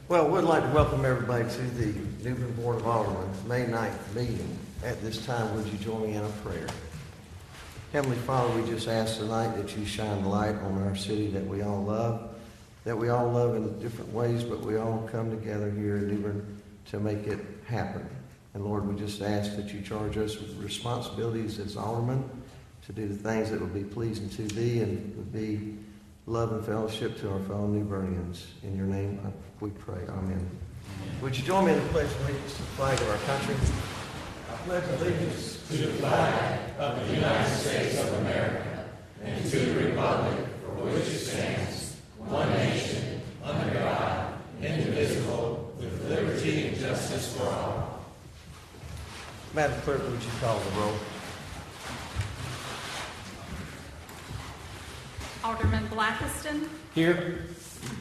Well, we'd like to welcome everybody to the New Bern Board of Aldermen May 9th meeting. At this time, would you join me in a prayer? Heavenly Father, we just ask tonight that you shine light on our city that we all love in different ways, but we all come together here in New Bern to make it happen. And Lord, we just ask that you charge us with responsibilities as aldermen to do the things that would be pleasing to thee and would be love and fellowship to our fellow New Bernians. In your name we pray. Amen. Would you join me in the pledge of allegiance to the flag of our country? I pledge allegiance to the flag of the United States of America and to the republic for which it stands, one nation, under God, indivisible, with liberty and justice for all. Madam Clerk, would you call the roll? Alderman Blackiston. Here.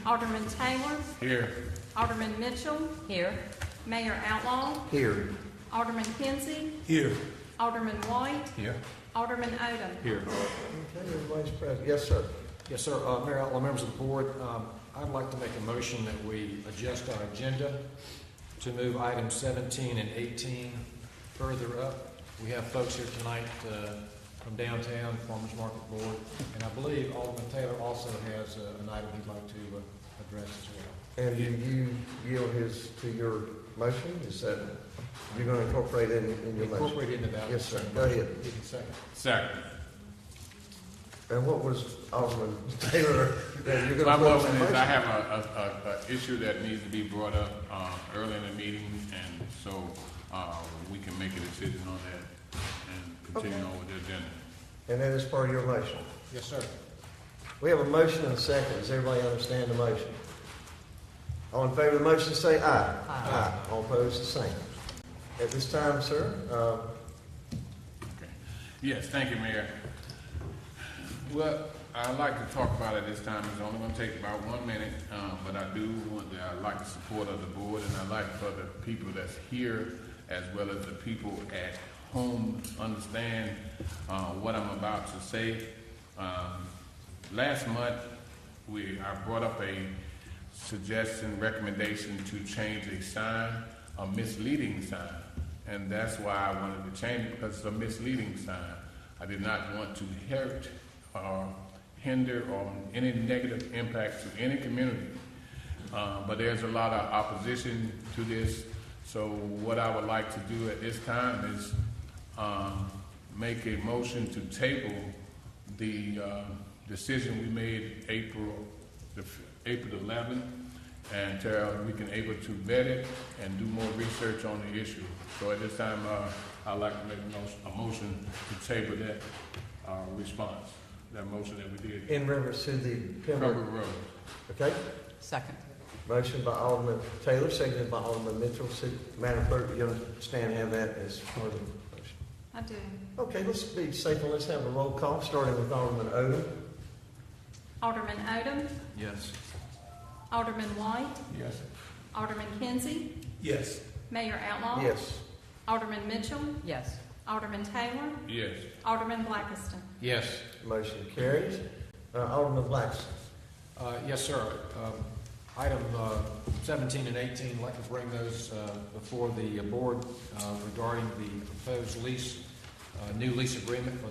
Alderman Taylor. Here. Alderman Mitchell. Here. Mayor Outlaw. Here. Alderman Kinsey. Here. Alderman White. Here. Alderman Odom. Here. Okay, everybody's present. Yes, sir. Yes, sir. Mayor Outlaw, members of the board, I'd like to make a motion that we adjust our agenda to move items 17 and 18 further up. We have folks here tonight from downtown, Farmers Market Board, and I believe Alderman Taylor also has an item he'd like to address as well. And do you yield his to your motion? Is that you're going to incorporate it in your motion? Incorporate into that. Yes, sir. Go ahead. Second. Second. And what was Alderman Taylor? You're going My to motion is I have a issue that needs to be brought up early in the meeting, and so we can make a decision on that and continue on with the agenda. And that is part of your motion? Yes, sir. We have a motion and a second. Does everybody understand the motion? All in favor of the motion say aye. Aye. All opposed, the same. At this time, sir. Okay. Yes, thank you, Mayor. Well, I'd like to talk about it this time. It's only going to take about 1 minute, but I like the support of the board, and I like for the people that's here as well as the people at home understand what I'm about to say. Last month, I brought up a recommendation to change a sign, a misleading sign, and that's why I wanted to change it, because it's a misleading sign. I did not want to hurt or hinder or any negative impact to any community, but there's a lot of opposition to this. So what I would like to do at this time is make a motion to table the decision we made April 11th, and we can able to vet it and do more research on the issue. So at this time, I'd like to make a motion to table that response, that motion that we did. In reference to the Pembroke Road. Okay. Second. Motion by Alderman Taylor, seconded by Alderman Mitchell. Madam Clerk, do you understand and have that as part of the motion? I do. Okay, let's be safe and let's have a roll call, starting with Alderman Odom. Alderman Odom. Yes. Alderman White. Yes. Alderman Kinsey. Yes. Mayor Outlaw. Yes. Alderman Mitchell. Yes. Alderman Taylor. Yes. Alderman Blackiston. Yes. Motion carries. Alderman Blackson. Yes, sir. Item 17 and 18, I'd like to bring those before the board regarding the proposed lease, new lease agreement for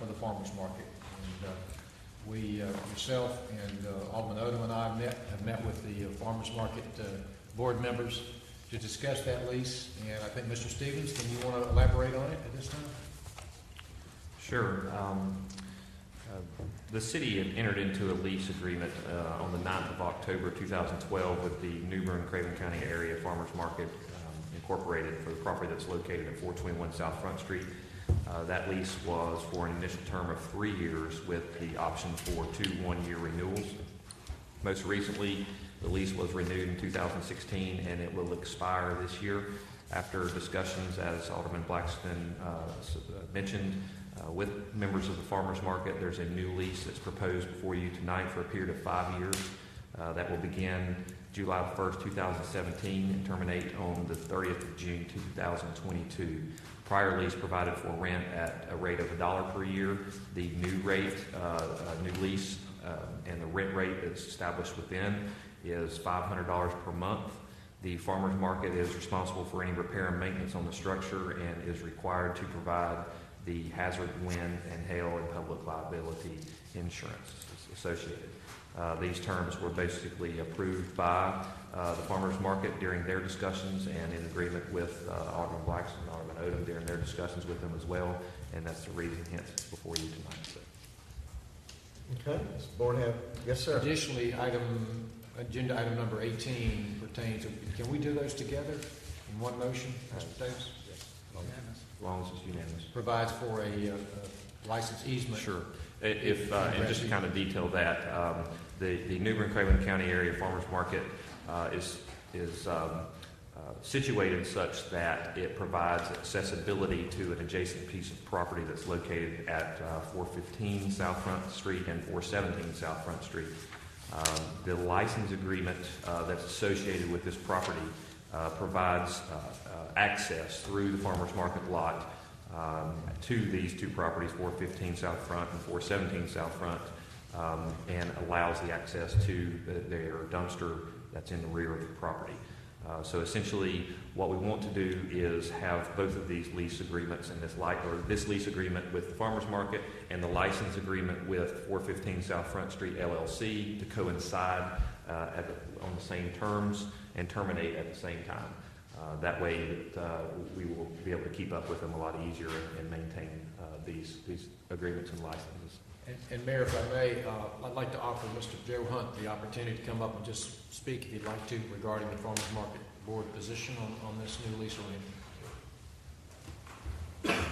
the farmers market. And myself and Alderman Odom and I have met with the farmers market board members to discuss that lease. And I think Mr. Stevens, can you want to elaborate on it at this time? Sure. The city had entered into a lease agreement on the 9th of October 2012 with the New Bern, Craven County Area Farmers Market Incorporated for the property that's located at 421 South Front Street. That lease was for an initial term of 3 years with the option for 2 one-year renewals. Most recently, the lease was renewed in 2016 and it will expire this year. After discussions, as Alderman Blackson mentioned, with members of the farmers market, there's a new lease that's proposed before you tonight for a period of 5 years that will begin July 1st, 2017 and terminate on the 30th of June, 2022. Prior lease provided for rent at a rate of $1 per year. The new rate, new lease, and the rent rate that's established within is $500 per month. The farmer's market is responsible for any repair and maintenance on the structure and is required to provide the hazard, wind, and hail and public liability insurance associated. These terms were basically approved by the farmers market during their discussions and in agreement with Alderman Blackson and Alderman Odom during their discussions with them as well, and that's the reason hence it's before you tonight. So. Okay, does the board have, yes, sir. Additionally, agenda item number 18 pertains to, can we do those together in one motion, Mr. Davis? Yes. As long as it's unanimous. Provides for a license easement. Sure. If and just to kind of detail that, the New Bern Craven County area farmers market is situated such that it provides accessibility to an adjacent piece of property that's located at 415 South Front Street and 417 South Front Street. The license agreement that's associated with this property provides access through the farmers market lot to these two properties, 415 South Front and 417 South Front, and allows the access to their dumpster that's in the rear of the property. So essentially, what we want to do is have both of these lease agreements and this lease agreement with the farmers market and the license agreement with 415 South Front Street LLC to coincide on the same terms and terminate at the same time. That way we will be able to keep up with them a lot easier and maintain these agreements and licenses. And Mayor, if I may, I'd like to offer Mr. Joe Hunt the opportunity to come up and just speak, if he'd like to, regarding the Farmers Market Board position on this new lease arrangement.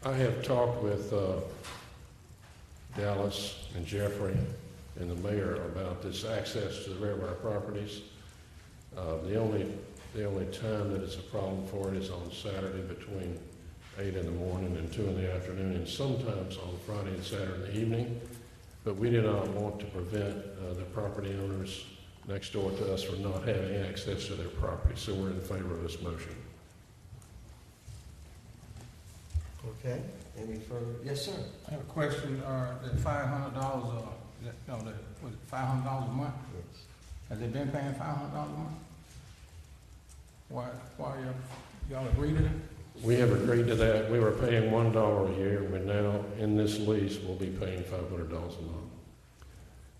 I have talked with Dallas and Jeffrey and the mayor about this access to the rear of our properties. The only time that it's a problem for it is on Saturday between 8 in the morning and 2 in the afternoon, and sometimes on Friday and Saturday in the evening. But we did not want to prevent the property owners next door to us from not having access to their property, so we're in favor of this motion. Okay, any further? Yes, sir. I have a question. The $500, was it $500 a month? Yes. Has they been paying $500 a month? Why y'all agreed to it? We have agreed to that. We were paying $1 a year. We're now, in this lease, we'll be paying $500 a month.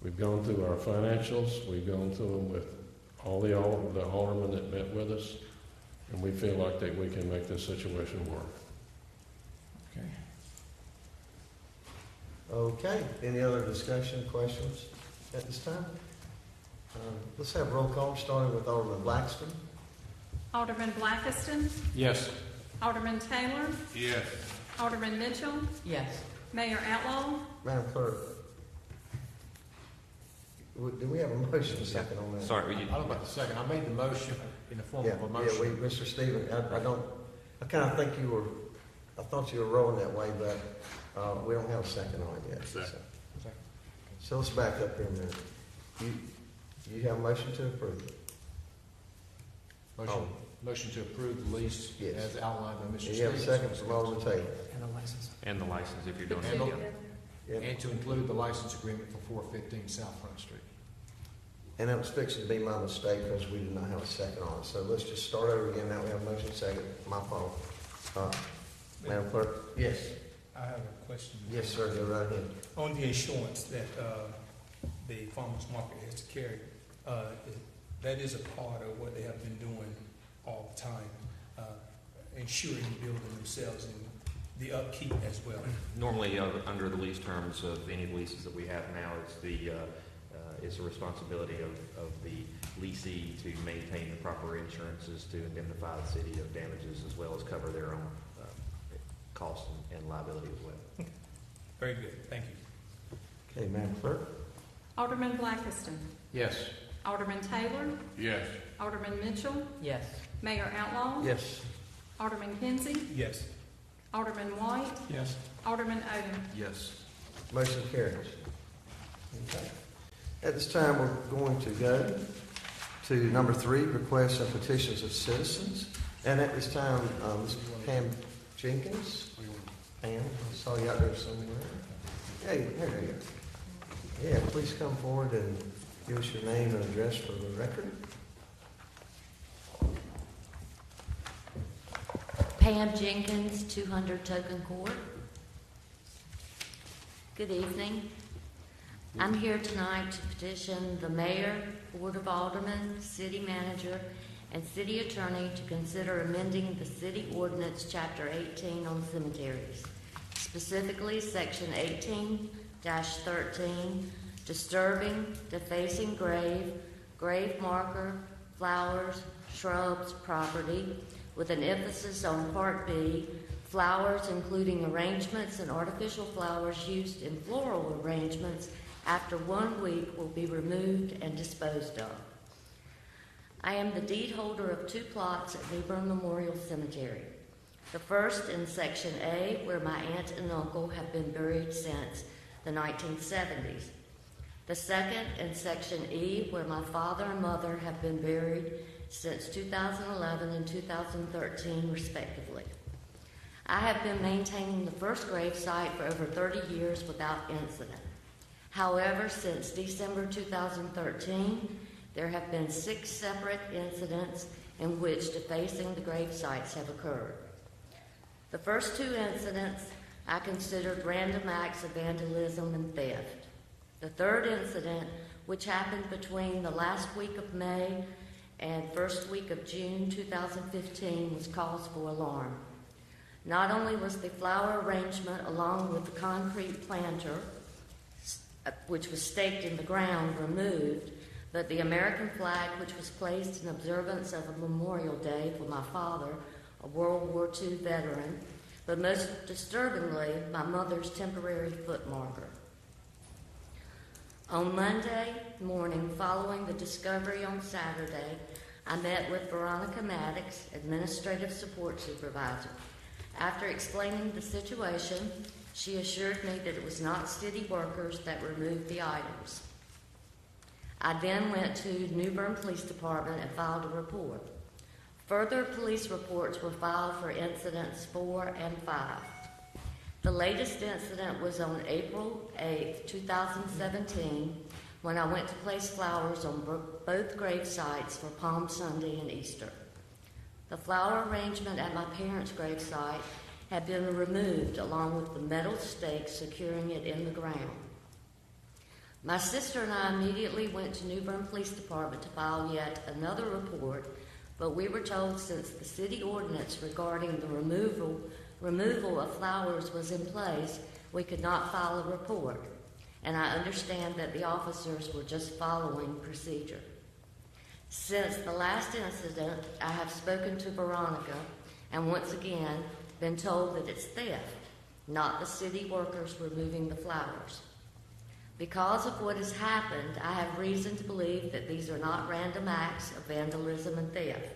We've gone through our financials. We've gone through them with all the aldermen that met with us, and we feel like that we can make this situation work. Okay. Okay, any other discussion, questions at this time? Let's have roll call, starting with Alderman Blackston. Alderman Blackiston, Yes. Alderman Taylor, Yes. Alderman Mitchell, Yes. Mayor Outlaw, Madam Clerk, do we have a motion second on that? Sorry, I don't know about the second. I made the motion in the form of a motion. Mr. Stephen, I kind of think I thought you were rolling that way, but we don't have a second on it yet. Second. So let's back up here a minute. You have a motion to approve? Motion to approve the lease Yes. as outlined by Mr. And Stevens. you have a second from Alderman Taylor. and the license if you're doing it And- together. Yeah. And to include the license agreement for 415 South Front Street. And that was fixing to be my mistake because we did not have a second on it. So let's just start over again. Now we have a motion second. My fault. Madam Clerk? Yes. I have a question. Yes, sir. Go right ahead. On the insurance that the farmers market has to carry, that is a part of what they have been doing all the time, insuring the building themselves and the upkeep as well. Normally, under the lease terms of any leases that we have now, it's the responsibility of the leasee to maintain the proper insurances to indemnify the city of damages as well as cover their own costs and liability as well. Very good. Thank you. Okay, Madam Clerk? Alderman Blackiston, Yes. Alderman Taylor, Yes. Alderman Mitchell, Yes. Mayor Outlaw, Yes. Alderman Kinsey, Yes. Alderman White, Yes. Alderman Odom. Yes. Motion carries. Okay. At this time, we're going to go to number 3, requests and petitions of citizens. And at this time, Ms. Pam Jenkins, Pam, I saw you out there somewhere. Hey, there you go. Yeah, please come forward and give us your name and address for the record. Pam Jenkins, 200 Token Court. Good evening. I'm here tonight to petition the mayor, board of aldermen, city manager, and city attorney to consider amending the city ordinance chapter 18 on cemeteries, specifically section 18-13, disturbing, defacing grave, grave marker, flowers, shrubs, property, with an emphasis on Part B, flowers including arrangements and artificial flowers used in floral arrangements after 1 week will be removed and disposed of. I am the deed holder of 2 plots at New Bern Memorial Cemetery. The first in Section A, where my aunt and uncle have been buried since the 1970s. The second in Section E, where my father and mother have been buried since 2011 and 2013, respectively. I have been maintaining the first grave site for over 30 years without incident. However, since December 2013, there have been 6 separate incidents in which defacing the grave sites have occurred. The first 2 incidents I considered random acts of vandalism and theft. The third incident, which happened between the last week of May and first week of June 2015, was cause for alarm. Not only was the flower arrangement along with the concrete planter, which was staked in the ground, removed, but the American flag, which was placed in observance of a Memorial Day for my father, a World War II veteran, but most disturbingly, my mother's temporary foot marker. On Monday morning, following the discovery on Saturday, I met with Veronica Maddox, Administrative Support Supervisor. After explaining the situation, she assured me that it was not city workers that removed the items. I then went to New Bern Police Department and filed a report. Further police reports were filed for incidents 4 and 5. The latest incident was on April 8, 2017, when I went to place flowers on both grave sites for Palm Sunday and Easter. The flower arrangement at my parents' grave site had been removed along with the metal stake securing it in the ground. My sister and I immediately went to New Bern Police Department to file yet another report, but we were told since the city ordinance regarding the removal of flowers was in place, we could not file a report, and I understand that the officers were just following procedure. Since the last incident, I have spoken to Veronica and once again been told that it's theft, not the city workers removing the flowers. Because of what has happened, I have reason to believe that these are not random acts of vandalism and theft.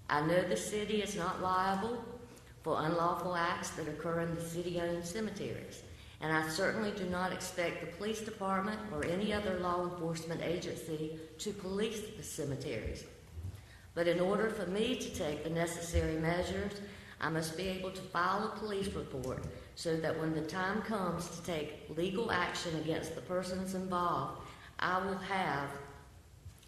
I know the city is not liable for unlawful acts that occur in the city-owned cemeteries, and I certainly do not expect the police department or any other law enforcement agency to police the cemeteries. But in order for me to take the necessary measures, I must be able to file a police report so that when the time comes to take legal action against the persons involved, I will have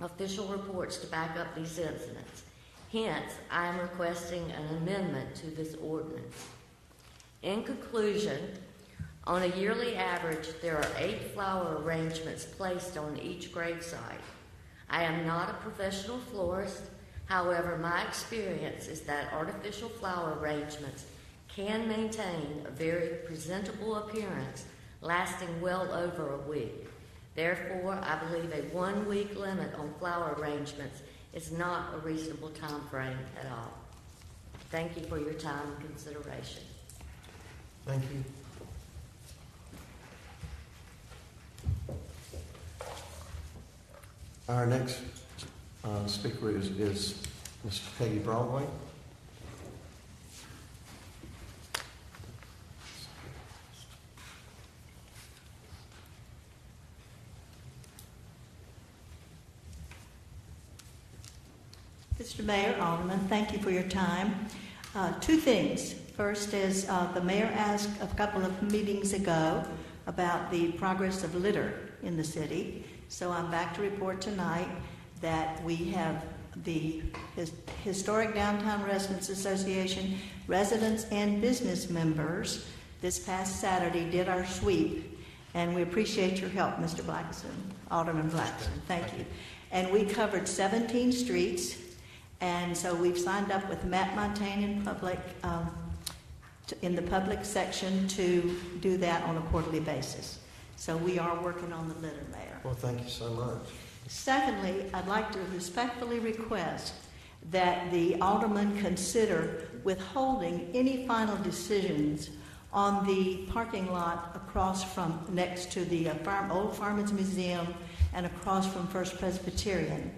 official reports to back up these incidents. Hence, I am requesting an amendment to this ordinance. In conclusion, on a yearly average, there are 8 flower arrangements placed on each gravesite. I am not a professional florist. However, my experience is that artificial flower arrangements can maintain a very presentable appearance, lasting well over a week. Therefore, I believe a 1-week limit on flower arrangements is not a reasonable time frame at all. Thank you for your time and consideration. Thank you. Our next speaker is Mr. Peggy Broadway. Mr. Mayor, Alderman, thank you for your time. 2 things. First is the mayor asked a couple of meetings ago about the progress of litter in the city. So I'm back to report tonight that we have the Historic Downtown Residents Association residents and business members this past Saturday did our sweep, and we appreciate your help, Mr. Blackson, Alderman Blackson. Thank you. And we covered 17 streets, and so we've signed up with Matt Montaigne in the public section to do that on a quarterly basis. So we are working on the litter, Mayor. Well, thank you so much. Secondly, I'd like to respectfully request that the aldermen consider withholding any final decisions on the parking lot across from next to the old Fireman's Museum and across from First Presbyterian.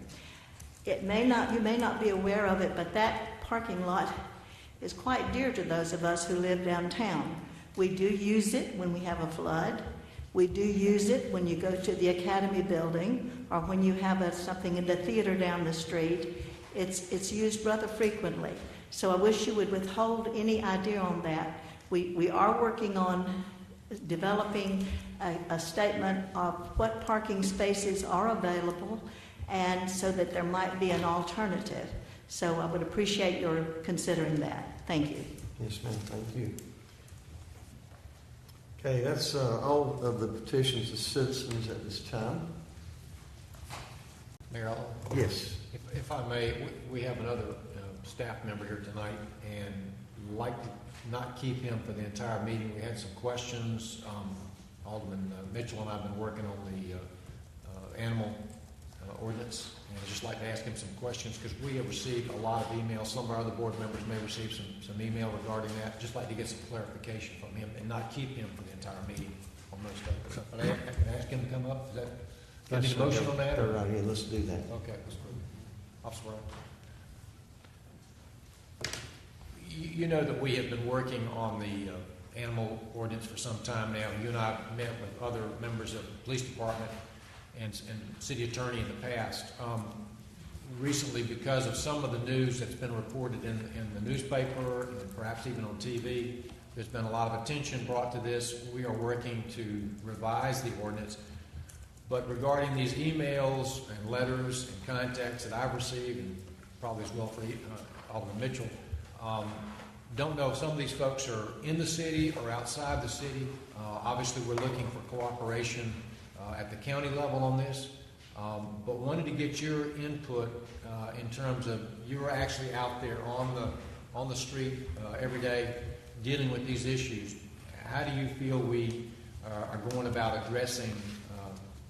You may not be aware of it, but that parking lot is quite dear to those of us who live downtown. We do use it when we have a flood. We do use it when you go to the Academy building or when you have something in the theater down the street. It's used rather frequently. So I wish you would withhold any idea on that. We are working on developing a statement of what parking spaces are available, and so that there might be an alternative. So I would appreciate your considering that. Thank you. Yes, ma'am. Thank you. Okay, that's all of the petitions of citizens at this time. Mayor, Yes. if I may, we have another staff member here tonight, and like to not keep him for the entire meeting. We had some questions. Alderman Mitchell and I have been working on the animal ordinance, and I'd just like to ask him some questions because we have received a lot of emails. Some of our other board members may receive some email regarding that. Just like to get some clarification from him and not keep him for the entire meeting on most of it. So, but I can ask him to come up. Is that any motion on that? All right, yeah, let's do that. Okay, let's go. Officer Brown. You know that we have been working on the animal ordinance for some time now. You and I have met with other members of the police department and city attorney in the past. Recently, because of some of the news that's been reported in the newspaper and perhaps even on TV, there's been a lot of attention brought to this. We are working to revise the ordinance. But regarding these emails and letters and contacts that I've received, and probably as well for Alderman Mitchell, don't know if some of these folks are in the city or outside the city. Obviously, we're looking for cooperation at the county level on this, but wanted to get your input in terms of you're actually out there on the street every day dealing with these issues. How do you feel we are going about addressing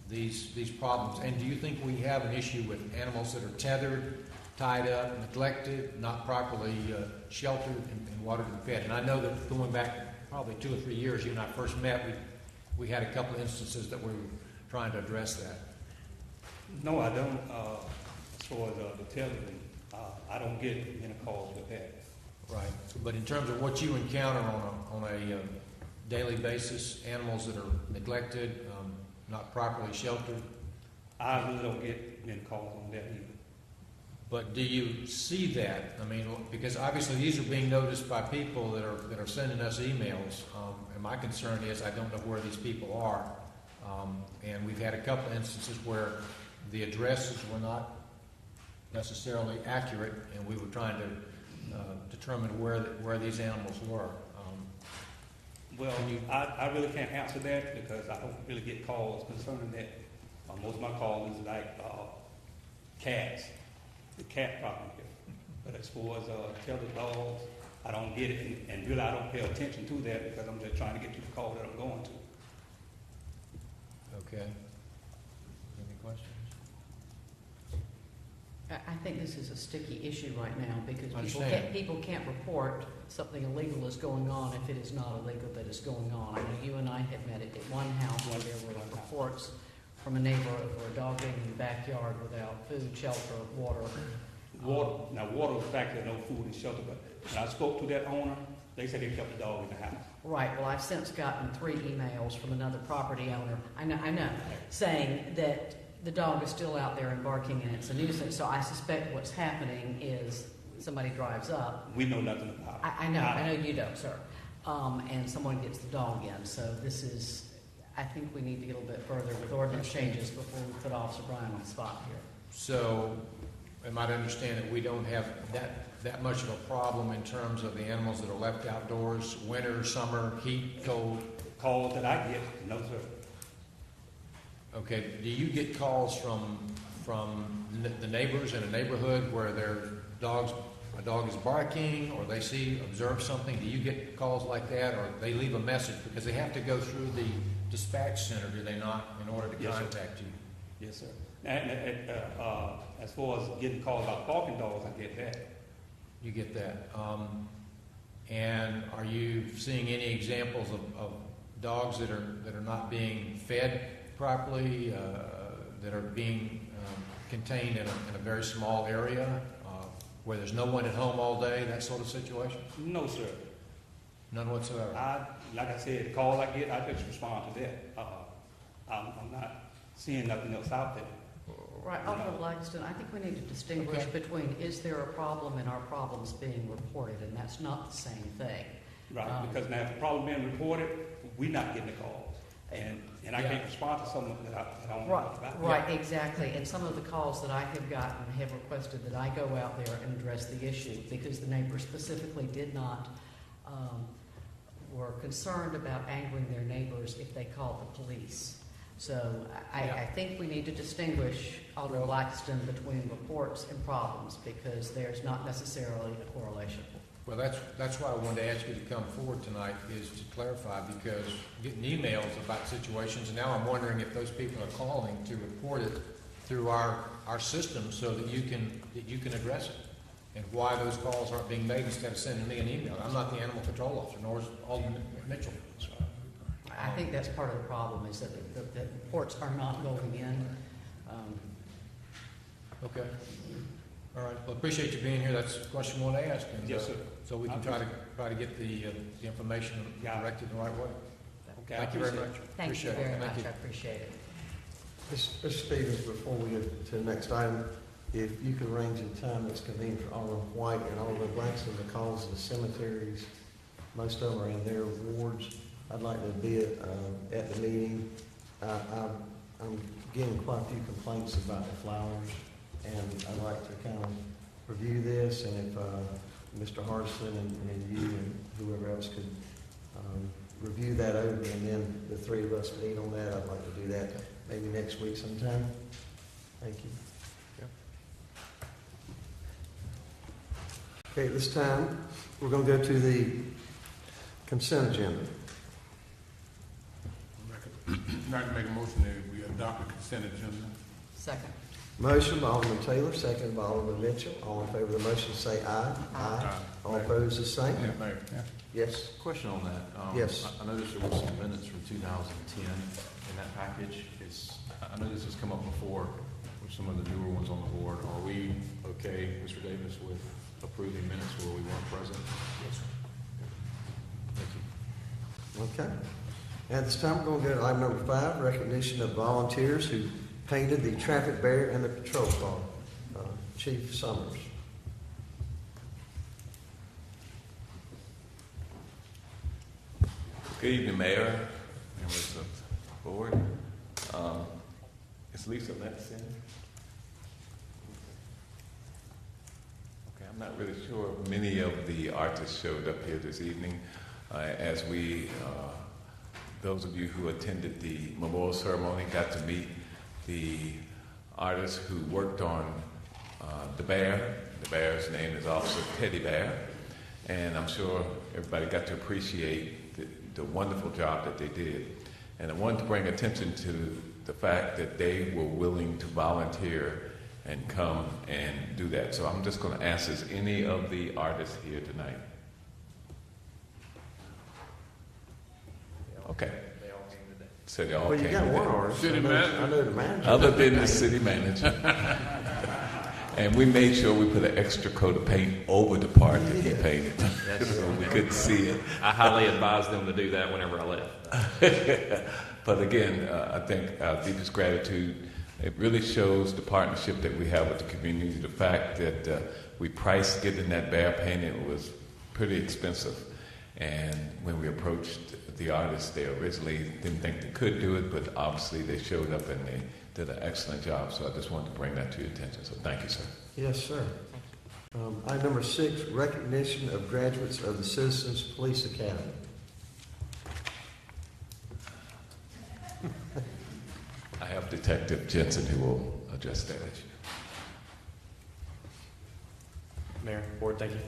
these problems? And do you think we have an issue with animals that are tethered, tied up, neglected, not properly sheltered and watered and fed? And I know that going back probably 2 or 3 years, you and I first met, we had a couple of instances that we were trying to address that. No, I don't. As far as the tethering, I don't get any calls with that. Right. But in terms of what you encounter on a daily basis, animals that are neglected, not properly sheltered? I really don't get any calls on that either. But do you see that? I mean, because obviously these are being noticed by people that are sending us emails, and my concern is I don't know where these people are. And we've had a couple instances where the addresses were not necessarily accurate, and we were trying to determine where these animals were. Well, I really can't answer that because I don't really get calls concerning that. Most of my calls is like cats, the cat problem here. But as far as tethered dogs, I don't get it, and really I don't pay attention to that because I'm just trying to get to the call that I'm going to. Okay. Any questions? I think this is a sticky issue right now because people can't report something illegal is going on if it is not illegal that is going on. I know you and I had met at one house where there were reports from a neighbor for a dog being in the backyard without food, shelter, water. Now, water was back there, no food and shelter, but when I spoke to that owner, they said they kept the dog in the house. Right. Well, I've since gotten 3 emails from another property owner, I know, saying that the dog is still out there and barking and it's a nuisance. So I suspect what's happening is somebody drives up. We know nothing about it. I know you don't, sir. And someone gets the dog in, so this is, I think we need to get a little bit further with ordinance changes before we put Officer Bryan on the spot here. So, am I to understand that we don't have that much of a problem in terms of the animals that are left outdoors, winter, summer, heat, cold? Calls that I get, no, sir. Okay, do you get calls from the neighbors in a neighborhood where a dog is barking, or they observe something? Do you get calls like that, or they leave a message? Because they have to go through the dispatch center, do they not, in order to contact you? Yes, sir. And as far as getting calls about barking dogs, I get that. You get that. And are you seeing any examples of dogs that are not being fed properly, that are being contained in a very small area, where there's no one at home all day, that sort of situation? No, sir. None whatsoever? Like I said, the calls I get, I just respond to that. I'm not seeing nothing else out there. Right, Alderman Blackston, I think we need to distinguish between, is there a problem and are problems being reported, and that's not the same thing. Right, because now if the problem being reported, we're not getting the calls. And I can't respond to someone that I don't know about. Right, exactly. And some of the calls that I have gotten have requested that I go out there and address the issue, because the neighbors specifically were concerned about angering their neighbors if they called the police. So I think we need to distinguish, Alderman Blackston, between reports and problems, because there's not necessarily a correlation. Well, that's why I wanted to ask you to come forward tonight, is to clarify, because getting emails about situations, and now I'm wondering if those people are calling to report it through our system so that you can address it, and why those calls aren't being made instead of sending me an email. I'm not the animal control officer, nor is Alderman Mitchell. I think that's part of the problem, is that the reports are not going in. Okay. All right. Well, appreciate you being here. That's a question we want to ask. And, Yes, sir. So we can try to get the information directed the right way. Okay, Thank you very much. Thank you very much. I appreciate it. Mr. Stevens, before we go to the next item, if you could arrange a time that's convenient for Alderman White and Alderman Blackston to call the cemeteries. Most of them are in their wards. I'd like to be at the meeting. I'm getting quite a few complaints about the flowers, and I'd like to kind of review this, and if Mr. Hardison and you and whoever else could review that over, and then the three of us meet on that. I'd like to do that maybe next week sometime. Thank you. Okay, at this time, we're going to go to the consent agenda. I'd like to make a motion that we adopt the consent agenda. Second. Motion by Alderman Taylor, second by Alderman Mitchell. All in favor of the motion say aye. Aye. All opposed, the same. Yes. Question on that. Yes. I noticed there was some minutes from 2010 in that package. I know this has come up before with some of the newer ones on the board. Are we okay, Mr. Davis, with approving minutes where we weren't present? Yes, sir. Thank you. Okay. At this time, we're going to go to item number 5, recognition of volunteers who painted the traffic barrier and the patrol car. Chief Summers. Good evening, Mayor, members of the board. Is Lisa Letson? Okay, I'm not really sure. Many of the artists showed up here this evening. As those of you who attended the memorial ceremony got to meet the artist who worked on the bear. The bear's name is Officer Teddy Bear, and I'm sure everybody got to appreciate the wonderful job that they did. And I wanted to bring attention to the fact that they were willing to volunteer and come and do that. So I'm just going to ask, is any of the artists here tonight? Okay. They all came today. So they all Well, you came got today. one artist. City manager. I know the manager. Other than the city manager. And we made sure we put an extra coat of paint over the part that he painted, so we couldn't see it. I highly advise them to do that whenever I left. But again, I think our deepest gratitude It really shows the partnership that we have with the community. The fact that we priced getting that bear painted was pretty expensive. And when we approached the artists, they originally didn't think they could do it, but obviously they showed up and they did an excellent job. So I just wanted to bring that to your attention. So thank you, sir. Yes, sir. Item number 6, recognition of graduates of the Citizens Police Academy. I have Detective Jensen who will address that issue. Mayor, Board, thank you.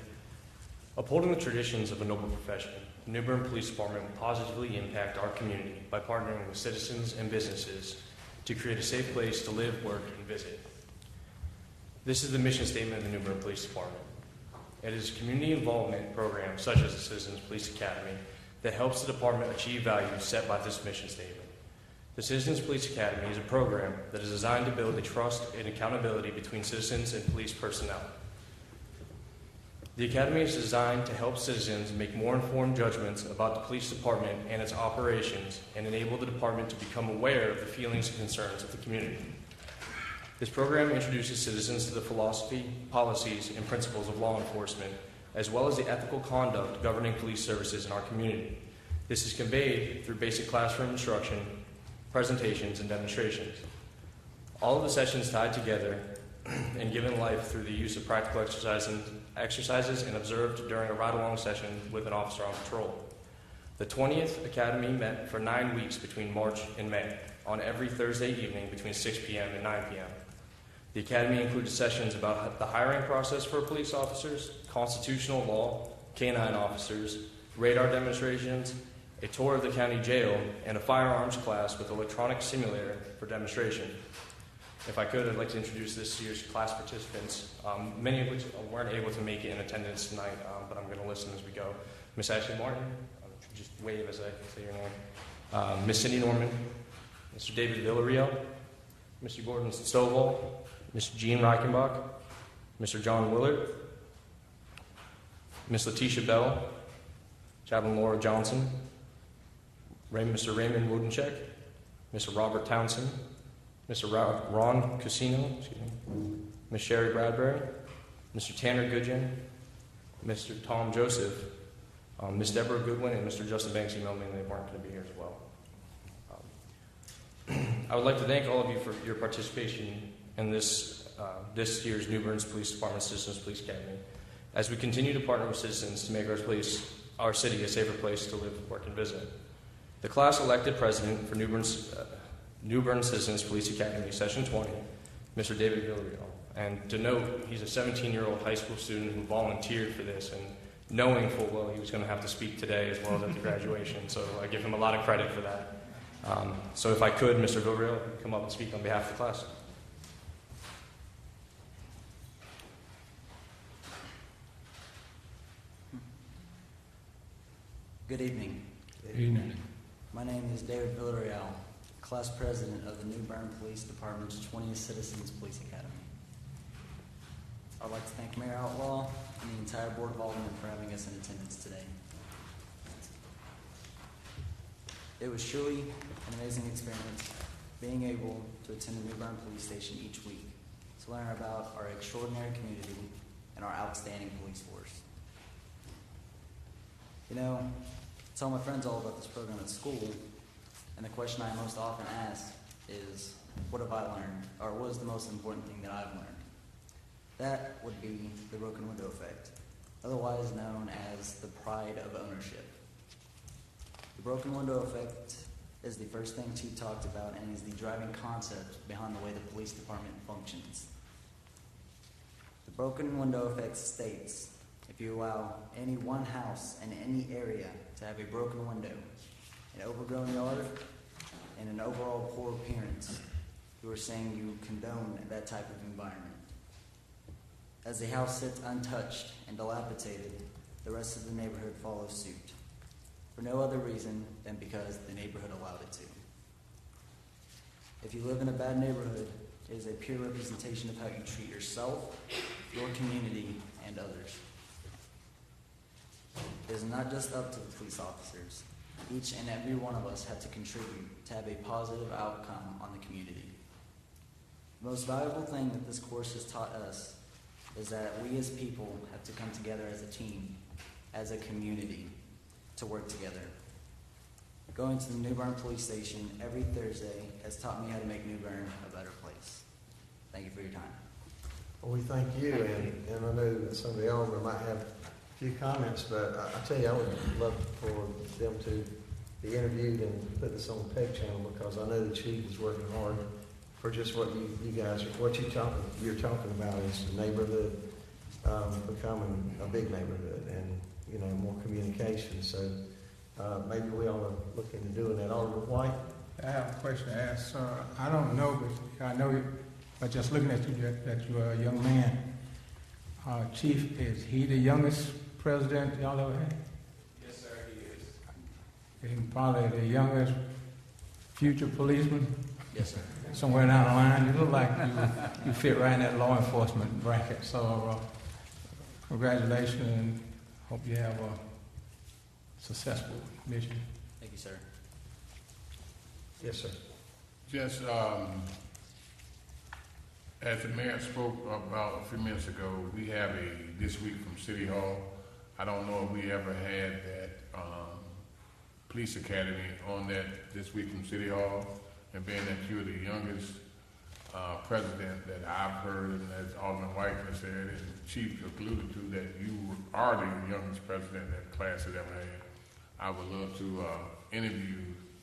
Upholding the traditions of a noble profession, the New Bern Police Department will positively impact our community by partnering with citizens and businesses to create a safe place to live, work, and visit. This is the mission statement of the New Bern Police Department. It is a community involvement program such as the Citizens Police Academy that helps the department achieve values set by this mission statement. The Citizens Police Academy is a program that is designed to build a trust and accountability between citizens and police personnel. The Academy is designed to help citizens make more informed judgments about the police department and its operations and enable the department to become aware of the feelings and concerns of the community. This program introduces citizens to the philosophy, policies, and principles of law enforcement, as well as the ethical conduct governing police services in our community. This is conveyed through basic classroom instruction, presentations, and demonstrations. All of the sessions tied together and given life through the use of practical exercises and observed during a ride-along session with an officer on patrol. The 20th Academy met for 9 weeks between March and May, on every Thursday evening between 6 p.m. and 9 p.m. The Academy included sessions about the hiring process for police officers, constitutional law, canine officers, radar demonstrations, a tour of the county jail, and a firearms class with electronic simulator for demonstration. If I could, I'd like to introduce this year's class participants, many of which weren't able to make it in attendance tonight, but I'm going to listen as we go. Miss Ashley Martin, just wave as I say your name. Miss Cindy Norman, Mr. David Villarreal, Mr. Gordon Stovall, Mr. Jean Reichenbach, Mr. John Willard, Miss Letitia Bell, Chaplain Laura Johnson, Mr. Raymond Woodencheck, Mr. Robert Townsend, Mr. Ron Casino, Miss Sherry Bradbury, Mr. Tanner Goodgen, Mr. Tom Joseph, Miss Deborah Goodwin, and Mr. Justin Banks emailed me they weren't going to be here as well. I would like to thank all of you for your participation in this year's New Bern Police Department Citizens Police Academy, as we continue to partner with citizens to make our city a safer place to live, work, and visit. The class elected president for New Bern Citizens Police Academy, Session 20, Mr. David Villarreal. And to note, he's a 17-year-old high school student who volunteered for this, and knowing full well he was going to have to speak today as well as at the graduation, so I give him a lot of credit for that. So if I could, Mr. Villarreal, come up and speak on behalf of the class. Good evening. Good evening. My name is David Villarreal, class president of the New Bern Police Department's 20th Citizens Police Academy. I'd like to thank Mayor Outlaw and the entire Board of Aldermen for having us in attendance today. It was truly an amazing experience being able to attend the New Bern Police Station each week to learn about our extraordinary community and our outstanding police force. You know, I tell my friends all about this program at school, and the question I most often ask is, what have I learned? Or what is the most important thing that I've learned? That would be the broken window effect, otherwise known as the pride of ownership. The broken window effect is the first thing Chief talked about and is the driving concept behind the way the police department functions. The broken window effect states, if you allow any one house in any area to have a broken window, an overgrown yard, and an overall poor appearance, you are saying you condone that type of environment. As the house sits untouched and dilapidated, the rest of the neighborhood follows suit, for no other reason than because the neighborhood allowed it to. If you live in a bad neighborhood, it is a pure representation of how you treat yourself, your community, and others. It is not just up to the police officers. Each and every one of us have to contribute to have a positive outcome on the community. The most valuable thing that this course has taught us is that we as people have to come together as a team, as a community, to work together. Going to the New Bern Police Station every Thursday has taught me how to make New Bern a better place. Thank you for your time. Well, we thank you, and I know that some of the aldermen might have a few comments, but I tell you, I would love for them to be interviewed and put this on the PEG channel, because I know the chief is working hard for just what you guys, what you're talking about is the neighborhood becoming a big neighborhood, and more communication. So maybe we ought to look into doing that. Alderman White. I have a question to ask, sir. I don't know, but I know, but just looking at you, that you're a young man. Chief, is he the youngest president y'all ever had? Yes, sir, he is. And probably the youngest future policeman? Yes, sir. Somewhere down the line. You look like you fit right in that law enforcement bracket. So congratulations, and hope you have a successful mission. Thank you, sir. Yes, sir. Just as the mayor spoke about a few minutes ago, we have this week from City Hall. I don't know if we ever had that police academy on that this week from City Hall. And being that you're the youngest president that I've heard, and as Alderman White has said, and the chief alluded to, that you are the youngest president that class has ever had, I would love to interview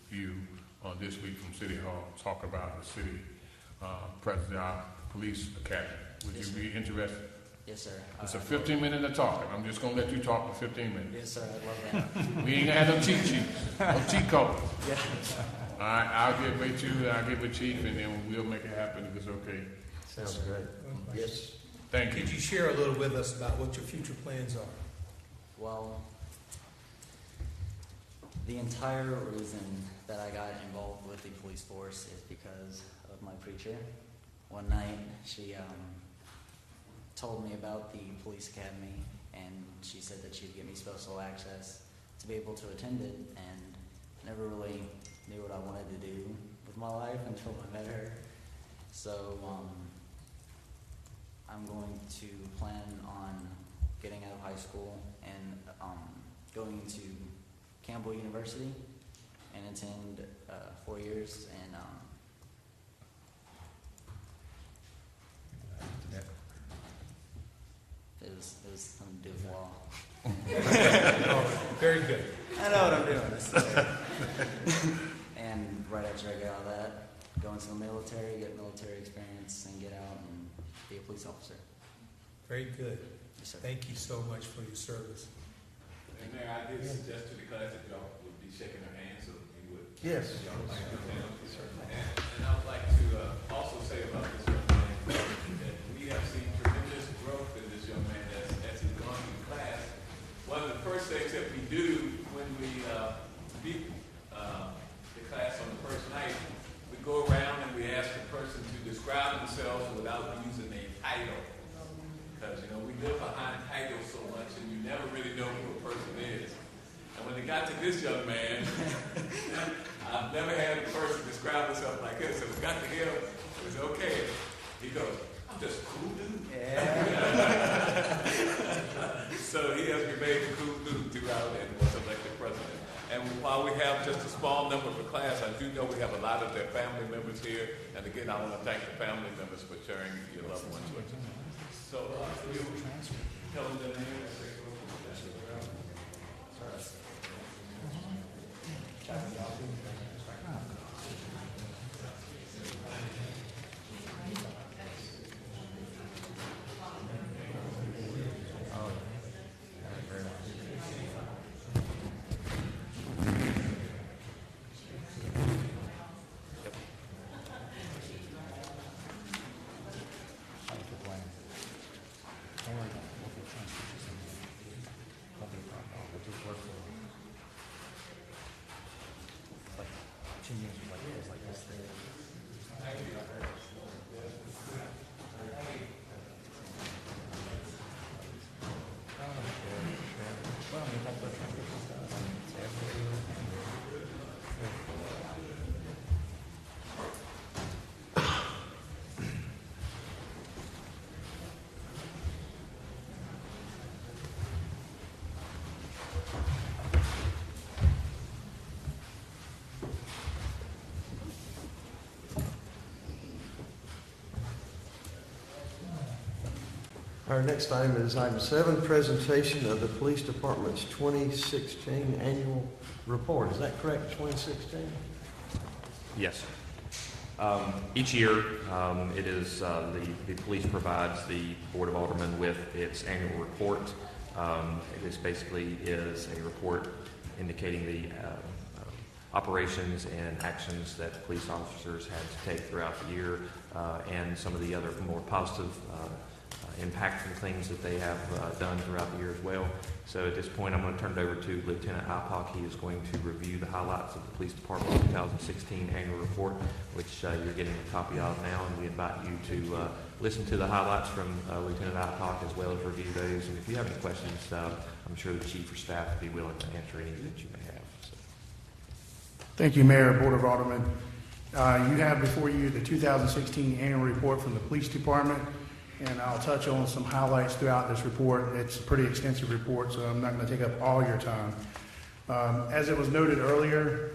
you on this week from City Hall, talk about the city president, our police academy. Would Yes, you sir. be interested? Yes, sir. It's a 15-minute of talking. I'm just gonna let you talk for 15 minutes. Yes, sir. I'd love that. We ain't gonna have no cheat sheets, no cheat code. Yeah. All right, I'll get with you, I'll get with Chief, and then we'll make it happen if it's okay. Sounds great. Yes. Thank you. Could you share a little with us about what your future plans are? Well, the entire reason that I got involved with the police force is because of my preacher. One night, she told me about the police academy, and she said that she'd give me special access to be able to attend it, and never really knew what I wanted to do with my life until I met her. So I'm going to plan on getting out of high school and going to Campbell University and attend 4 years, and it was something to do with law. Very good. I know what I'm doing. And right after I get out of that, go into the military, get military experience, and get out and be a police officer. Very good. Yes, sir. Thank you so much for your service. And Mayor, I did suggest to the class that y'all would be shaking their hands, so you would. Yes. And I would like to also say about this young man that we have seen tremendous growth in this young man as he's gone through class. One of the first things that we do when we meet the class on the first night, we go around and we ask the person to describe themselves without using a title. Because, we live behind titles so much and you never really know who a person is. And when it got to this young man, I've never had a person describe himself like this. So we got to him, it was okay. He goes, I'm just a cool dude. Yeah. So he has remained a cool dude throughout and was elected president. And while we have just a small number of the class, I do know we have a lot of their family members here. And again, I want to thank the family members for sharing your loved ones with us. So, we'll tell them their name and say, Our next item is item 7, presentation of the Police Department's 2016 annual report. Is that correct, 2016? Yes. Each year, it is the police provides the Board of Aldermen with its annual report. This basically is a report indicating the operations and actions that police officers had to take throughout the year, and some of the other more positive, impactful things that they have done throughout the year as well. So at this point, I'm going to turn it over to Lieutenant Alpock. He is going to review the highlights of the Police Department's 2016 annual report, which you're getting a copy of now, and we invite you to listen to the highlights from Lieutenant Alpock as well as review those. And if you have any questions, I'm sure the Chief or staff would be willing to answer any that you may have. So. Thank you, Mayor, Board of Aldermen. You have before you the 2016 annual report from the Police Department, and I'll touch on some highlights throughout this report. It's a pretty extensive report, so I'm not going to take up all your time. As it was noted earlier,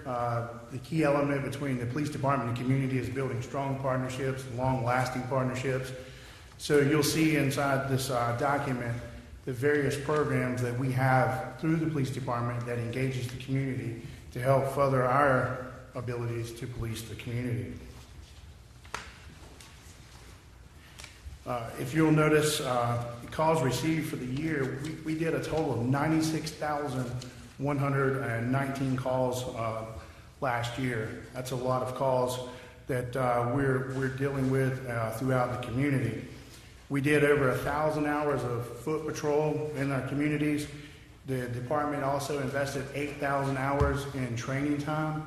the key element between the Police Department and community is building strong partnerships, long-lasting partnerships. So you'll see inside this document the various programs that we have through the Police Department that engages the community to help further our abilities to police the community. If you'll notice, calls received for the year, we did a total of 96,119 calls last year. That's a lot of calls that we're dealing with throughout the community. We did over 1,000 hours of foot patrol in our communities. The department also invested 8,000 hours in training time.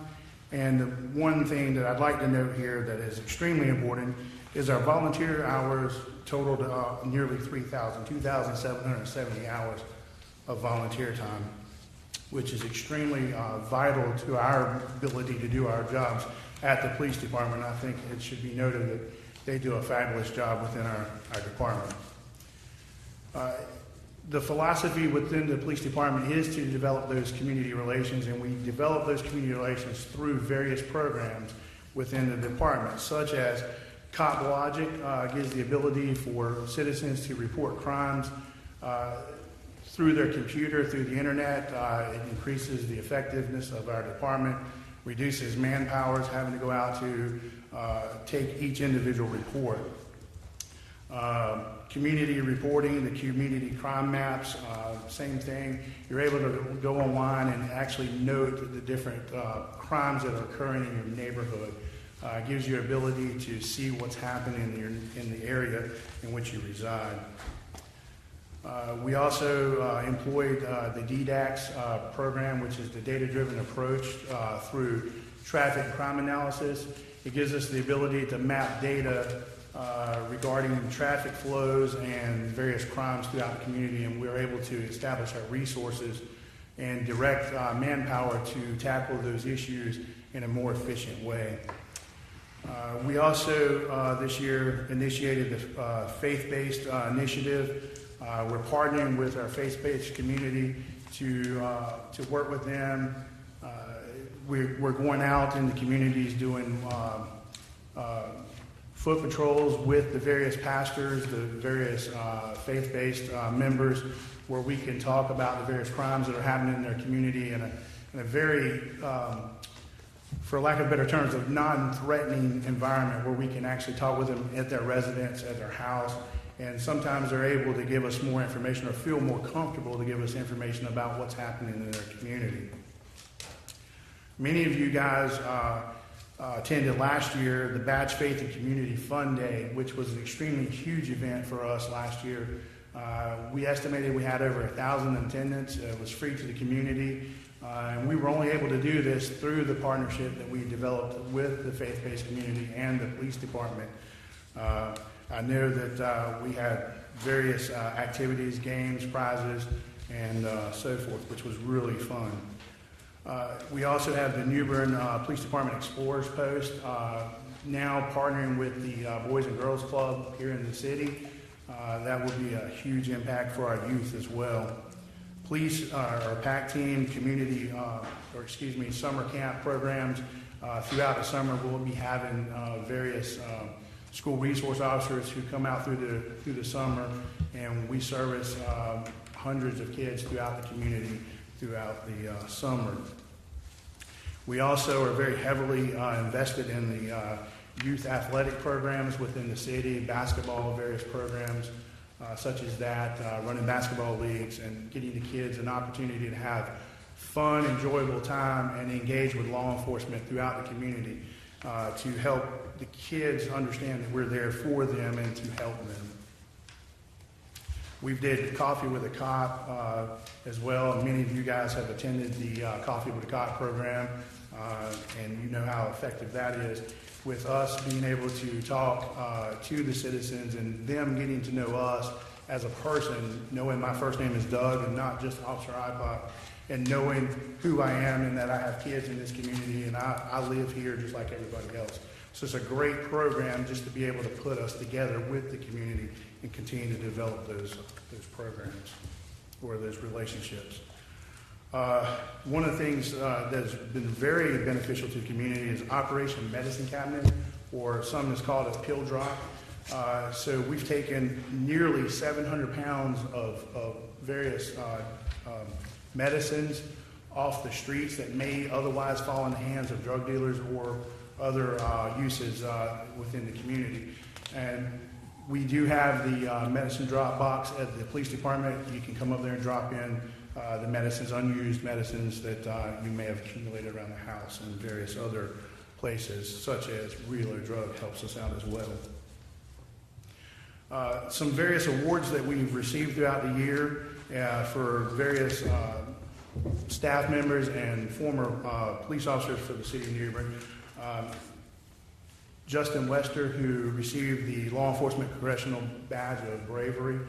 And the one thing that I'd like to note here that is extremely important is our volunteer hours totaled nearly 3,000, 2,770 hours of volunteer time, which is extremely vital to our ability to do our jobs at the police department. I think it should be noted that they do a fabulous job within our department. The philosophy within the police department is to develop those community relations, and we develop those community relations through various programs within the department, such as Cop Logic gives the ability for citizens to report crimes through their computer, through the internet. It increases the effectiveness of our department, reduces manpowers having to go out to take each individual report. Community reporting, the community crime maps, same thing. You're able to go online and actually note the different crimes that are occurring in your neighborhood. Gives you ability to see what's happening in the area in which you reside. We also employed the DDAX program, which is the data-driven approach through traffic and crime analysis. It gives us the ability to map data regarding traffic flows and various crimes throughout the community, and we're able to establish our resources and direct manpower to tackle those issues in a more efficient way. We also this year initiated the faith-based initiative. We're partnering with our faith-based community to work with them. We're going out in the communities doing foot patrols with the various pastors, the various faith-based members, where we can talk about the various crimes that are happening in their community in a very, for lack of better terms, a non-threatening environment where we can actually talk with them at their residence, at their house, and sometimes they're able to give us more information or feel more comfortable to give us information about what's happening in their community. Many of you guys attended last year the Batch Faith and Community Fun Day, which was an extremely huge event for us last year. We estimated we had over 1,000 attendants. It was free to the community. And we were only able to do this through the partnership that we developed with the faith-based community and the police department. I know that we had various activities, games, prizes, and so forth, which was really fun. We also have the New Bern Police Department Explorers Post, now partnering with the Boys and Girls Club here in the city. That will be a huge impact for our youth as well. Police, our PAC team, community, summer camp programs. Throughout the summer, we'll be having various school resource officers who come out through the summer, and we service hundreds of kids throughout the community throughout the summer. We also are very heavily invested in the youth athletic programs within the city, basketball, various programs such as that, running basketball leagues and getting the kids an opportunity to have fun, enjoyable time and engage with law enforcement throughout the community to help the kids understand that we're there for them and to help them. We did Coffee with a Cop as well. Many of you guys have attended the Coffee with a Cop program, and you know how effective that is. With us being able to talk to the citizens and them getting to know us as a person, knowing my first name is Doug and not just Officer iPod, and knowing who I am and that I have kids in this community and I live here just like everybody else. So it's a great program just to be able to put us together with the community and continue to develop those programs or those relationships. One of the things that's been very beneficial to the community is Operation Medicine Cabinet, or some is called a pill drop. So we've taken nearly 700 pounds of various medicines off the streets that may otherwise fall in the hands of drug dealers or other uses within the community. And we do have the medicine drop box at the police department. You can come up there and drop in the medicines, unused medicines that you may have accumulated around the house and various other places, such as Reeler Drug helps us out as well. Some various awards that we've received throughout the year for various staff members and former police officers for the city of Newbern. Justin Wester, who received the Law Enforcement Congressional Badge of Bravery.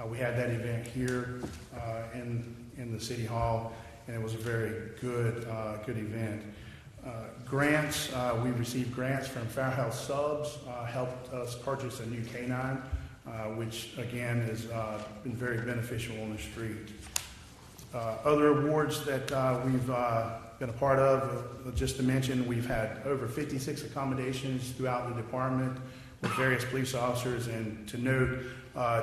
We had that event here in the City Hall, and it was a very good event. Grants, we received grants from Fair Health Subs, helped us purchase a new canine, which again has been very beneficial on the street. Other awards that we've been a part of, just to mention, we've had over 56 accommodations throughout the department with various police officers, and to note,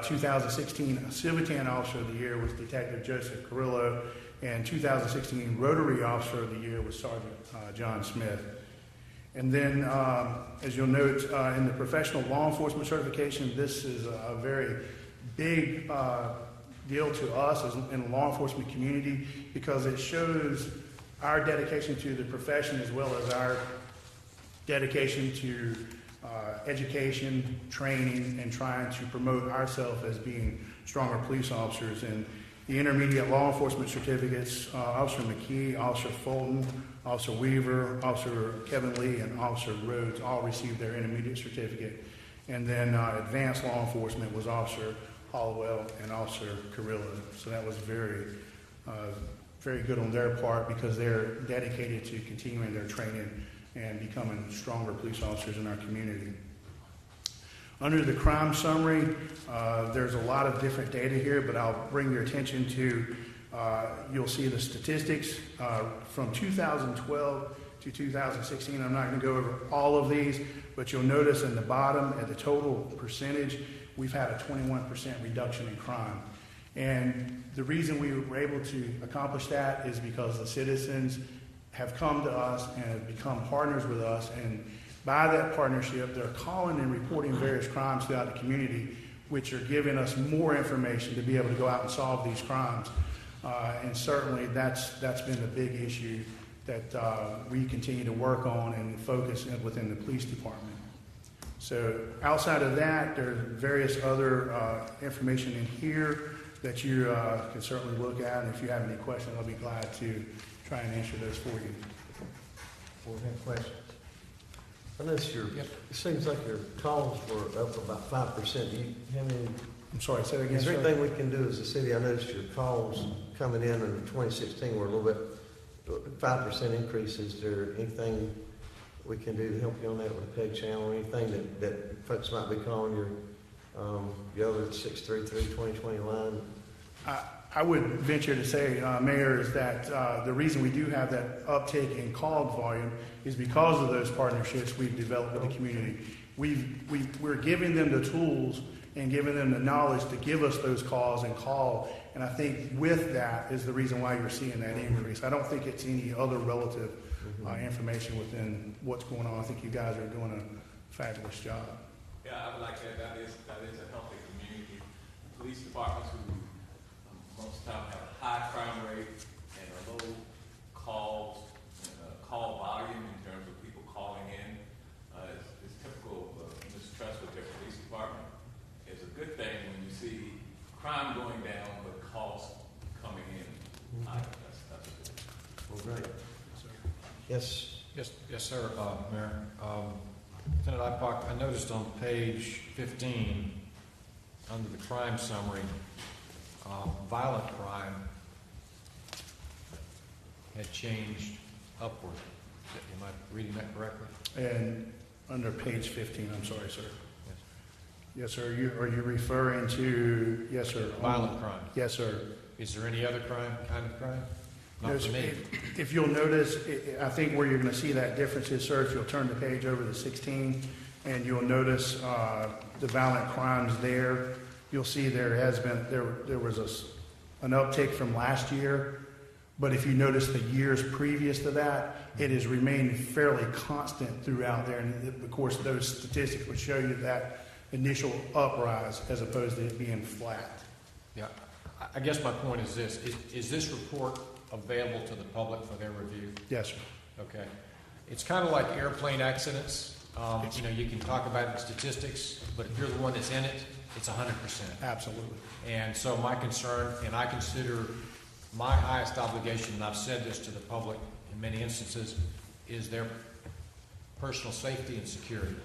2016 Civitan Officer of the Year was Detective Joseph Carrillo, and 2016 Rotary Officer of the Year was Sergeant John Smith. And then, as you'll note, in the professional law enforcement certification, this is a very big deal to us in the law enforcement community, because it shows our dedication to the profession as well as our dedication to education, training, and trying to promote ourselves as being stronger police officers. And the intermediate law enforcement certificates, Officer McKee, Officer Fulton, Officer Weaver, Officer Kevin Lee, and Officer Rhodes all received their intermediate certificate. And then advanced law enforcement was Officer Hollowell and Officer Carrillo. So that was very good on their part, because they're dedicated to continuing their training and becoming stronger police officers in our community. Under the crime summary, there's a lot of different data here, but I'll bring your attention to, you'll see the statistics from 2012 to 2016. I'm not going to go over all of these, but you'll notice in the bottom at the total percentage, we've had a 21% reduction in crime. And the reason we were able to accomplish that is because the citizens have come to us and have become partners with us, and by that partnership, they're calling and reporting various crimes throughout the community, which are giving us more information to be able to go out and solve these crimes. And certainly that's been the big issue that we continue to work on and focus within the police department. So outside of that, there's various other information in here that you can certainly look at, and if you have any questions, I'll be glad to try and answer those for you. We'll have questions. I noticed it seems like your calls were up about 5%. Do you have any? I'm sorry, say that again. Is there anything we can do as a city? I noticed your calls coming in 2016 were a little bit 5% increase. Is there anything we can do to help you on that with a peg channel, or anything that folks might be calling your other 633-2020 line? I would venture to say, Mayor, is that the reason we do have that uptake in call volume is because of those partnerships we've developed with the community. We're giving them the tools and giving them the knowledge to give us those calls and call. And I think with that is the reason why you're seeing that increase. I don't think it's any other relative information within what's going on. I think you guys are doing a fabulous job. Yeah, I would like that. That is a healthy community. Police departments who most of the time have a high crime rate and a low call volume in terms of people calling in is typical of mistrust with their police department. It's a good thing when you see crime going down but calls coming in. That's good. Well, great. Yes. Yes, sir, Mayor. Lieutenant Ipock, I noticed on page 15, under the crime summary, violent crime had changed upward. Am I reading that correctly? And under page 15, I'm sorry, sir. Yes. Yes, sir. Are you referring to, yes, sir. Violent crime. Yes, sir. Is there any other kind of crime? Not for me. If you'll notice, I think where you're going to see that difference is, sir, if you'll turn the page over to 16, and you'll notice the violent crimes there. You'll see there was an uptick from last year, but if you notice the years previous to that, it has remained fairly constant throughout there. And of course, those statistics would show you that initial uprise as opposed to it being flat. Yeah. I guess my point is this. Is this report available to the public for their review? Yes, sir. Okay. It's kind of like airplane accidents. You can talk about it in statistics, but if you're the one that's in it, it's 100%. Absolutely. And so my concern, and I consider my highest obligation, and I've said this to the public in many instances, is their personal safety and security.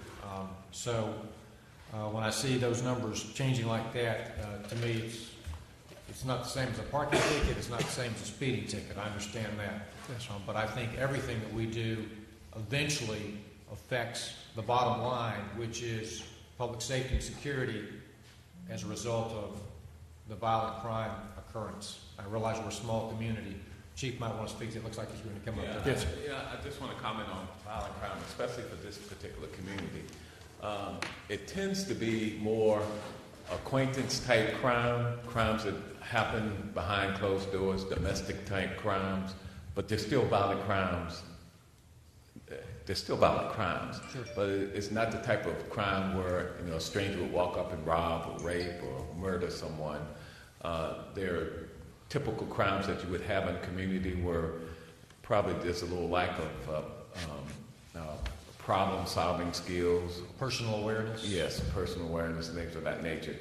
When I see those numbers changing like that, to me, it's not the same as a parking ticket. It's not the same as a speeding ticket. I understand that. Yes, but I think everything that we do eventually affects the bottom line, which is public safety and security as a result of the violent crime occurrence. I realize we're a small community. Chief might want to speak. It looks like he's going to come up there. Yes. I just want to comment on violent crime, especially for this particular community. It tends to be more acquaintance-type crimes that happen behind closed doors, domestic-type crimes, but they're still violent crimes. They're still violent crimes, sure. But it's not the type of crime where a stranger would walk up and rob or rape or murder someone. They're typical crimes that you would have in a community where probably there's a little lack of problem-solving skills. Personal awareness? Yes, personal awareness and things of that nature.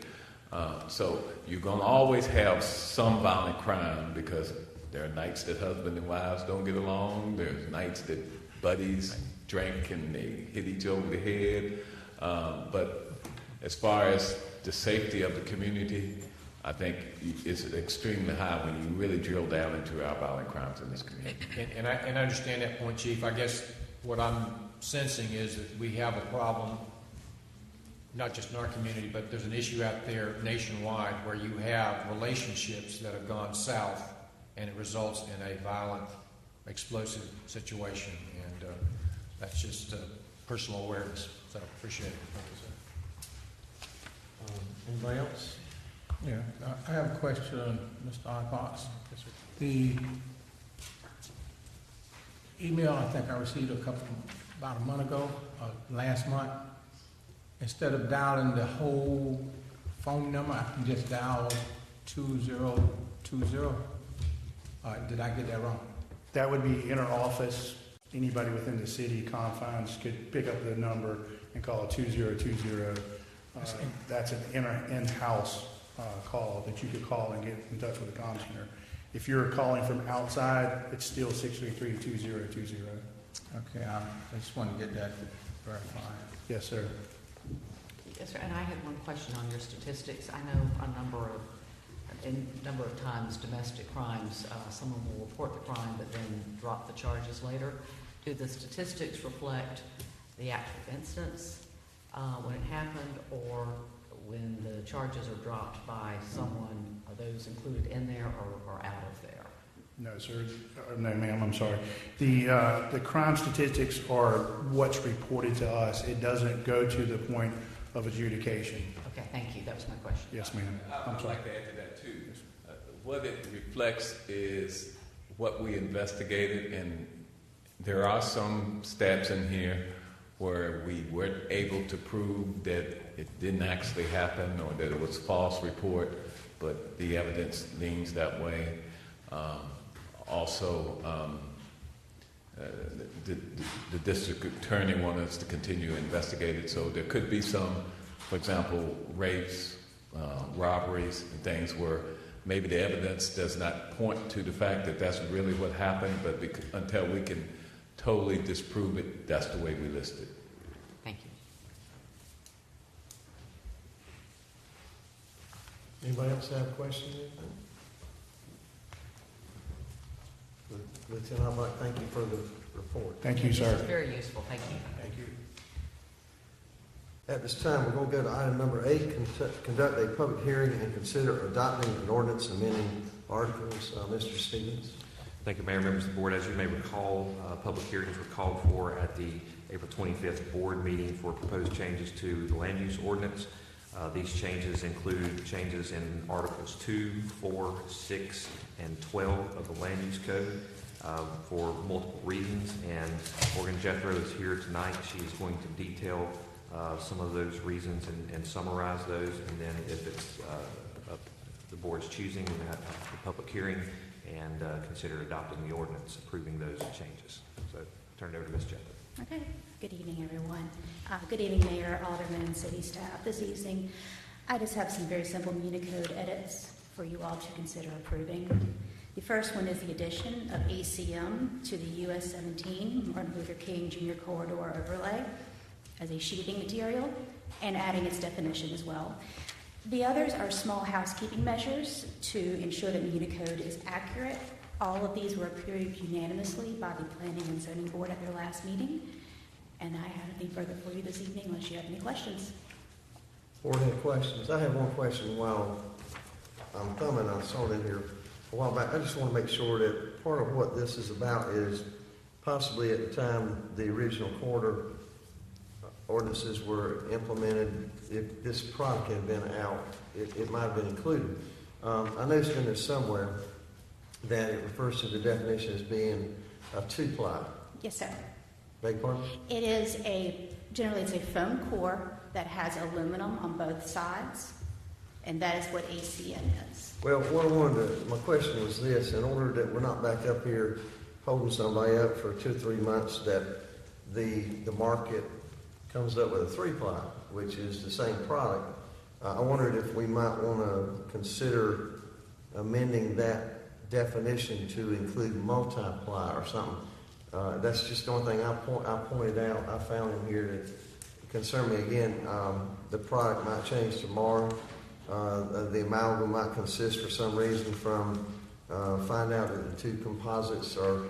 So you're going to always have some violent crime because there are nights that husband and wives don't get along. There's nights that buddies drink and they hit each over the head. But as far as the safety of the community, I think it's extremely high when you really drill down into our violent crimes in this community. And I understand that point, Chief. I guess what I'm sensing is that we have a problem, not just in our community, but there's an issue out there nationwide where you have relationships that have gone south and it results in a violent, explosive situation. And that's just personal awareness. So I appreciate it. Thank you, sir. Anybody else? Yeah, I have a question, Mr. Ipox. The email I think I received about a month ago, last month, instead of dialing the whole phone number, I can just dial 2020. Did I get that wrong? That would be inter-office. Anybody within the city confines could pick up the number and call 2020. That's an in-house call that you could call and get in touch with the comm center. If you're calling from outside, it's still 633-2020. Okay, I just want to get that verified. Yes, sir. Yes, sir. And I had one question on your statistics. I know a number of times domestic crimes, someone will report the crime but then drop the charges later. Do the statistics reflect the actual instance when it happened, or when the charges are dropped by someone, are those included in there or out of there? No, sir. No, ma'am, I'm sorry. The crime statistics are what's reported to us. It doesn't go to the point of adjudication. Okay, thank you. That was my question. Yes, ma'am. I'd like to add to that, too. What it reflects is what we investigated, and there are some stats in here where we weren't able to prove that it didn't actually happen or that it was a false report, but the evidence leans that way. The district attorney wanted us to continue to investigate it, so there could be some, for example, rapes, robberies, and things where maybe the evidence does not point to the fact that that's really what happened, but until we can totally disprove it, that's the way we list it. Thank you. Anybody else have a question? Lieutenant, I'd like to thank you for the report. Thank you, sir. This is very useful. Thank you. Thank you. At this time, we're going to go to item number 8, conduct a public hearing and consider adopting an ordinance amending articles. Mr. Stevens. Thank you, Mayor, members of the board. As you may recall, public hearings were called for at the April 25th board meeting for proposed changes to the land use ordinance. These changes include changes in Articles 2, 4, 6, and 12 of the Land Use Code for multiple reasons. And Morgan Jethro is here tonight. She is going to detail some of those reasons and summarize those. And then if it's the board's choosing, we'll have the public hearing and consider adopting the ordinance approving those changes. So I'll turn it over to Ms. Jethro. Okay. Good evening, everyone. Good evening, Mayor, Aldermen, and City staff. This evening, I just have some very simple Unicode edits for you all to consider approving. The first one is the addition of ACM to the US 17 Martin Luther King Jr. Corridor overlay as a sheathing material and adding its definition as well. The others are small housekeeping measures to ensure that the Unicode is accurate. All of these were approved unanimously by the Planning and Zoning Board at their last meeting. And I have nothing further for you this evening unless you have any questions. Board, any questions? I have one question while I'm thumbing. I saw it in here a while back. I just want to make sure that part of what this is about is possibly at the time the original corridor ordinances were implemented, if this product had been out, it might have been included. I noticed in there somewhere that it refers to the definition as being a 2-ply. Yes, sir. Beg your pardon? It is generally it's a foam core that has aluminum on both sides, and that is what ACM is. Well, my question was this: in order that we're not back up here holding somebody up for 2 or 3 months, that the market comes up with a 3-ply, which is the same product. I wondered if we might want to consider amending that definition to include multi-ply or something. That's just the only thing I pointed out. I found in here that concerned me again. The product might change tomorrow. The amalgam might consist for some reason from find out that the 2 composites are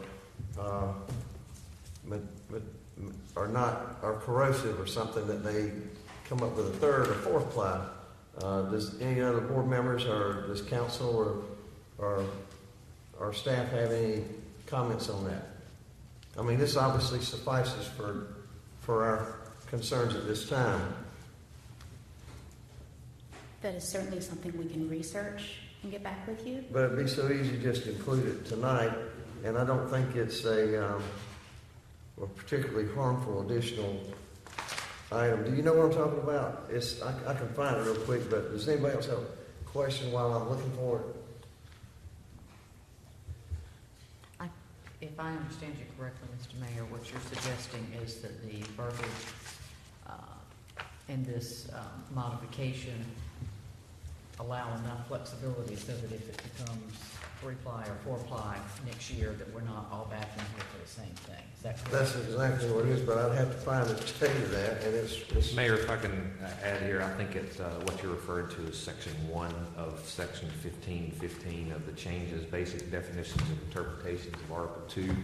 corrosive or something, that they come up with a 3rd or 4th ply. Does any other board members or does council or our staff have any comments on that? I mean, this obviously suffices for our concerns at this time. That is certainly something we can research and get back with you. But it'd be so easy just to include it tonight, and I don't think it's a particularly harmful additional item. Do you know what I'm talking about? I can find it real quick, but does anybody else have a question while I'm looking for it? If I understand you correctly, Mr. Mayor, what you're suggesting is that the verbiage in this modification allow enough flexibility so that if it becomes 3-ply or 4-ply next year, that we're not all back in here for the same thing. Is that correct? That's exactly what it is, but I'd have to find it to tell you that. And it's Mayor, if I can add here, I think it's what you're referring to as Section 1 of Section 1515 of the changes, basic definitions and interpretations of Article 2,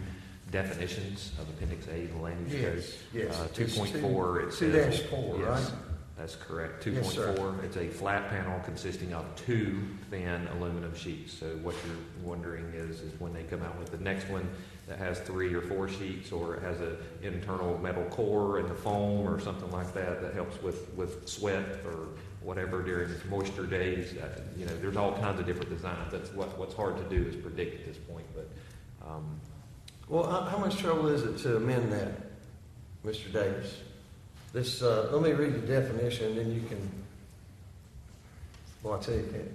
definitions of Appendix A of the Land Use Code. Yes. 2.4, it says... 2-4, right? That's correct. Yes, sir. 2.4. It's a flat panel consisting of 2 thin aluminum sheets. So what you're wondering is when they come out with the next one that has 3 or 4 sheets, or it has an internal metal core and the foam or something like that that helps with sweat or whatever during moisture days. There's all kinds of different designs. That's what's hard to do is predict at this point. But well, how much trouble is it to amend that, Mr. Davis? This, let me read the definition, and then you can, well, I'll tell you, can't.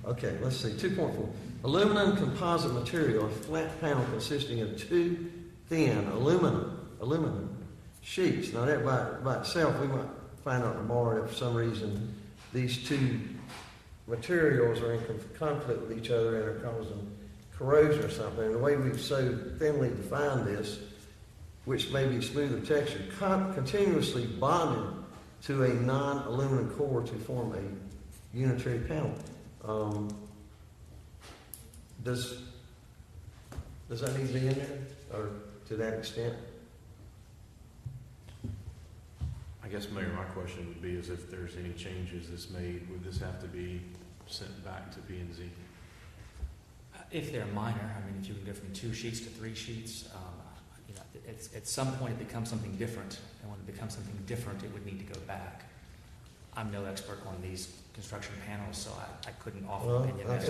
Okay, let's see, 2.4. Aluminum composite material, a flat panel consisting of 2 thin aluminum sheets. Now that by itself, we might find out tomorrow that for some reason these 2 materials are in conflict with each other and are causing corrosion or something. And the way we've so thinly defined this, which may be smoother texture, continuously bonded to a non-aluminum core to form a unitary panel. Does that need to be in there, or to that extent? I guess, Mayor, my question would be is if there's any changes that's made, would this have to be sent back to P&Z? If they're minor, if you can go from 2 sheets to 3 sheets, at some point it becomes something different, and when it becomes something different, it would need to go back. I'm no expert on these construction panels, so I couldn't offer an opinion.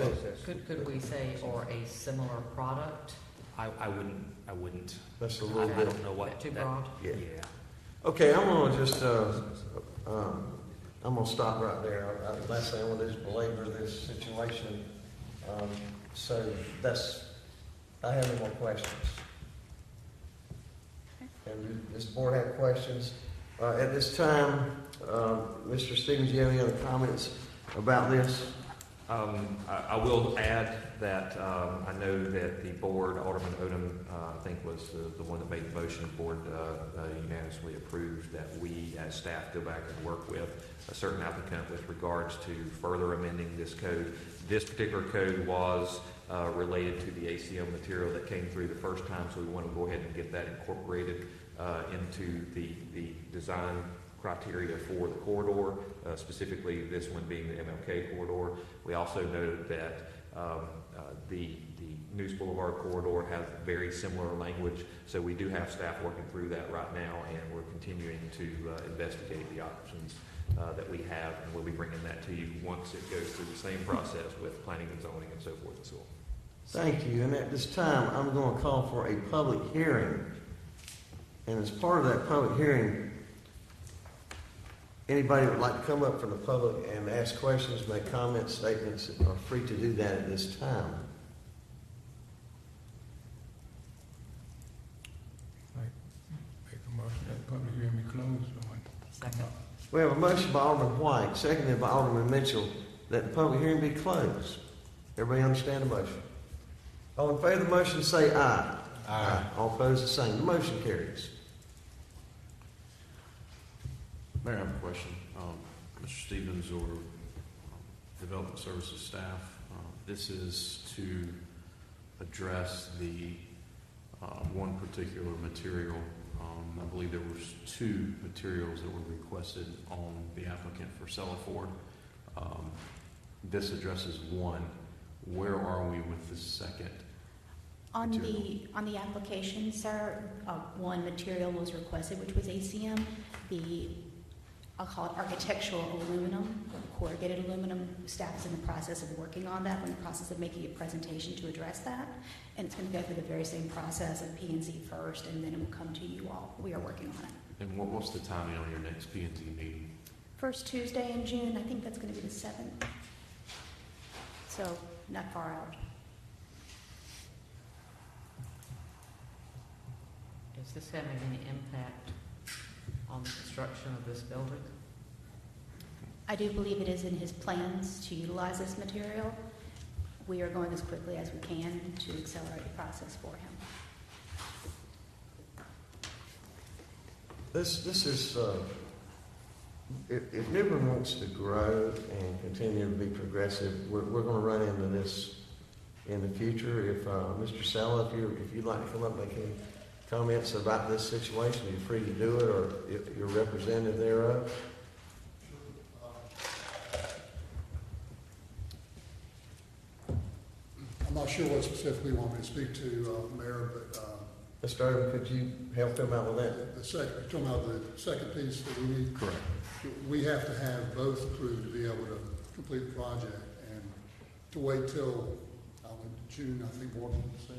Could we say, or a similar product? I wouldn't. That's a little I bit don't know what. Too broad? Yeah. Okay, I'm gonna just I'm gonna stop right there. Last thing I want to do is belabor this situation. So I have no more questions. And does the board have questions? At this time, Mr. Stevens, do you have any other comments about this? I will add that I know that the board, Alderman Odom, I think was the one that made the motion. The board unanimously approved that we as staff go back and work with a certain applicant with regards to further amending this code. This particular code was related to the ACM material that came through the first time, so we want to go ahead and get that incorporated into the design criteria for the corridor, specifically this one being the MLK corridor. We also noted that the News Boulevard corridor has very similar language, so we do have staff working through that right now, and we're continuing to investigate the options that we have, and we'll be bringing that to you once it goes through the same process with planning and zoning and so forth and so on. Thank you. And at this time, I'm going to call for a public hearing. And as part of that public hearing, anybody would like to come up from the public and ask questions, make comments, statements, are free to do that at this time. Make a motion that the public hearing be closed. Second. We have a motion by Alderman White, seconded by Alderman Mitchell, that the public hearing be closed. Everybody understand the motion? All in favor of the motion say aye. Aye. All opposed the same. The motion carries. Mayor, I have a question. Mr. Stevens or Development Services staff, this is to address the one particular material. I believe there was 2 materials that were requested on the applicant for Sellaford. This addresses one. Where are we with the second? On the application, sir, one material was requested, which was ACM. I'll call it architectural aluminum, corrugated aluminum. Staff is in the process of working on that. We're in the process of making a presentation to address that. And it's going to go through the very same process of P&Z first, and then it will come to you all. We are working on it. And what's the timing on your next P&Z meeting? First Tuesday in June, I think that's going to be the 7th. So, not far out. Is this having any impact on the construction of this building? I do believe it is in his plans to utilize this material. We are going as quickly as we can to accelerate the process for him. This is, if New Bern wants to grow and continue to be progressive, we're going to run into this in the future. If Mr. Sella, if you'd like to come up and make any comments about this situation, you're free to do it, or if you're representative thereof. I'm not sure what specifically you want me to speak to, Mayor, but Mr. Irvin, could you help him out with that? you're talking about the second piece that we need? Correct. We have to have both approved to be able to complete the project, and to wait till June, I think Morgan said.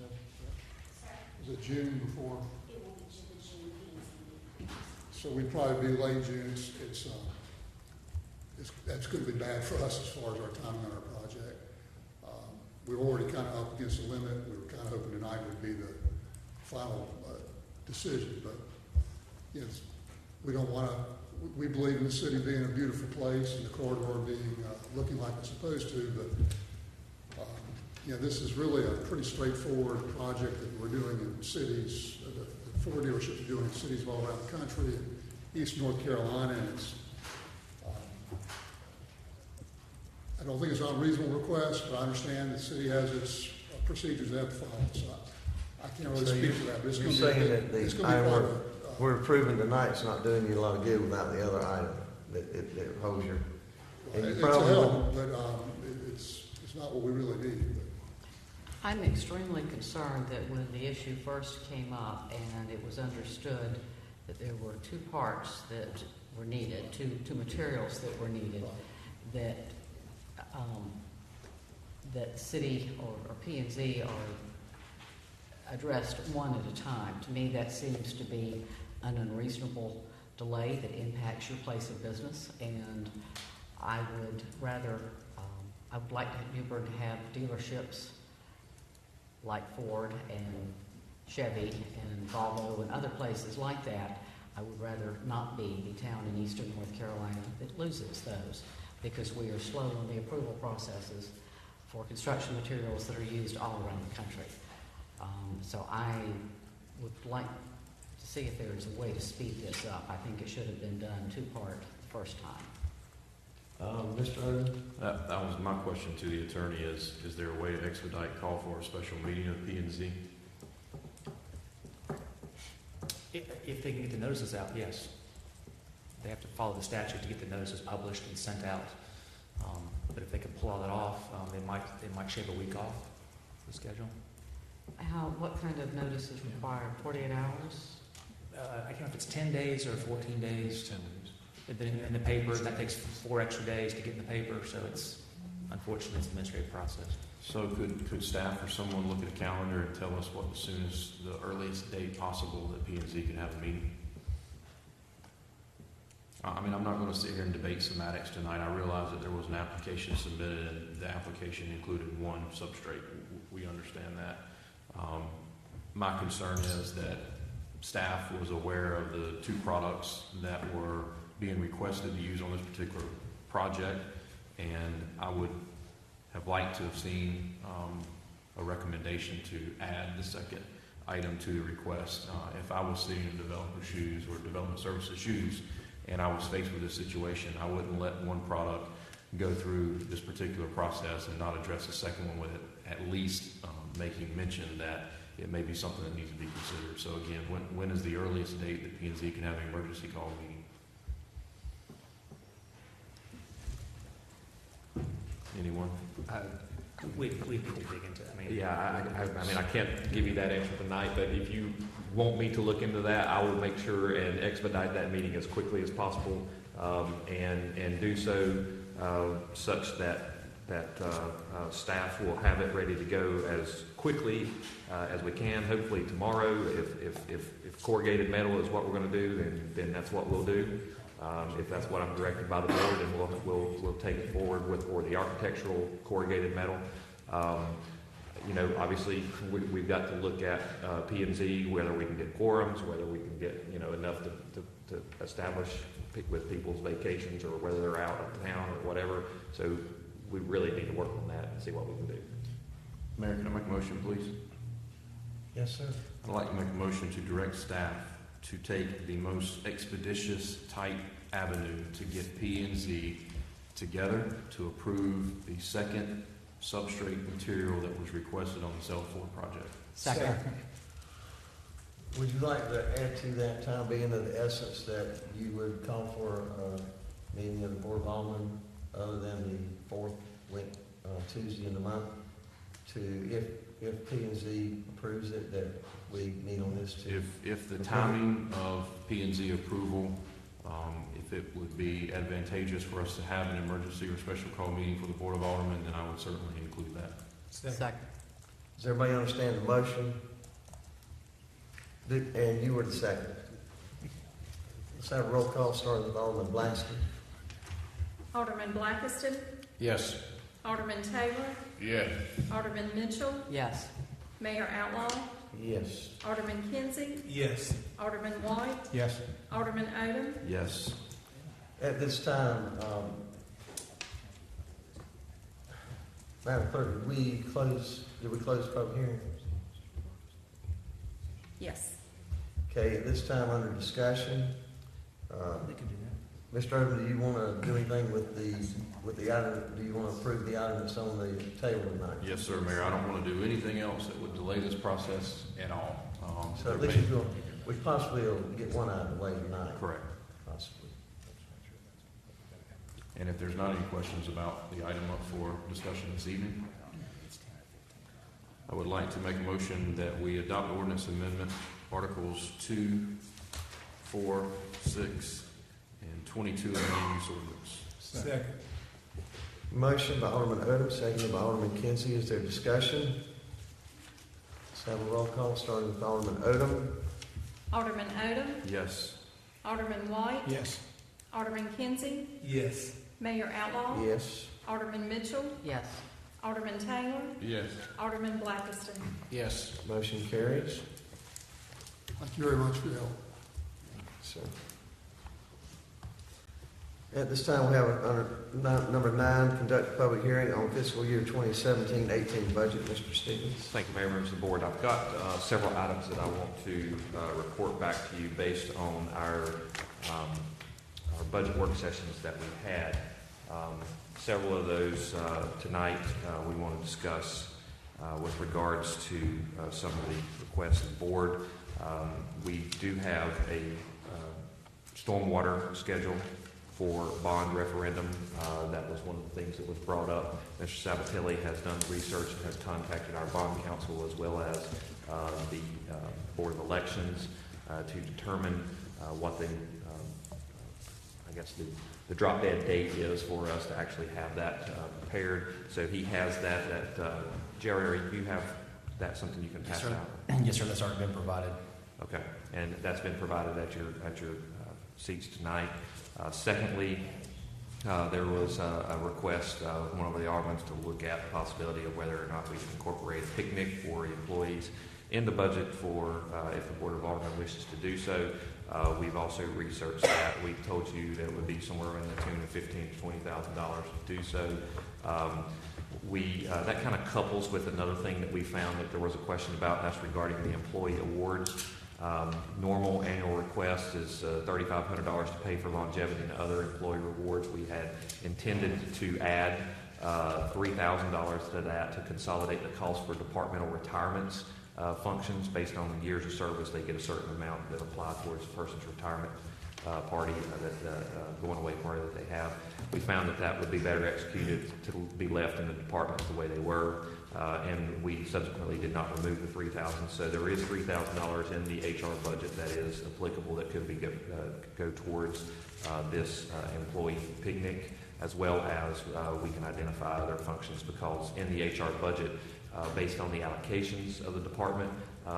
Is it June before? It will be the June meeting. So we'd probably be late June. That's going to be bad for us as far as our timing on our project. We're already kind of up against the limit. We were kind of hoping tonight would be the final decision, but yes, we don't want to. We believe in the city being a beautiful place and the corridor being looking like it's supposed to, but this is really a pretty straightforward project that we're doing in cities. The Ford dealerships are doing in cities all around the country, in East North Carolina, and it's. I don't think it's an unreasonable request, but I understand the city has its procedures they have to follow. So I can't really speak to that. But You're saying that the item we're approving tonight is not doing you a lot of good without the other item that holds your. And it's probably a help, but it's not what we really need. I'm extremely concerned that when the issue first came up and it was understood that there were two parts that were needed, two materials that were needed, that that city or P&Z are addressed one at a time. To me, that seems to be an unreasonable delay that impacts your place of business, and I would rather, I would like New Bern to have dealerships like Ford and Chevy and Volvo and other places like that. I would rather not be the town in eastern North Carolina that loses those, because we are slow on the approval processes for construction materials that are used all around the country. So I would like to see if there is a way to speed this up. I think it should have been done two-part the first time. Mr. Irvin? That was my question to the attorney is there a way to expedite call for a special meeting of P&Z? If they can get the notices out, yes. They have to follow the statute to get the notices published and sent out. But if they can pull all that off, they might shave a week off the schedule. What kind of notice is required? 48 hours? I can't know if it's 10 days or 14 days. 10 days. In the paper, and that takes 4 extra days to get in the paper, so it's, unfortunately, it's an administrative process. So could staff or someone look at a calendar and tell us what the soonest, the earliest date possible that P&Z can have a meeting? I mean, I'm not going to sit here and debate semantics tonight. I realize that there was an application submitted and the application included one substrate. We understand that. My concern is that staff was aware of the two products that were being requested to use on this particular project, and I would have liked to have seen a recommendation to add the second item to the request. If I was sitting in developer shoes or development services shoes and I was faced with this situation, I wouldn't let one product go through this particular process and not address the second one with it, at least making mention that it may be something that needs to be considered. So again, when is the earliest date that P&Z can have an emergency call meeting? Anyone? We need to dig into it. I mean, I can't give you that answer tonight, but if you want me to look into that, I will make sure and expedite that meeting as quickly as possible, and do so such that staff will have it ready to go as quickly as we can. Hopefully tomorrow, if corrugated metal is what we're going to do, then that's what we'll do. If that's what I'm directed by the board, and we'll take it forward or the architectural corrugated metal. Obviously we've got to look at P&Z, whether we can get quorums, whether we can get enough to establish with people's vacations, or whether they're out of town or whatever. So we really need to work on that and see what we can do. Mayor, can I make a motion, please? Yes, sir. I'd like to make a motion to direct staff to take the most expeditious type avenue to get P&Z together to approve the second substrate material that was requested on the Ford project. Second. Would you like to add to that, Tom, being of the essence that you would call for a meeting of the Board of Aldermen other than the fourth Tuesday in the month? to, if P&Z approves it, that we meet on this too? If the timing of P&Z approval, if it would be advantageous for us to have an emergency or special call meeting for the Board of Aldermen, then I would certainly include that. Second. Does everybody understand the motion? And you were the second. Let's have a roll call starting with Alderman Blackston. Alderman Blackiston, Yes. Alderman Taylor, Yes. Alderman Mitchell, Yes. Mayor Outlaw, Yes. Alderman Kinsey, Yes. Alderman White, Yes. Alderman Odom. Yes. At this time, Madam Clerk, did we close the public hearing? Yes. Okay, at this time, under discussion, Mr. Odom, do you want to do anything with the item? Do you want to approve the item that's on the table tonight? Yes, sir, Mayor. I don't want to do anything else that would delay this process at all. So at least we possibly will get one item away tonight. Correct. Possibly. And if there's not any questions about the item up for discussion this evening, I would like to make a motion that we adopt ordinance amendment Articles 2, 4, 6, and 22 of the land use ordinance. Second. Motion by Alderman Odom, seconded by Alderman Kinsey. Is there discussion? Let's have a roll call starting with Alderman Odom. Alderman Odom, Yes. Alderman White, Yes. Alderman Kinsey, Yes. Mayor Outlaw, Yes. Alderman Mitchell, Yes. Alderman Taylor, Yes. Alderman Blackiston. Yes. Motion carries. Thank you very much for your help. So, at this time, we have under number 9, conduct a public hearing on fiscal year 2017-18 budget. Mr. Stevens. Thank you, Mayor, members of the board. I've got several items that I want to report back to you based on our budget work sessions that we had. Several of those tonight we want to discuss with regards to some of the requests of the board. We do have a stormwater schedule for bond referendum. That was one of the things that was brought up. Mr. Sabatelli has done research and has contacted our bond counsel as well as the Board of Elections to determine what the the drop dead date is for us to actually have that prepared. So he has that. Jerry, do you have that, something you can pass out? Yes, sir. That's already been provided. Okay, and that's been provided at your seats tonight. Secondly, there was a request of one of the Aldermen to look at the possibility of whether or not we can incorporate a picnic for employees in the budget for if the Board of Aldermen wishes to do so. We've also researched that. We've told you that it would be somewhere in the tune of $15,000 to $20,000 to do so. That kind of couples with another thing that we found that there was a question about, and that's regarding the employee awards. Normal annual request is $3,500 to pay for longevity and other employee rewards. We had intended to add $3,000 to that to consolidate the cost for departmental retirements functions. Based on years of service, they get a certain amount that apply towards a person's retirement party, going away party that they have. We found that would be better executed to be left in the departments the way they were, and we subsequently did not remove the $3,000. So there is $3,000 in the HR budget that is applicable that could be go towards this employee picnic, as well as we can identify other functions, because in the HR budget, based on the allocations of the department,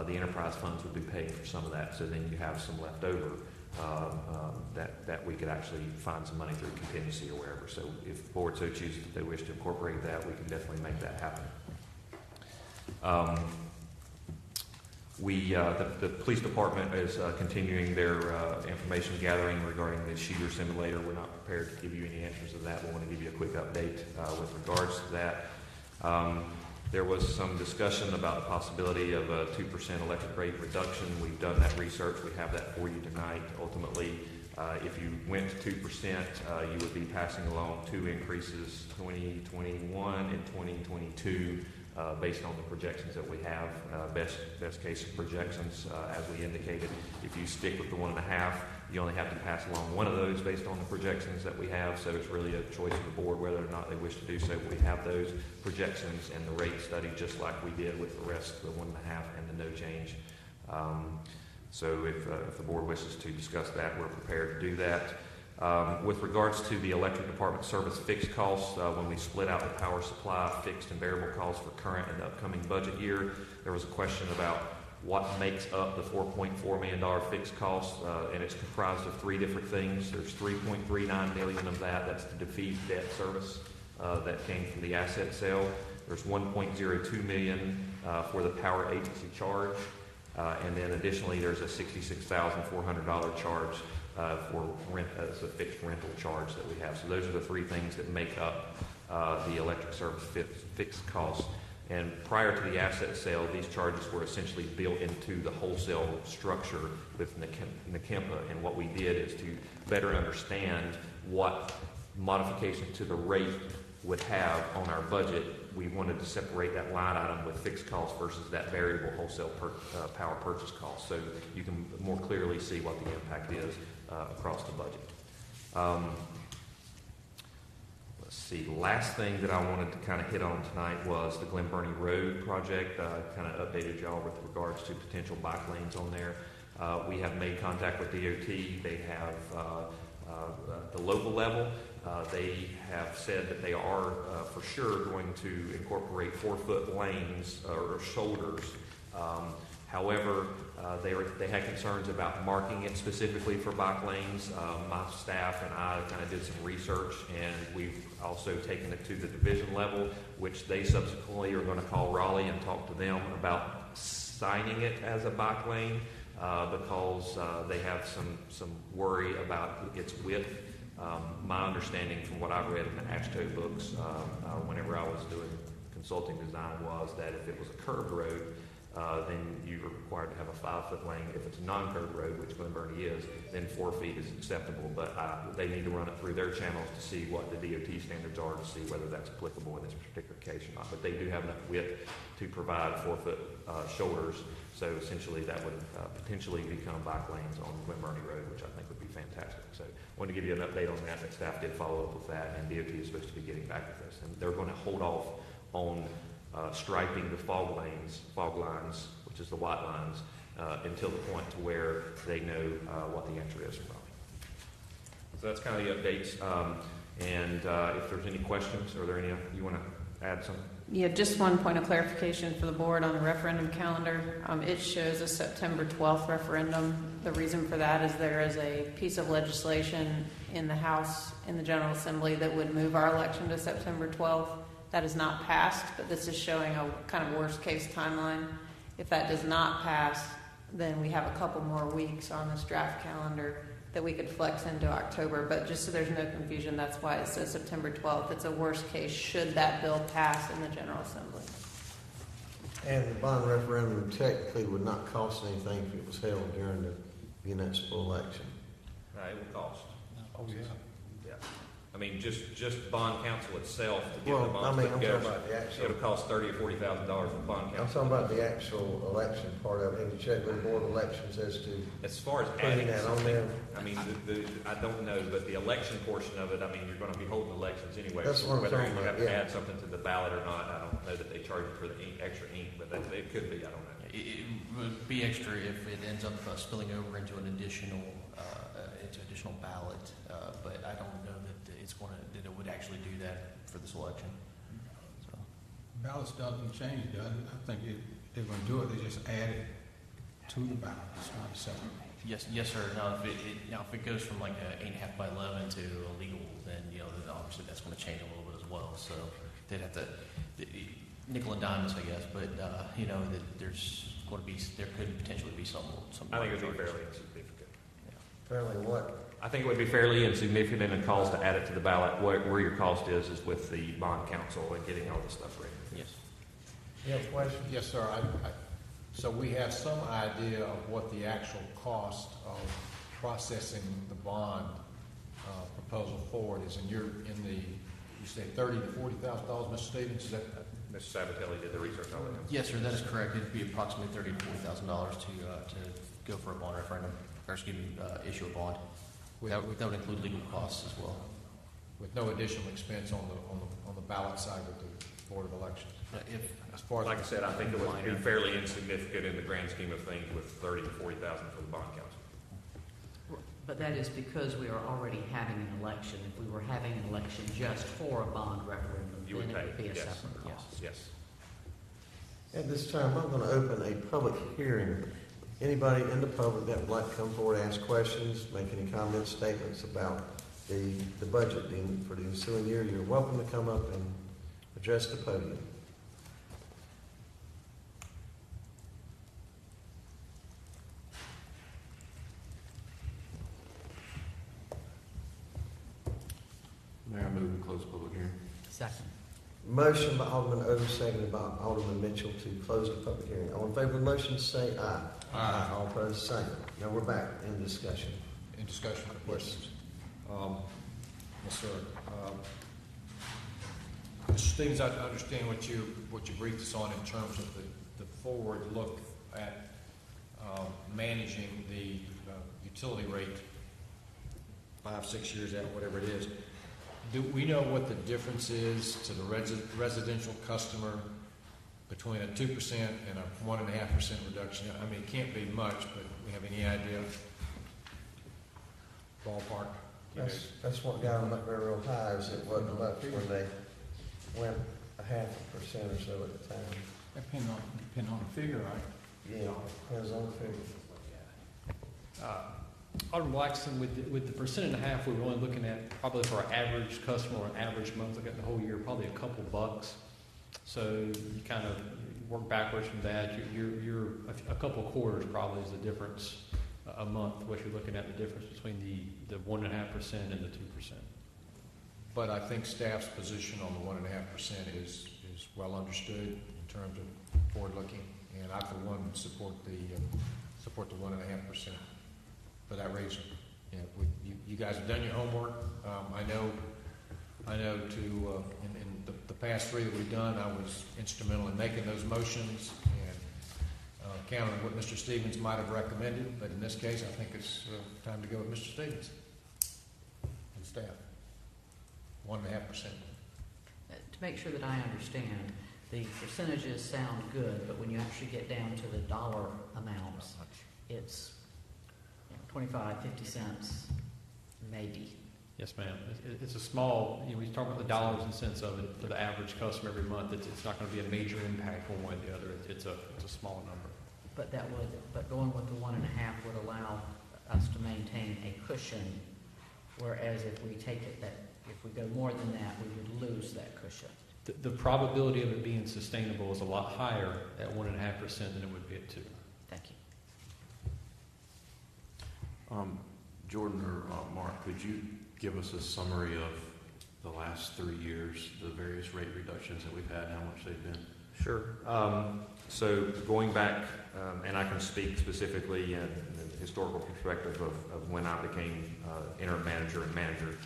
the enterprise funds would be paying for some of that. So then you have some left over that we could actually find some money through contingency or wherever. So if the board so chooses that they wish to incorporate that, we can definitely make that happen. The police department is continuing their information gathering regarding the shooter simulator. We're not prepared to give you any answers to that. We want to give you a quick update with regards to that. There was some discussion about the possibility of a 2% electric rate reduction. We've done that research. We have that for you tonight. Ultimately, if you went to 2%, you would be passing along 2 increases, 2021 and 2022, based on the projections that we have, best case projections, as we indicated. If you stick with the 1.5, You only have to pass along one of those based on the projections that we have, so it's really a choice of the board whether or not they wish to do so. We have those projections and the rate study just like we did with the rest, the 1.5 and the no change. So if the board wishes to discuss that, we're prepared to do that. With regards to the electric department service fixed costs, when we split out the power supply fixed and variable costs for current and upcoming budget year, there was a question about what makes up the $4.4 million fixed cost, and it's comprised of 3 different things. There's $3.39 million of that. That's the defeased debt service that came from the asset sale. There's $1.02 million for the power agency charge, and then additionally there's a $66,400 charge for rent as a fixed rental charge that we have. So those are the 3 things that make up the electric service fixed costs. And prior to the asset sale, these charges were essentially built into the wholesale structure with NCEMPA. And what we did is to better understand what modification to the rate would have on our budget. We wanted to separate that line item with fixed costs versus that variable wholesale power purchase cost, so you can more clearly see what the impact is across the budget. Let's see, the last thing that I wanted to kind of hit on tonight was the Glen Burnie Road project. I kind of updated y'all with regards to potential bike lanes on there. We have made contact with DOT. They have, the local level, they have said that they are for sure going to incorporate 4-foot lanes or shoulders. However, they had concerns about marking it specifically for bike lanes. My staff and I kind of did some research, and we've also taken it to the division level, which they subsequently are going to call Raleigh and talk to them about signing it as a bike lane because they have some worry about its width. My understanding from what I've read in the ASHTO books whenever I was doing consulting design was that if it was a curved road, then you are required to have a 5-foot lane. If it's a non-curved road, which Glen Burnie is, then 4 feet is acceptable. But they need to run it through their channels to see what the DOT standards are to see whether that's applicable in this particular case or not. But they do have enough width to provide 4-foot shoulders. So essentially that would potentially become bike lanes on Glen Burnie Road, which I think would be fantastic. So I wanted to give you an update on that. That staff did follow up with that, and DOT is supposed to be getting back with us. And they're going to hold off on striping the fog lines, which is the white lines, until the point to where they know what the answer is from Raleigh. So that's kind of the updates. And if there's any questions, are there any you want to add something? Yeah, just one point of clarification for the board on the referendum calendar. It shows a September 12th referendum. The reason for that is there is a piece of legislation in the House, in the General Assembly, that would move our election to September 12th. That is not passed, but this is showing a kind of worst case timeline. If that does not pass, then we have a couple more weeks on this draft calendar that we could flex into October. But just so there's no confusion, that's why it says September 12th. It's a worst case should that bill pass in the General Assembly. And the bond referendum technically would not cost anything if it was held during the municipal election. It will cost. Oh, yeah. I mean, just bond counsel itself to get Well, the bonds I mean, put I'm together, talking about the actual- it'll cost $30,000 or $40,000 for bond counsel. I'm talking about the actual election part of it. Have you checked with the Board of Elections as far as putting adding that on something? there? I mean, I don't know, but the election portion of it, I mean, you're going to be holding elections anyway. That's so what I'm whether talking you about, have to yeah. add something to the ballot or not, I don't know that they charge you for the extra ink, but it could be. I don't know. It would be extra if it ends up spilling over into an additional ballot, but I don't know that that it would actually do that for this election. So. Ballots doesn't change, does it? I think they're going to do it. They just add it to the ballot. It's not separate. Yes, sir. Now, if it goes from like a 8.5 by 11 to a legal, then then obviously that's going to change a little bit as well. So they'd have to nickel and dime us, I guess. But that there could potentially be some. I think it would be fairly insignificant. Fairly what? I think it would be fairly insignificant in cost to add it to the ballot. Where your cost is with the bond counsel and getting all the stuff ready. Yes. You have a question? Yes, sir. So we have some idea of what the actual cost of processing the bond proposal forward is, and you say $30,000 to $40,000, Mr. Stevens. Is that? Mr. Sabatelli did the research on it. Yes, sir. That is correct. It'd be approximately $30,000 to $40,000 to go for a bond referendum. issue a bond. That would include legal costs as well. With no additional expense on the ballot side with the Board of Elections. As far as, like I said, I think it would be fairly insignificant in the grand scheme of things with 30 to 40,000 for the bond council. But that is because we are already having an election. If we were having an election just for a bond referendum, You would then it would be a yes. separate cost. Yes. At this time, I'm going to open a public hearing. Anybody in the public that would like to come forward, ask questions, make any comments, statements about the budget for the ensuing year, you're welcome to come up and address the podium. Mayor, I move to close the public hearing. Second. Motion by Alderman Odom, seconded by Alderman Mitchell to close the public hearing. All in favor of the motion, say aye. Aye. All opposed, same. Now we're back in discussion. In discussion or questions? Yes, sir. Mr. Stevens, I understand what you briefed us on in terms of the forward look at managing the utility rate 5-6 years out, whatever it is. Do we know what the difference is to the residential customer between a 2% and a 1.5% reduction? I mean, it can't be much, but we have any idea? Ballpark? That's what got them up there real high, is it wasn't much when they went 0.5% or so at the time. Depending on the figure, right? Yeah, depends on the figure. Alderman Blackson, with the 1.5%, we were only looking at probably for our average customer or an average month, look at the whole year, probably a couple bucks. So you kind of work backwards from that. You're a couple of quarters probably is the difference a month, what you're looking at, the difference between the 1.5% and the 2%. But I think staff's position on the 1.5% is well understood in terms of forward-looking, and I, for one, support the 1.5% for that reason. You guys have done your homework. I know. In the past 3 that we've done, I was instrumental in making those motions and counting what Mr. Stevens might have recommended. But in this case, I think it's time to go with Mr. Stevens and staff. 1.5%. To make sure that I understand, the percentages sound good, but when you actually get down to the dollar amounts, it's 25, 50 cents, maybe. Yes, ma'am. It's a small, we talk about the dollars and cents of it for the average customer every month. It's not going to be a major impact one way or the other. It's a small number. But going with the 1.5 would allow us to maintain a cushion, whereas if we go more than that, we would lose that cushion. The probability of it being sustainable is a lot higher at 1.5% than it would be at 2%. Thank you. Jordan or Mark, could you give us a summary of the last 3 years, the various rate reductions that we've had, how much they've been? Sure. So going back, and I can speak specifically in the historical perspective of when I became interim manager and manager.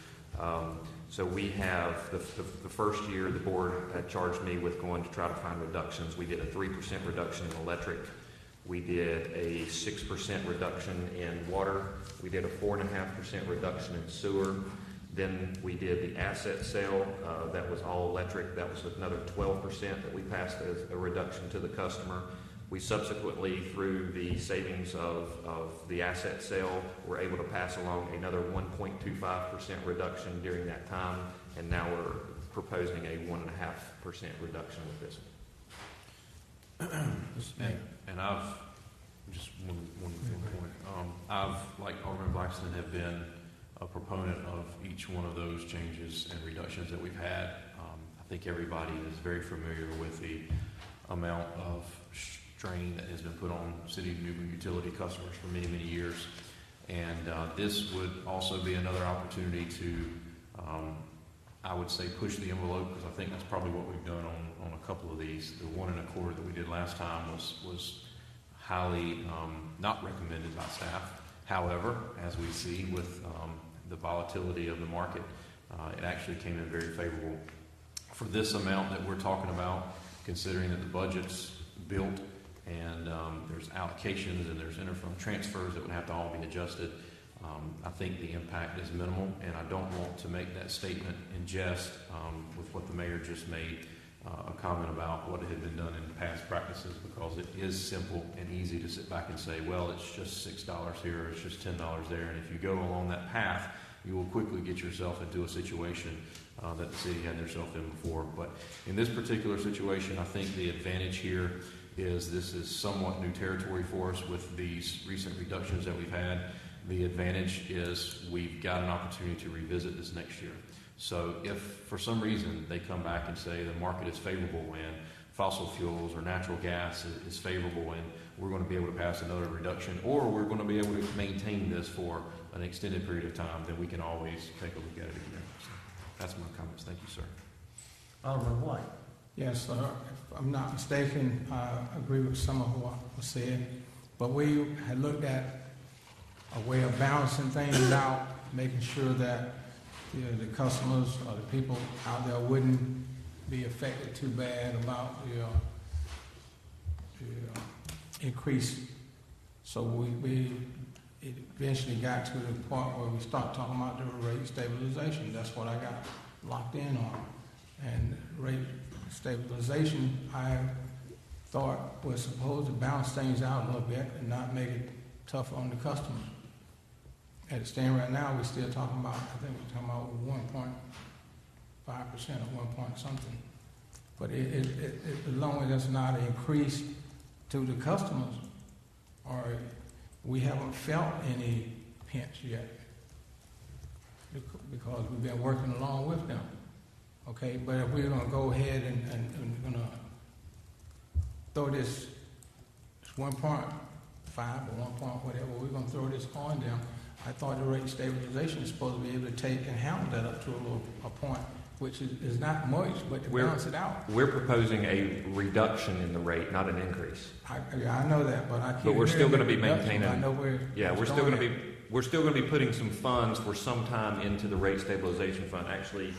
So we have the first year the board had charged me with going to try to find reductions. We did a 3% reduction in electric. We did a 6% reduction in water. We did a 4.5% reduction in sewer. Then we did the asset sale. That was all electric. That was another 12% that we passed as a reduction to the customer. We subsequently, through the savings of the asset sale, were able to pass along another 1.25% reduction during that time, and now we're proposing a 1.5% reduction with this one. And I've just one point. I've, like Alderman Blackson, have been a proponent of each one of those changes and reductions that we've had. I think everybody is very familiar with the amount of strain that has been put on City of New Bern utility customers for many, many years. And this would also be another opportunity to, I would say, push the envelope, because I think that's probably what we've done on a couple of these. The 1.25 that we did last time was highly not recommended by staff. However, as we see with the volatility of the market, it actually came in very favorable. For this amount that we're talking about, considering that the budget's built and there's allocations and there's interfund transfers that would have to all be adjusted. I think the impact is minimal, and I don't want to make that statement in jest with what the mayor just made a comment about what had been done in past practices, because it is simple and easy to sit back and say, well, it's just $6 here, it's just $10 there, and if you go along that path, you will quickly get yourself into a situation that the city had themselves in before. But in this particular situation, I think the advantage here is this is somewhat new territory for us with these recent reductions that we've had. The advantage is we've got an opportunity to revisit this next year. So if for some reason they come back and say the market is favorable and fossil fuels or natural gas is favorable and we're going to be able to pass another reduction, or we're going to be able to maintain this for an extended period of time, then we can always take a look at it again. So that's my comments. Thank you, sir. Alderman White. Yes, sir. If I'm not mistaken, I agree with some of what was said, but we had looked at a way of balancing things out, making sure that the customers or the people out there wouldn't be affected too bad about the increase. So we eventually got to the point where we start talking about the rate stabilization. That's what I got locked in on. And rate stabilization, I thought was supposed to balance things out a little bit and not make it tough on the customers. At the stand right now, we're still talking about, I think we're talking about 1.5% or 1 point something. But as long as that's not an increase to the customers, or we haven't felt any pinch yet, because we've been working along with them. Okay, but if we're going to go ahead and we're going to throw this 1.5 or 1 point whatever, we're going to throw this on them. I thought the rate stabilization is supposed to be able to take and handle that up to a point, which is not much, but to balance it out. We're proposing a reduction in the rate, not an increase. I know that, but I keep. But we're still going to be reduction. maintaining. I know we're still going to be. We're still going to be putting some funds for some time into the rate stabilization fund. Actually,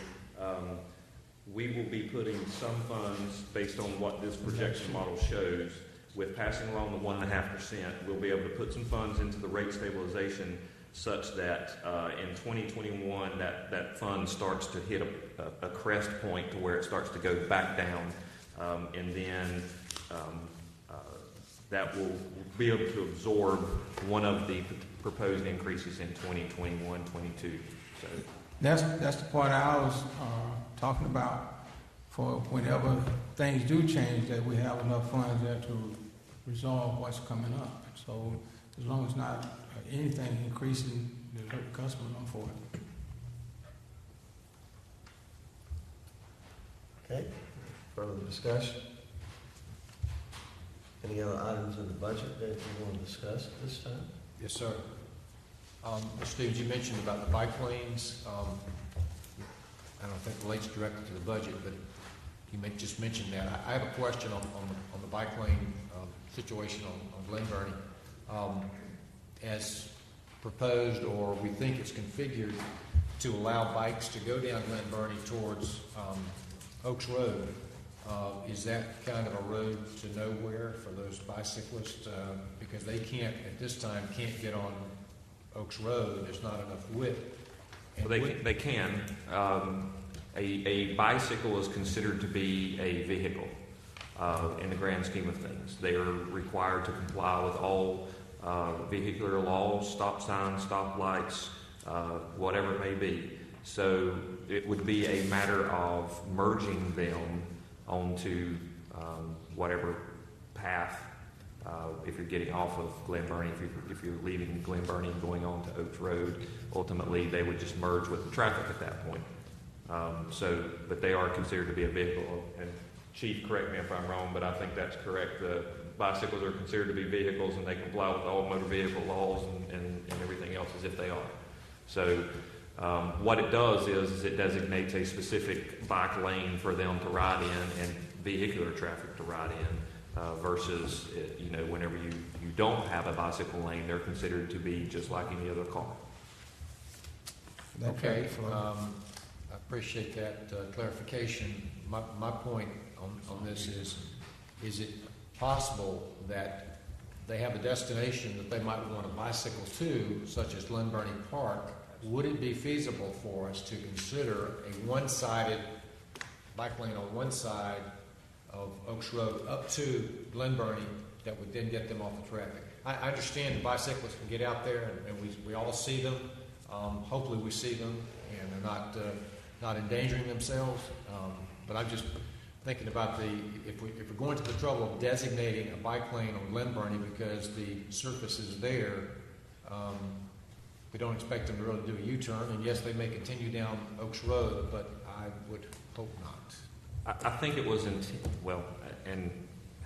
we will be putting some funds based on what this projection model shows. With passing along the 1.5%, we'll be able to put some funds into the rate stabilization, such that in 2021 that fund starts to hit a crest point to where it starts to go back down, and then that will be able to absorb one of the proposed increases in 2021, 22. So that's the part I was talking about, for whenever things do change, that we have enough funds there to resolve what's coming up. So as long as not anything increasing the customer, I'm for it. Okay, further discussion? Any other items in the budget that you want to discuss at this time? Yes, sir. Mr. Stevens, you mentioned about the bike lanes. I don't think it relates directly to the budget, but you just mentioned that. I have a question on the bike lane situation on Glen Burnie. As proposed, or we think it's configured to allow bikes to go down Glen Burnie towards Oaks Road. Is that kind of a road to nowhere for those bicyclists? Because they can't, at this time, get on Oaks Road. There's not enough width. Well, they can. A bicycle is considered to be a vehicle in the grand scheme of things. They are required to comply with all vehicular laws, stop signs, stop lights, whatever it may be. So it would be a matter of merging them onto whatever path. If you're getting off of Glen Burnie, if you're leaving Glen Burnie and going on to Oaks Road, ultimately they would just merge with the traffic at that point. But they are considered to be a vehicle. And Chief, correct me if I'm wrong, but I think that's correct. The bicycles are considered to be vehicles, and they comply with all motor vehicle laws and everything else as if they are. So what it does is it designates a specific bike lane for them to ride in and vehicular traffic to ride in, versus whenever you don't have a bicycle lane, they're considered to be just like any other car. Okay. I appreciate that clarification. My point on this is it possible that they have a destination that they might want to bicycle to, such as Glen Burnie Park, would it be feasible for us to consider a one-sided bike lane on one side of Oaks Road up to Glen Burnie that would then get them off the traffic? I understand the bicyclists can get out there, and we all see them. Hopefully we see them, and they're not endangering themselves. But I'm just thinking about if we're going to the trouble of designating a bike lane on Glen Burnie because the surface is there, we don't expect them to really do a U-turn. And yes, they may continue down Oaks Road, but I would hope not. I think it was well, and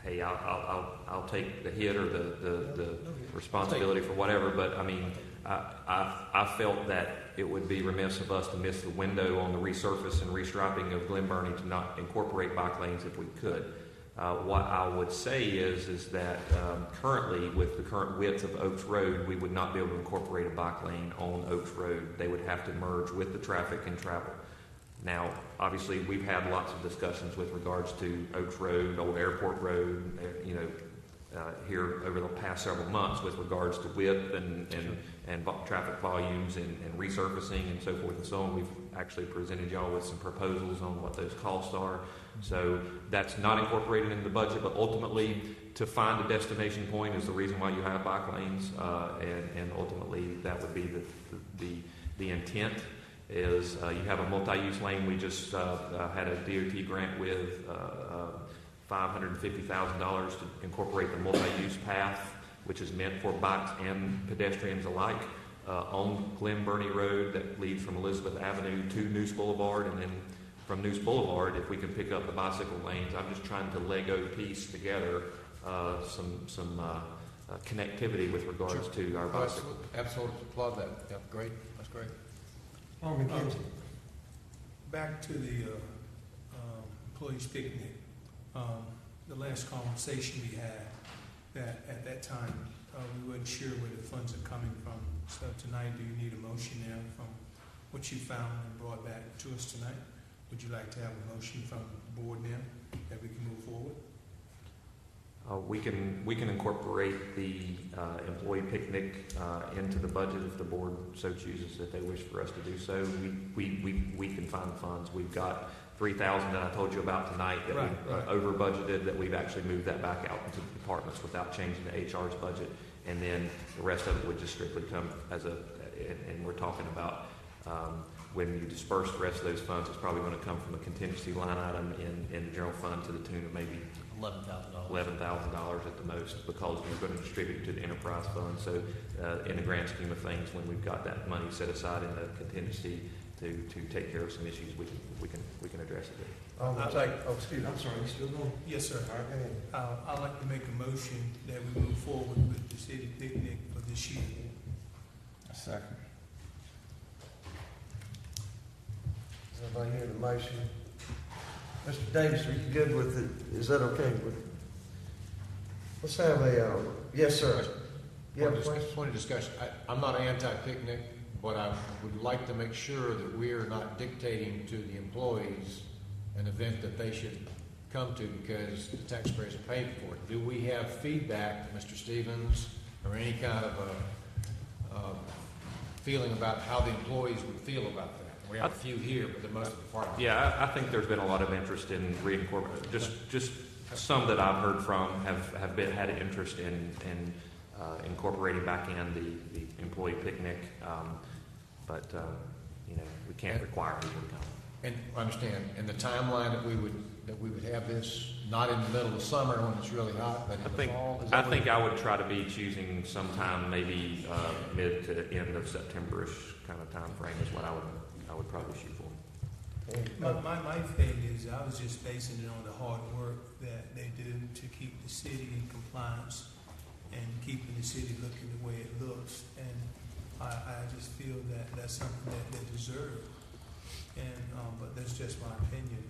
hey, I'll take the hit or the responsibility for whatever. But I mean, I felt that it would be remiss of us to miss the window on the resurface and restriping of Glen Burnie to not incorporate bike lanes if we could. What I would say is that currently, with the current width of Oaks Road, we would not be able to incorporate a bike lane on Oaks Road. They would have to merge with the traffic and travel. Now, obviously, we've had lots of discussions with regards to Oaks Road, Old Airport Road, here over the past several months with regards to width and traffic volumes and resurfacing and so forth and so on. We've actually presented y'all with some proposals on what those costs are. So that's not incorporated into the budget, but ultimately to find a destination point is the reason why you have bike lanes, and ultimately that would be the intent. Is you have a multi-use lane. We just had a DOT grant with $550,000 to incorporate the multi-use path, which is meant for bikes and pedestrians alike, on Glen Burnie Road that leads from Elizabeth Avenue to Noose Boulevard, and then from Noose Boulevard, if we can pick up the bicycle lanes. I'm just trying to Lego piece together some connectivity with regards to our bicycle. Absolutely applaud that. Yeah, great. That's great. Back to the employees picnic. The last conversation we had, that at that time we weren't sure where the funds are coming from. So tonight, do you need a motion now from what you found and brought back to us tonight? Would you like to have a motion from the board now that we can move forward? We can incorporate the employee picnic into the budget if the board so chooses that they wish for us to do so. We can find the funds. We've got $3,000 that I told you about tonight that we over budgeted, that we've actually moved that back out into the departments without changing the HR's budget, and then the rest of it would just strictly come as and we're talking about when you disperse the rest of those funds, it's probably going to come from a contingency line item in the general fund to the tune of maybe $11,000 at the most, because we're going to distribute it to the enterprise fund. So in the grand scheme of things, when we've got that money set aside in the contingency to take care of some issues, we can address it. Excuse me, I'm sorry, you still going? Yes, sir. All right, go ahead. I'd like to make a motion that we move forward with the city picnic for this year. A second. Does everybody hear the motion? Mr. Davis, are you good with it? Is that okay with? Let's have a, yes, sir. You have a question? Point of discussion. I'm not anti-picnic, but I would like to make sure that we are not dictating to the employees an event that they should come to because the taxpayers are paying for it. Do we have feedback, Mr. Stevens, or any kind of a feeling about how the employees would feel about that? We have a few here, but the most of the department. Yeah, I think there's been a lot of interest in reincorporating. Just some that I've heard from have had an interest in incorporating back in the employee picnic, but we can't require people to come. And I understand. And the timeline that we would have this not in the middle of the summer when it's really hot, but in the fall. I think I would try to be choosing sometime maybe mid to end of September-ish kind of time frame is what I would probably shoot for. My thing is, I was just basing it on the hard work that they do to keep the city in compliance and keeping the city looking the way it looks. And I just feel that that's something that they deserve. And but that's just my opinion.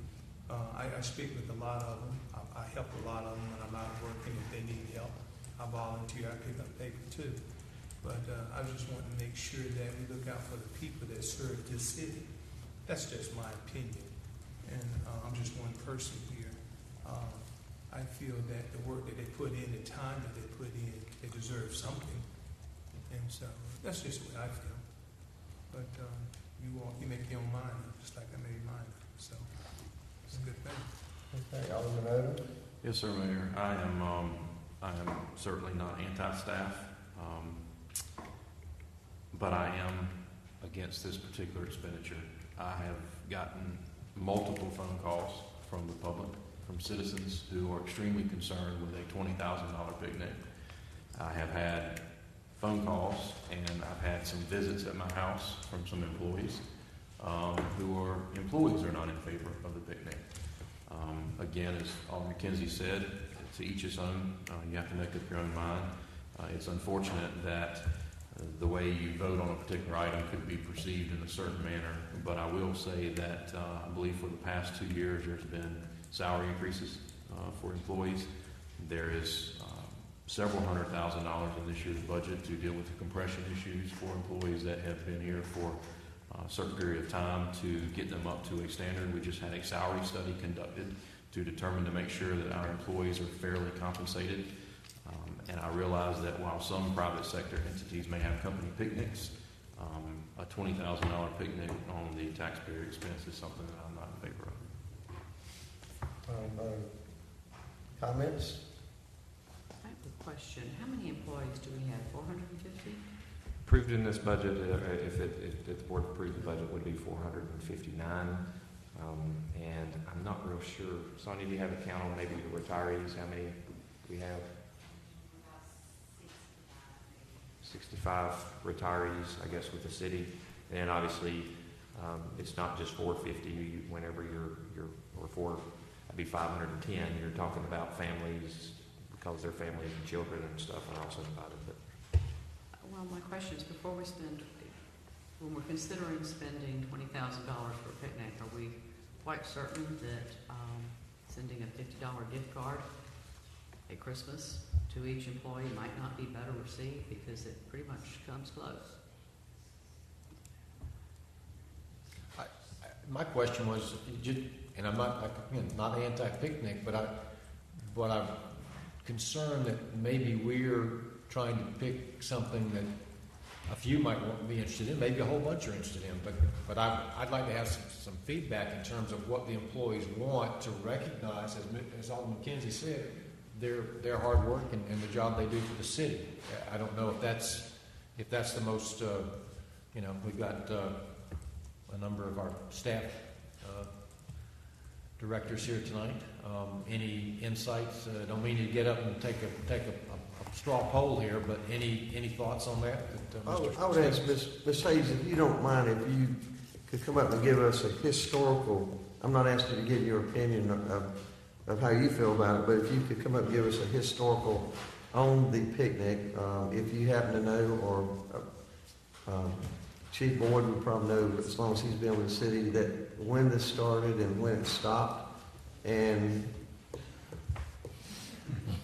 I speak with a lot of them. I help a lot of them when I'm out working. If they need help, I volunteer. I pick up paper too. But I just want to make sure that we look out for the people that serve this city. That's just my opinion. And I'm just one person here. I feel that the work that they put in, the time that they put in, they deserve something. And so that's just the way I feel. But you make your own mind up, just like I made mine up. So it's a good thing. Okay, Alderman Odom. Yes, sir, Mayor. I am certainly not anti-staff, but I am against this particular expenditure. I have gotten multiple phone calls from the public, from citizens who are extremely concerned with a $20,000 picnic. I have had phone calls and I've had some visits at my house from some employees employees are not in favor of the picnic. Again, as Alderman McKenzie said, to each his own. You have to make up your own mind. It's unfortunate that the way you vote on a particular item could be perceived in a certain manner, but I will say that I believe for the past 2 years there's been salary increases for employees. There is several $100,000 in this year's budget to deal with the compression issues for employees that have been here for a certain period of time to get them up to a standard. We just had a salary study conducted to determine to make sure that our employees are fairly compensated. And I realize that while some private sector entities may have company picnics, a $20,000 picnic on the taxpayer expense is something that I'm not in favor of. Comments? I have a question. How many employees do we have? 450? Approved in this budget, if the board approved the budget, would be 459. And I'm not real sure. Sonia, do you have a count on maybe the retirees? How many we have? 65 retirees, I guess, with the city. And obviously, it's not just 450. Whenever that'd be 510. You're talking about families because their families and children and stuff are also invited. But Well, my question is, when we're considering spending $20,000 for a picnic, are we quite certain that sending a $50 gift card at Christmas to each employee might not be better received because it pretty much comes close? My question was, and I'm not anti-picnic, but I'm concerned that maybe we're trying to pick something that a few might want to be interested in, maybe a whole bunch are interested in, but I'd like to have some feedback in terms of what the employees want to recognize, as Alderman McKenzie said, their hard work and the job they do for the city. I don't know if that's the most, we've got a number of our staff directors here tonight. Any insights? Don't mean to get up and take a straw poll here, but any thoughts on that? I would ask Ms. Hayes, if you don't mind, if you could come up and give us a historical, I'm not asking you to give your opinion of how you feel about it, but if you could come up and give us a historical on the picnic, if you happen to know, or Chief Boyd would probably know, but as long as he's been with the city, that when this started and when it stopped. And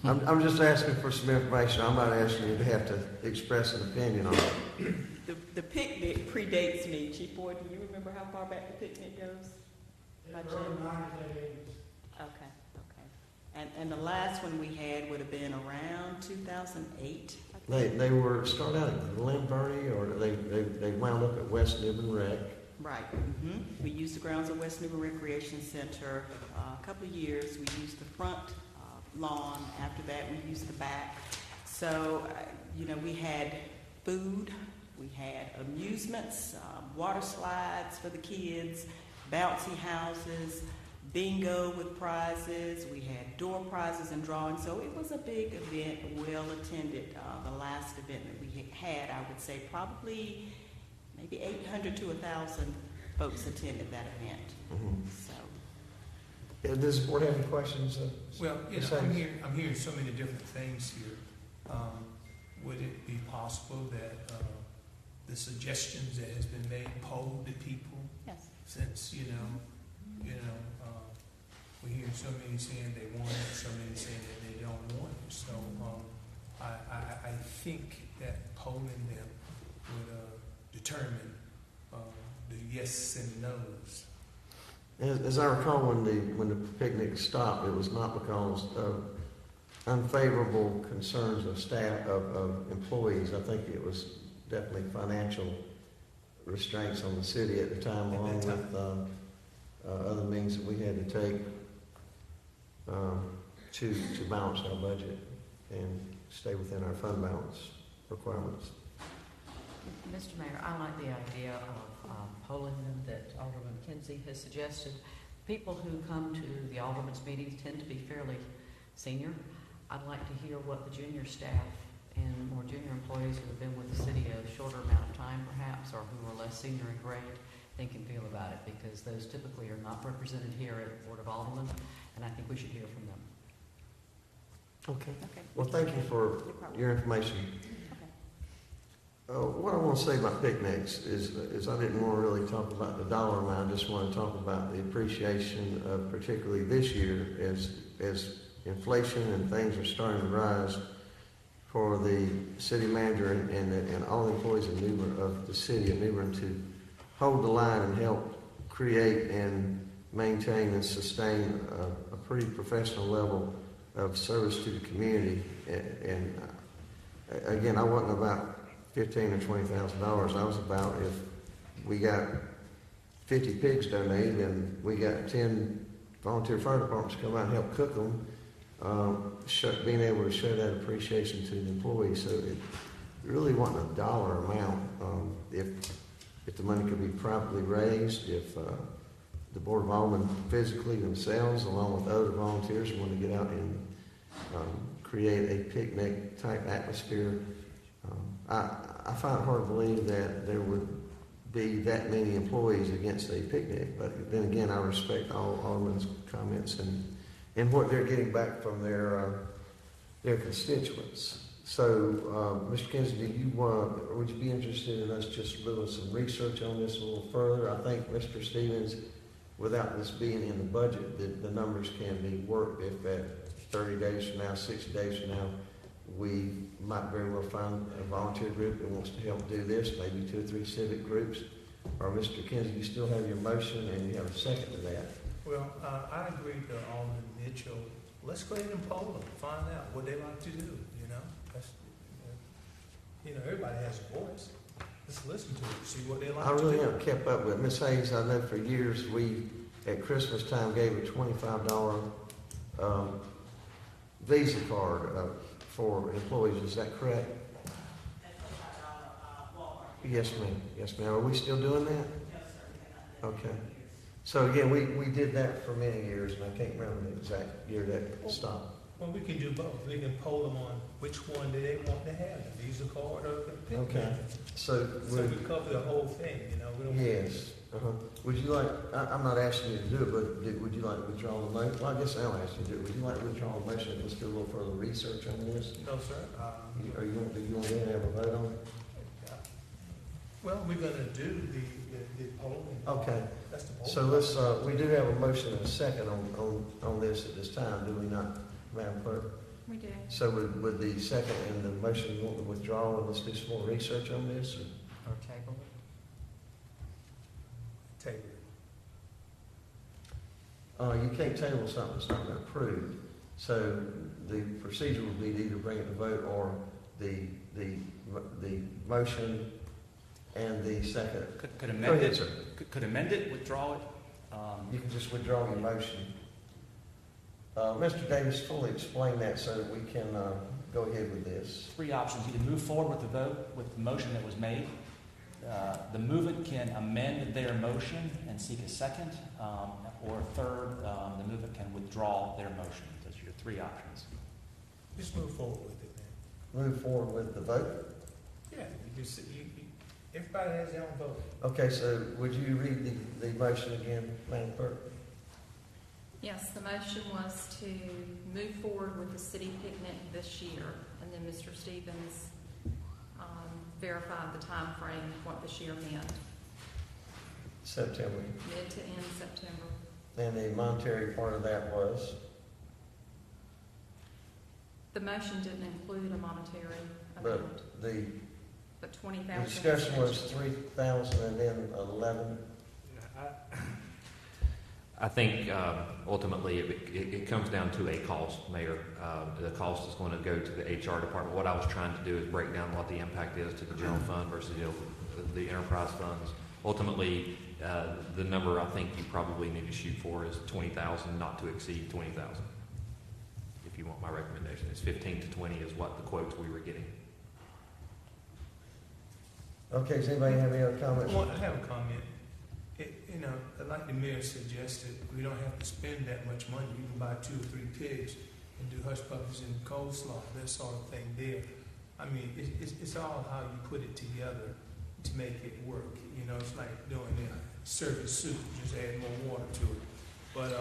I'm just asking for some information. I'm not asking you to have to express an opinion on it. The picnic predates me. Chief Boyd, do you remember how far back the picnic goes? Okay. And the last one we had would have been around 2008. They were started out at Glen Burnie, or they wound up at West Niven Rec. Right. We used the grounds of West Niven Recreation Center a couple of years. We used the front lawn. After that, we used the back. So, we had food, we had amusements, water slides for the kids, bouncy houses, bingo with prizes. We had door prizes and drawings. So it was a big event, well attended. The last event that we had, I would say probably maybe 800 to 1,000 folks attended that event. Mm-hmm. So. Does the board have any questions? Well, I'm hearing so many different things here. Would it be possible that the suggestions that has been made polled the people? Yes. Since we're hearing so many saying they want it, so many saying that they don't want it. So I think that polling them would determine the yes and no's. As I recall, when the picnic stopped, it was not because of unfavorable concerns of staff, of employees. I think it was definitely financial restraints on the city at the time, along with other means that we had to take to balance our budget and stay within our fund balance requirements. Mr. Mayor, I like the idea of polling them that Alderman Kinsey has suggested. People who come to the Alderman's meetings tend to be fairly senior. I'd like to hear what the junior staff and more junior employees who have been with the city a shorter amount of time perhaps, or who are less senior in grade, think and feel about it, because those typically are not represented here at the Board of Aldermen, and I think we should hear from them. Okay. Well, thank you for your information. What I want to say about picnics is I didn't want to really talk about the dollar amount. I just want to talk about the appreciation of, particularly this year, as inflation and things are starting to rise, for the city manager and all the employees of the city of New Bern to hold the line and help create and maintain and sustain a pretty professional level of service to the community. And again, I wasn't about $15,000 or $20,000. I was about, if we got 50 pigs donated and we got 10 volunteer fire departments come out and help cook them, being able to show that appreciation to the employees. So it really wasn't a dollar amount. If the money could be properly raised, if the Board of Aldermen physically themselves, along with other volunteers, want to get out and create a picnic type atmosphere. I find it hard to believe that there would be that many employees against a picnic, but then again, I respect all Alderman's comments and what they're getting back from their constituents. So, Mr. Kinsey, would you be interested in us just doing some research on this a little further? I think, Mr. Stevens, without this being in the budget, the numbers can be worked. If at 30 days from now, 60 days from now, we might very well find a volunteer group that wants to help do this, maybe 2 or 3 civic groups. Or Mr. Kinsey, you still have your motion and you have a second to that. Well, I agree with Alderman Mitchell. Let's go ahead and poll them, find out what they like to do, you know? Everybody has a voice. Let's listen to it, see what they like to do. I really haven't kept up with it. Ms. Hayes, I know for years we, at Christmas time, gave a $25 Visa card for employees. Is that correct? Yes, ma'am. Yes, ma'am. Are we still doing that? Yes, sir. Okay. So again, we did that for many years, and I can't remember the exact year that stopped. Well, we can do both. We can poll them on which one do they want to have, the Visa card or the picnic. Okay. So we cover the whole thing, We don't. Yes. Would you like? I'm not asking you to do it, but would you like to withdraw the motion? Well, I guess I'll ask you to do it. Would you like to withdraw the motion? Let's do a little further research on this. No, sir. Do you want to have a vote on it? Well, we're going to do the polling. Okay. That's the poll. So let's. We do have a motion and a second on this at this time, do we not, Madam Clerk? We do. So would the second and the motion you want to withdraw, and let's do some more research on this? Or table it? Table it. You can't table something that's not been approved. So the procedure would be to either bring it to vote or the motion and the second. Could amend it. Could amend it, withdraw it. You can just withdraw your motion. Mr. Davis fully explained that so that we can go ahead with this. 3 options: either move forward with the vote with the motion that was made. The movement can amend their motion and seek a second, or third, the movement can withdraw their motion. Those are your 3 options. Just move forward with it, man. Move forward with the vote? Yeah, everybody has their own vote. Okay, so would you read the motion again, Madam Clerk? Yes, the motion was to move forward with the city picnic this year, and then Mr. Stevens verified the time frame, what this year meant. September. Mid to end September. And the monetary part of that was? The motion didn't include a monetary amount. But $20,000. The discussion was $3,000 and then $11,000. I think ultimately it comes down to a cost, Mayor. The cost is going to go to the HR department. What I was trying to do is break down what the impact is to the general fund versus the enterprise funds. Ultimately, the number I think you probably need to shoot for is 20,000, not to exceed 20,000. If you want my recommendation, it's 15 to 20 is what the quotes we were getting. Okay, does anybody have any other comments? Well, I have a comment. Like the mayor suggested, we don't have to spend that much money. You can buy 2 or 3 pigs and do hush puppies and coleslaw, that sort of thing there. I mean, it's all how you put it together to make it work. It's like doing a service soup, just add more water to it. But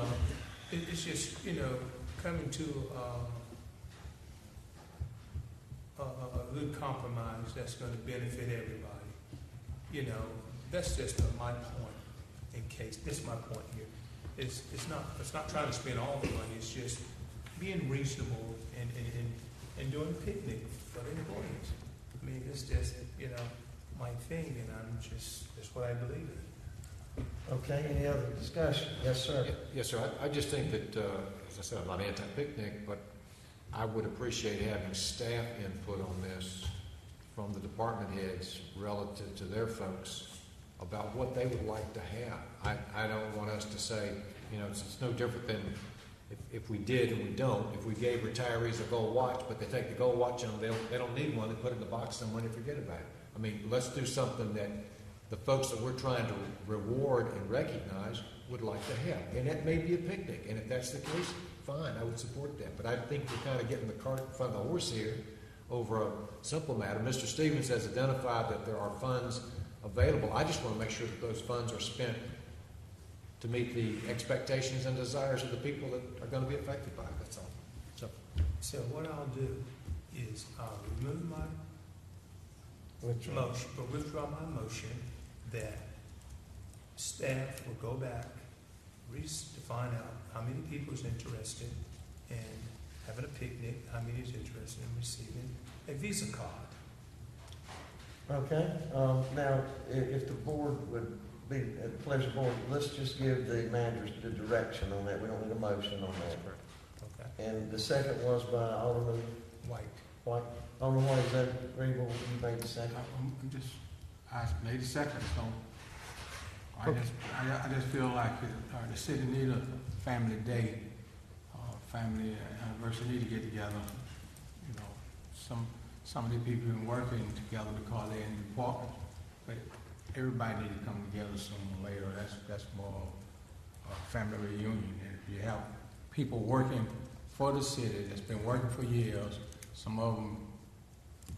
it's just, coming to a good compromise that's going to benefit everybody. That's just my point. In case that's my point here, it's not trying to spend all the money. It's just being reasonable and doing a picnic for the employees. I mean, it's just my thing, and that's what I believe in. Okay, any other discussion? Yes, sir. Yes, sir. I just think that, as I said, I'm not anti-picnic, but I would appreciate having staff input on this from the department heads relative to their folks about what they would like to have. I don't want us to say, it's no different than if we did and we don't. If we gave retirees a gold watch, but they take the gold watch and they don't need one, they put it in the box somewhere and they forget about it. I mean, let's do something that the folks that we're trying to reward and recognize would like to have. And that may be a picnic. And if that's the case, fine, I would support that. But I think we're kind of getting the cart in front of the horse here over a simple matter. Mr. Stevens has identified that there are funds available. I just want to make sure that those funds are spent to meet the expectations and desires of the people that are going to be affected by it. That's all. So what I'll do is I'll remove my withdraw my motion that staff will go back, to find out how many people is interested in having a picnic, how many is interested in receiving a Visa card. Okay, now, if the board would be at the pleasure of the board, let's just give the managers the direction on that. We don't need a motion on that. Okay. And the second was by Alderman White. Alderman White, is that agreeable? You made the second? I made the second, so I just feel like the city need a family day, family anniversary, need to get together. Some of the people have been working together because they're in the department, but everybody need to come together sooner or later. That's more a family reunion. And if you have people working for the city that's been working for years, some of them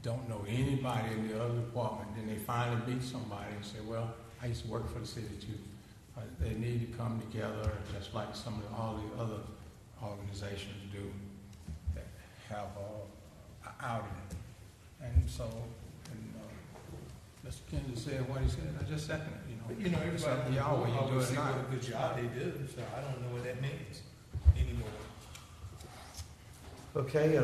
don't know anybody in the other department, then they finally meet somebody and say, well, I used to work for the city too. They need to come together just like all the other organizations do that have an outing. And so, Mr. Kennedy said what he said. I just second it. But everybody always see what a good job they do. So I don't know what that means anymore. Okay,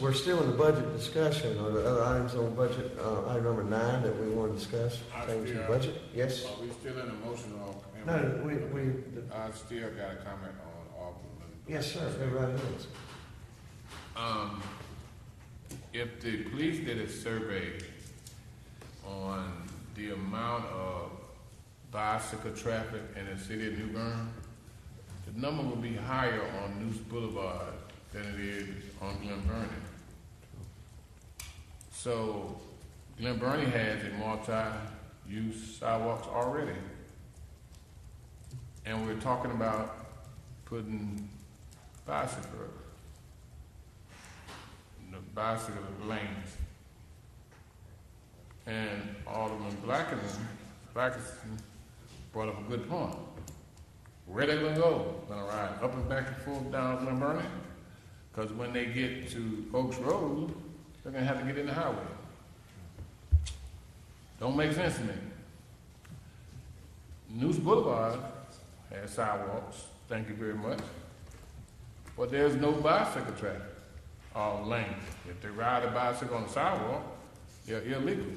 we're still in the budget discussion. Are there other items on budget, item number 9 that we want to discuss? Change the budget? Yes? Are we still in the motion of? No, I still got a comment on Alderman. Yes, sir. Everybody knows. If the police did a survey on the amount of bicycle traffic in the city of New Bern, the number would be higher on Noose Boulevard than it is on Glen Burnie. So Glen Burnie has a multi-use sidewalks already. And we're talking about putting bicycle lanes. And Alderman Blackison brought up a good point. Where they gonna go? Gonna ride up and back and forth down Glen Burnie? Because when they get to Oaks Road, they're gonna have to get in the highway. Don't make sense to me. Noose Boulevard has sidewalks, thank you very much. But there's no bicycle traffic or lane. If they ride a bicycle on the sidewalk, they're illegal.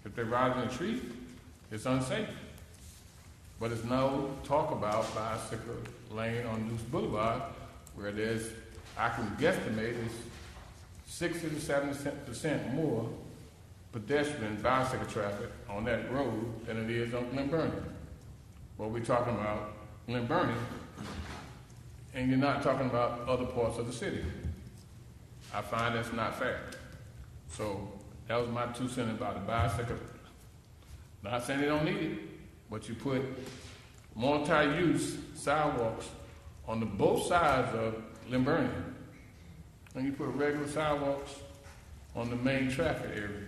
If they ride in the street, it's unsafe. But there's no talk about bicycle lane on News Boulevard, where I can guesstimate is 60 to 70% more pedestrian bicycle traffic on that road than it is on Glen Burnie. But we're talking about Glen Burnie, and you're not talking about other parts of the city. I find that's not fair. So that was my 2 cents about the bicycle. Not saying they don't need it, but you put multi-use sidewalks on both sides of Glen Burnie, and you put regular sidewalks on the main traffic area.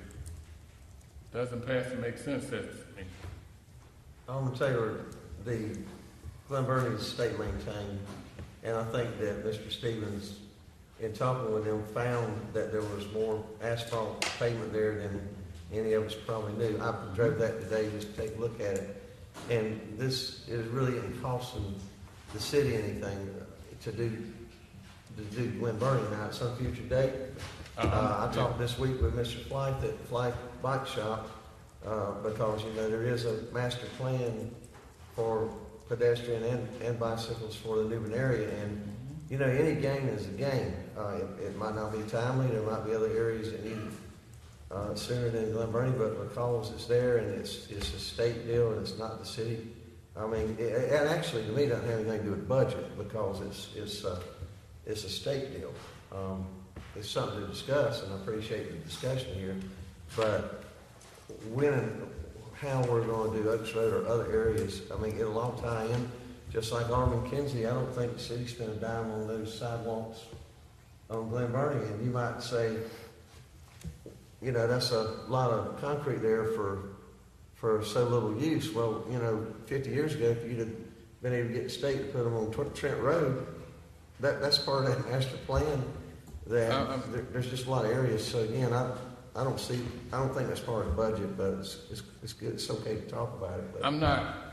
Doesn't pass to make sense to me. Alderman Taylor, the Glen Burnie is state maintained, and I think that Mr. Stevens, in talking with them, found that there was more asphalt pavement there than any of us probably knew. I drove that today just to take a look at it, and this is really costing the city anything to do Glen Burnie now at some future date. I talked this week with Mr. Flight at Flight Bike Shop because there is a master plan for pedestrian and bicycles for the New Bern area, and any gain is a gain. It might not be timely. There might be other areas that need sooner than Glen Burnie, but because it's there and it's a state deal and it's not the city. I mean, and actually to me it doesn't have anything to do with budget because it's a state deal. It's something to discuss, and I appreciate the discussion here. But when and how we're going to do Oaks Road or other areas, I mean, it'll all tie in. Just like Alderman Kinsey, I don't think the city spent a dime on those sidewalks on Glen Burnie. And you might say, that's a lot of concrete there for so little use. Well, 50 years ago, if you'd have been able to get the state to put them on Trent Road, that's part of that master plan. There's just a lot of areas. So again, I don't think that's part of the budget, but it's good. It's okay to talk about it. But.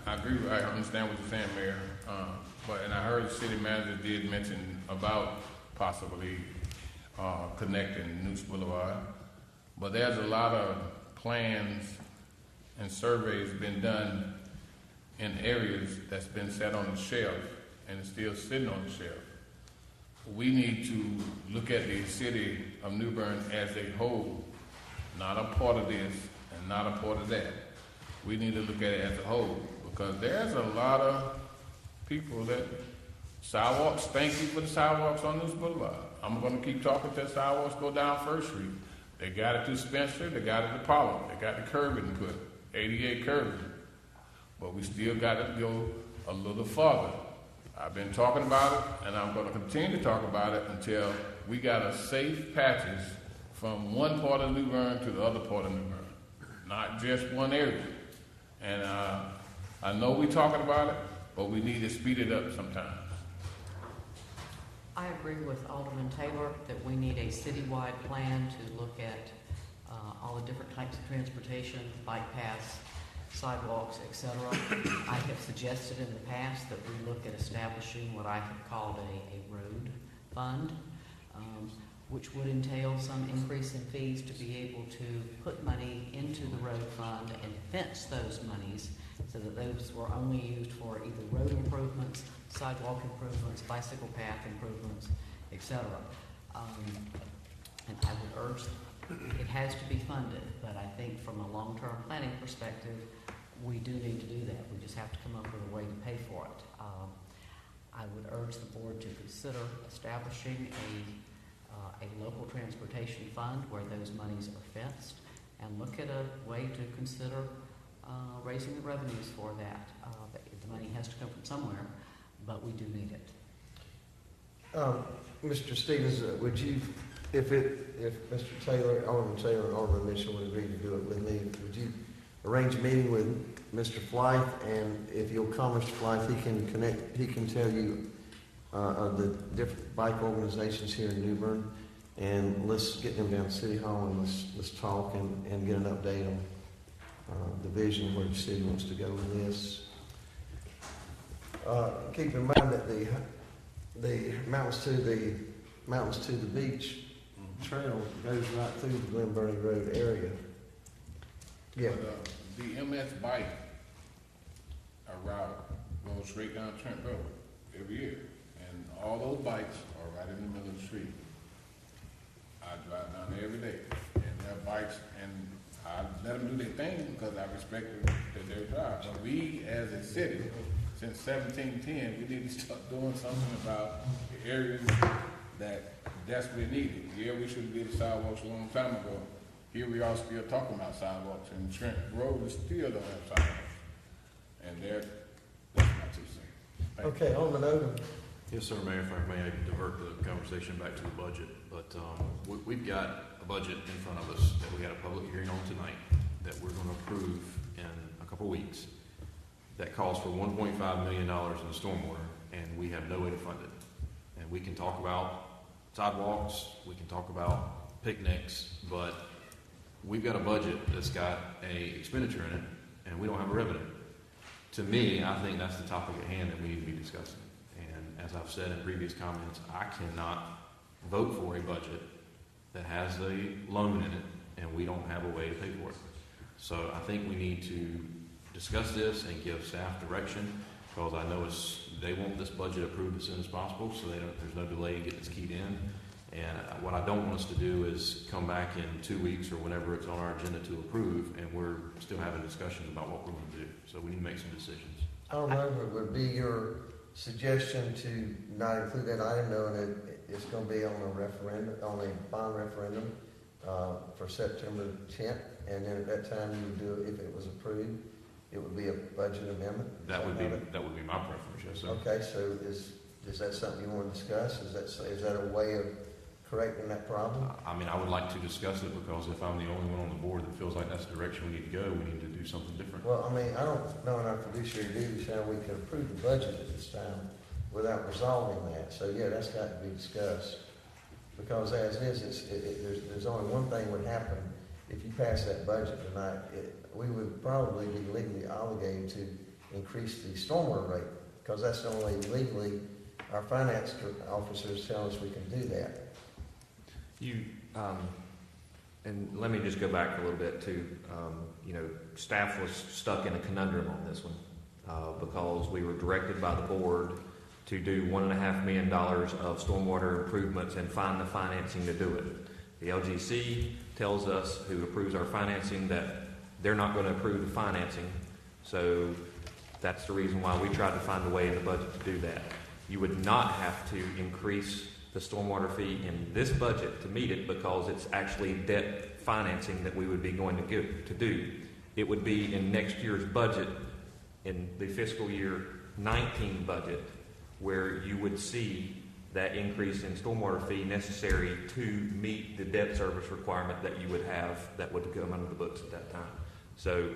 I agree. I understand what you're saying, Mayor. And I heard the city manager did mention about possibly connecting News Boulevard. But there's a lot of plans and surveys been done in areas that's been set on the shelf and is still sitting on the shelf. We need to look at the city of New Bern as a whole, not a part of this and not a part of that. We need to look at it as a whole because there's a lot of people that sidewalks, thank you for the sidewalks on this boulevard. I'm going to keep talking till sidewalks go down First Street. They got it to Spencer, they got it to Pollard, they got the curbing put, 88 curbing. But we still got to go a little farther. I've been talking about it, and I'm going to continue to talk about it until we got a safe patches from one part of New Bern to the other part of New Bern, not just one area. And I know we're talking about it, but we need to speed it up sometimes. I agree with Alderman Taylor that we need a citywide plan to look at all the different types of transportation, bike paths, sidewalks, etc. I have suggested in the past that we look at establishing what I have called a road fund, which would entail some increase in fees to be able to put money into the road fund and fence those monies so that those were only used for either road improvements, sidewalk improvements, bicycle path improvements, etc. And I would urge, it has to be funded, but I think from a long-term planning perspective, we do need to do that. We just have to come up with a way to pay for it. I would urge the board to consider establishing a local transportation fund where those monies are fenced and look at a way to consider raising the revenues for that. The money has to come from somewhere, but we do need it. Mr. Stevens, would you, if Mr. Taylor, Alderman Taylor and Alderman Mitchell would agree to do it with me, would you arrange a meeting with Mr. Flythe, and if you'll call Mr. Flythe, he can tell you the different bike organizations here in New Bern, and let's get them down to City Hall and let's talk and get an update on the vision where the city wants to go with this. Keep in mind that the mountains to the beach trail goes right through the Glen Burnie Road area. Yeah. The MS bike, a route goes straight down Trent Road every year. And all those bikes are right in the middle of the street. I drive down there every day, and their bikes, and I let them do their thing because I respect that they drive. But we, as a city, since 1710, we need to start doing something about the areas that desperately need it. Yeah, we should have did sidewalks a long time ago. Here we are still talking about sidewalks, and Trent Road still don't have sidewalks. And that's my 2 cents. Okay, Alderman Odom. Yes, sir, Mayor, if I may divert the conversation back to the budget. But we've got a budget in front of us that we had a public hearing on tonight that we're going to approve in a couple of weeks that calls for $1.5 million in the stormwater, and we have no way to fund it. And we can talk about sidewalks, we can talk about picnics, but we've got a budget that's got a expenditure in it, and we don't have a revenue. To me, I think that's the topic at hand that we need to be discussing. And as I've said in previous comments, I cannot vote for a budget that has a loan in it, and we don't have a way to pay for it. So I think we need to discuss this and give staff direction, because I know they want this budget approved as soon as possible, so there's no delay in getting this keyed in. And what I don't want us to do is come back in 2 weeks or whenever it's on our agenda to approve, and we're still having discussions about what we're going to do. So we need to make some decisions. I don't know if it would be your suggestion to not include that item, knowing that it's going to be on a referendum, on a bond referendum for September 10th, and then at that time you would do it if it was approved. It would be a budget amendment. That would be my preference, yes, sir. Okay, so is that something you want to discuss? Is that a way of correcting that problem? I mean, I would like to discuss it, because if I'm the only one on the board that feels like that's the direction we need to go, we need to do something different. Well, I mean, I don't know in our fiduciary duties how we can approve the budget at this time without resolving that. So yeah, that's got to be discussed. Because as is, there's only one thing would happen if you pass that budget tonight. We would probably be legally obligated to increase the stormwater rate, because that's the only legally our finance officers tell us we can do that. And let me just go back a little bit to, staff was stuck in a conundrum on this one because we were directed by the board to do $1.5 million of stormwater improvements and find the financing to do it. The LGC tells us, who approves our financing, that they're not going to approve the financing. So that's the reason why we tried to find a way in the budget to do that. You would not have to increase the stormwater fee in this budget to meet it, because it's actually debt financing that we would be going to do. It would be in next year's budget, in the fiscal year 19 budget, where you would see that increase in stormwater fee necessary to meet the debt service requirement that you would have that would come under the books at that time. So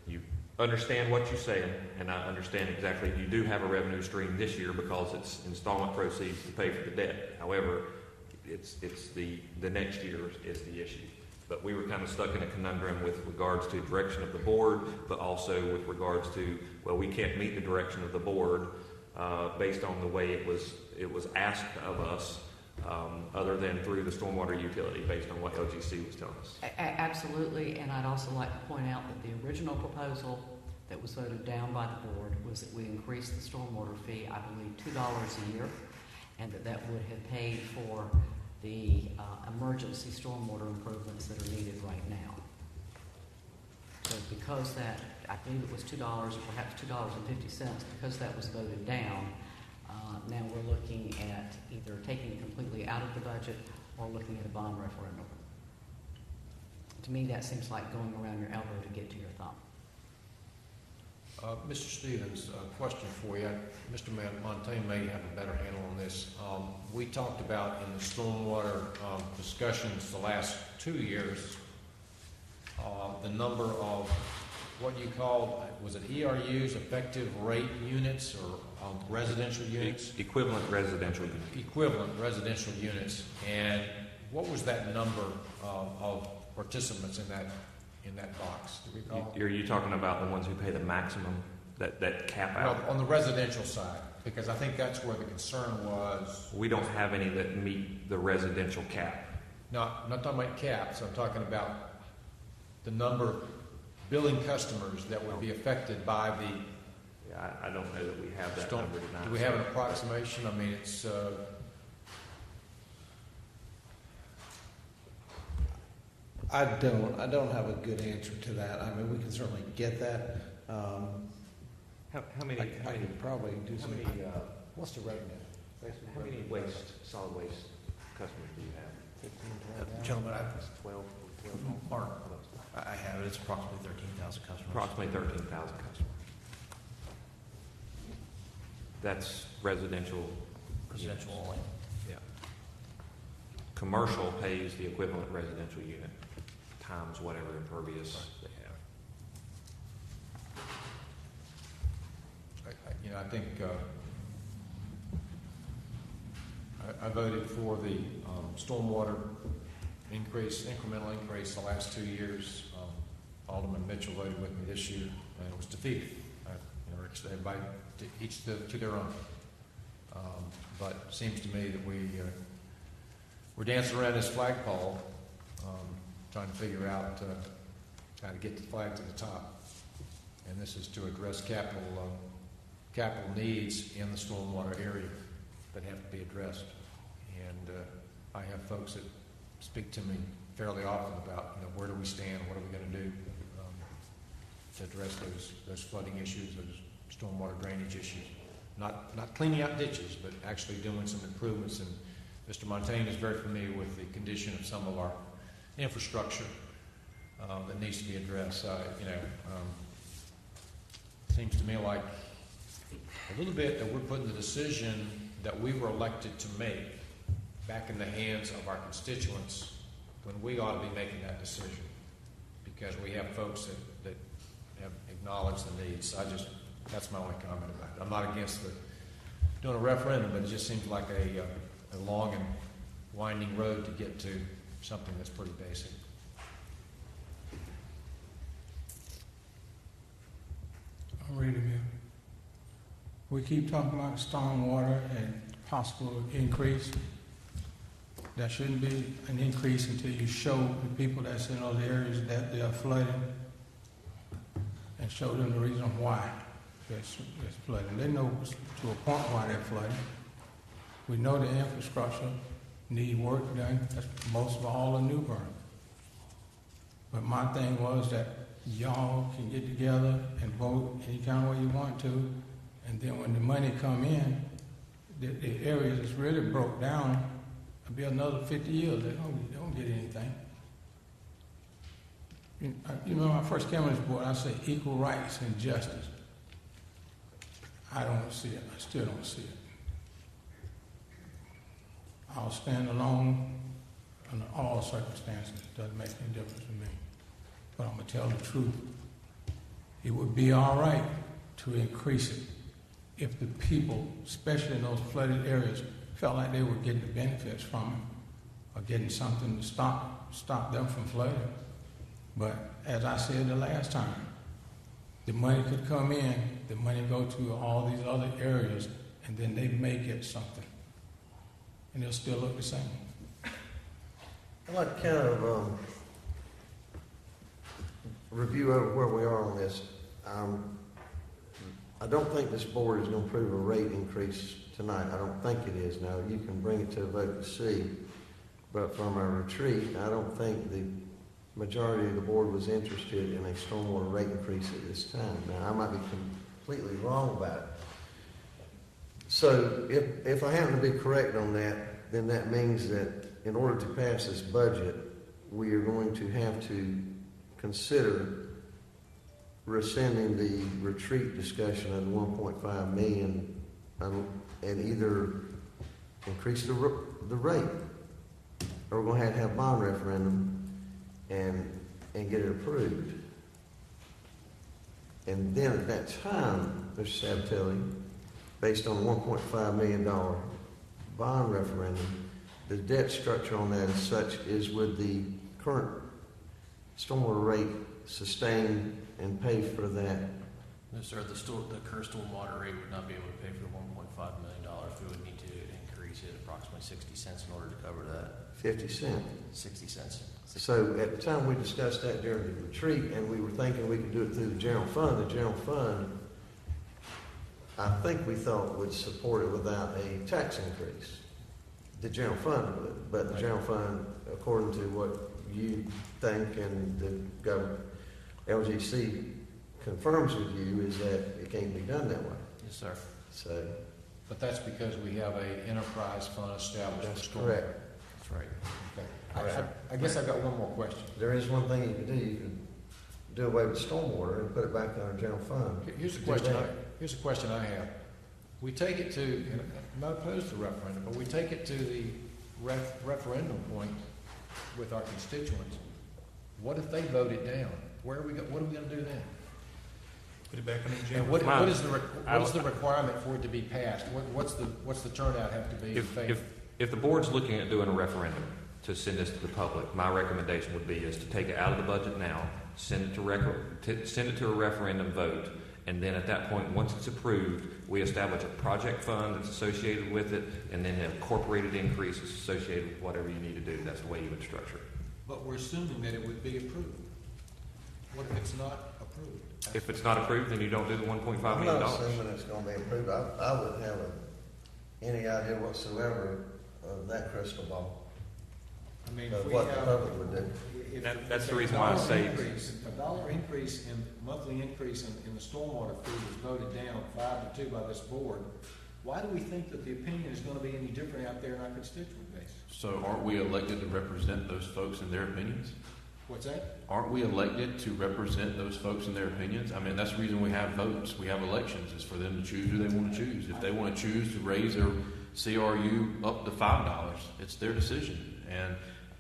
you understand what you're saying, and I understand exactly you do have a revenue stream this year because it's installment proceeds to pay for the debt. However, it's the next year is the issue. But we were kind of stuck in a conundrum with regards to direction of the board, but also with regards to, well, we can't meet the direction of the board based on the way it was asked of us, other than through the stormwater utility, based on what LGC was telling us. Absolutely, and I'd also like to point out that the original proposal that was voted down by the board was that we increase the stormwater fee, I believe, $2 a year, and that would have paid for the emergency stormwater improvements that are needed right now. So because that, I believe it was $2 or perhaps $2.50, because that was voted down, now we're looking at either taking it completely out of the budget or looking at a bond referendum. To me, that seems like going around your elbow to get to your thumb. Mr. Stevens, a question for you. Mr. Montaigne may have a better handle on this. We talked about in the stormwater discussions the last 2 years, the number of what you called, was it ERUs, effective rate units, or residential units? Equivalent residential units. Equivalent residential units. And what was that number of participants in that box? Do we recall? Are you talking about the ones who pay the maximum, that cap out? No, on the residential side, because I think that's where the concern was. We don't have any that meet the residential cap. No, I'm not talking about caps. I'm talking about the number of billing customers that would be affected by the Yeah, I don't know that we have that Don't- number tonight. Do we have an approximation? I mean, it's, I don't have a good answer to that. I mean, we can certainly get that. How many? I can probably do how some. many? What's the revenue? How many solid waste customers do you have? Gentlemen, I 12. Mark, I have it. It's approximately 13,000 customers. Approximately 13,000 customers. That's residential. Residential units. only. Yeah. Commercial pays the equivalent residential unit times whatever impervious they have. I think I voted for the stormwater increase, incremental increase the last 2 years. Alderman Mitchell voted with me this year, and it was defeated. Everybody each to their own. But it seems to me that we're dancing around this flagpole, trying to figure out how to get the flag to the top. And this is to address capital needs in the stormwater area that have to be addressed. And I have folks that speak to me fairly often about, where do we stand, what are we going to do to address those flooding issues, those stormwater drainage issues. Not cleaning out ditches, but actually doing some improvements. And Mr. Montaigne is very familiar with the condition of some of our infrastructure that needs to be addressed. Seems to me like a little bit that we're putting the decision that we were elected to make back in the hands of our constituents when we ought to be making that decision, because we have folks that have acknowledged the needs. That's my only comment about it. I'm not against doing a referendum, but it just seems like a long and winding road to get to something that's pretty basic. I'm ready to go. We keep talking about stormwater and possible increase. There shouldn't be an increase until you show the people that's in those areas that they are flooding and show them the reason why it's flooding. They know to a point why they're flooding. We know the infrastructure need work done. That's most of all in New Bern. But my thing was that y'all can get together and vote any kind of way you want to, and then when the money come in, the areas that's really broke down, it'll be another 50 years. They don't get anything. When I first came on this board, I said equal rights and justice. I don't see it. I still don't see it. I'll stand alone under all circumstances. It doesn't make any difference to me. But I'm going to tell the truth. It would be all right to increase it if the people, especially in those flooded areas, felt like they were getting the benefits from it or getting something to stop them from flooding. But as I said the last time, the money could come in, the money go to all these other areas, and then they may get something. And they'll still look the same. I'd like to kind of review over where we are on this. I don't think this board is going to approve a rate increase tonight. I don't think it is. Now, you can bring it to a vote to see. But from our retreat, I don't think the majority of the board was interested in a stormwater rate increase at this time. Now, I might be completely wrong about it. So if I happen to be correct on that, then that means that in order to pass this budget, we are going to have to consider rescinding the retreat discussion of the 1.5 million and either increase the rate, or we're going to have bond referendum and get it approved. And then at that time, Mr. Sabatelli, based on a $1.5 million bond referendum, the debt structure on that as such is would the current stormwater rate sustain and pay for that? No, sir. The current stormwater rate would not be able to pay for $1.5 million. We would need to increase it approximately 60 cents in order to cover that. 50 cents? 60 cents. So at the time we discussed that during the retreat, and we were thinking we could do it through the general fund I think we thought would support it without a tax increase. The general fund would, but the general fund, according to what you think and the government, LGC confirms with you, is that it can't be done that way. Yes, sir. So. But that's because we have a enterprise fund established. That's for stormwater. correct. That's right. Okay. I guess I've got one more question. There is one thing you could do. You could do away with stormwater and put it back in our general fund. Here's the question. Here's the question I have. We take it to, and I'm not opposed to referendum, but we take it to the referendum point with our constituents. What if they vote it down? What are we going to do then? Put it back on the And agenda. what is the requirement for it to be passed? What's the turnout have to be in favor? If the board's looking at doing a referendum to send this to the public, my recommendation would be is to take it out of the budget now, send it to a referendum vote, and then at that point, once it's approved, we establish a project fund that's associated with it, and then incorporated increases associated with whatever you need to do. That's the way you would structure it. But we're assuming that it would be approved. What if it's not approved? If it's not approved, then you don't do the $1.5 million. I'm not assuming it's going to be approved. I wouldn't have any idea whatsoever of that crystal ball. I mean, of if what we the have, public would do. That's the reason why I say a dollar increase in monthly increase in the stormwater fee was voted down 5-2 by this board. Why do we think that the opinion is going to be any different out there in our constituent base? So aren't we elected to represent those folks and their opinions? What's that? Aren't we elected to represent those folks and their opinions? I mean, that's the reason we have votes. We have elections, is for them to choose who they want to choose. If they want to choose to raise their CRU up to $5, it's their decision. And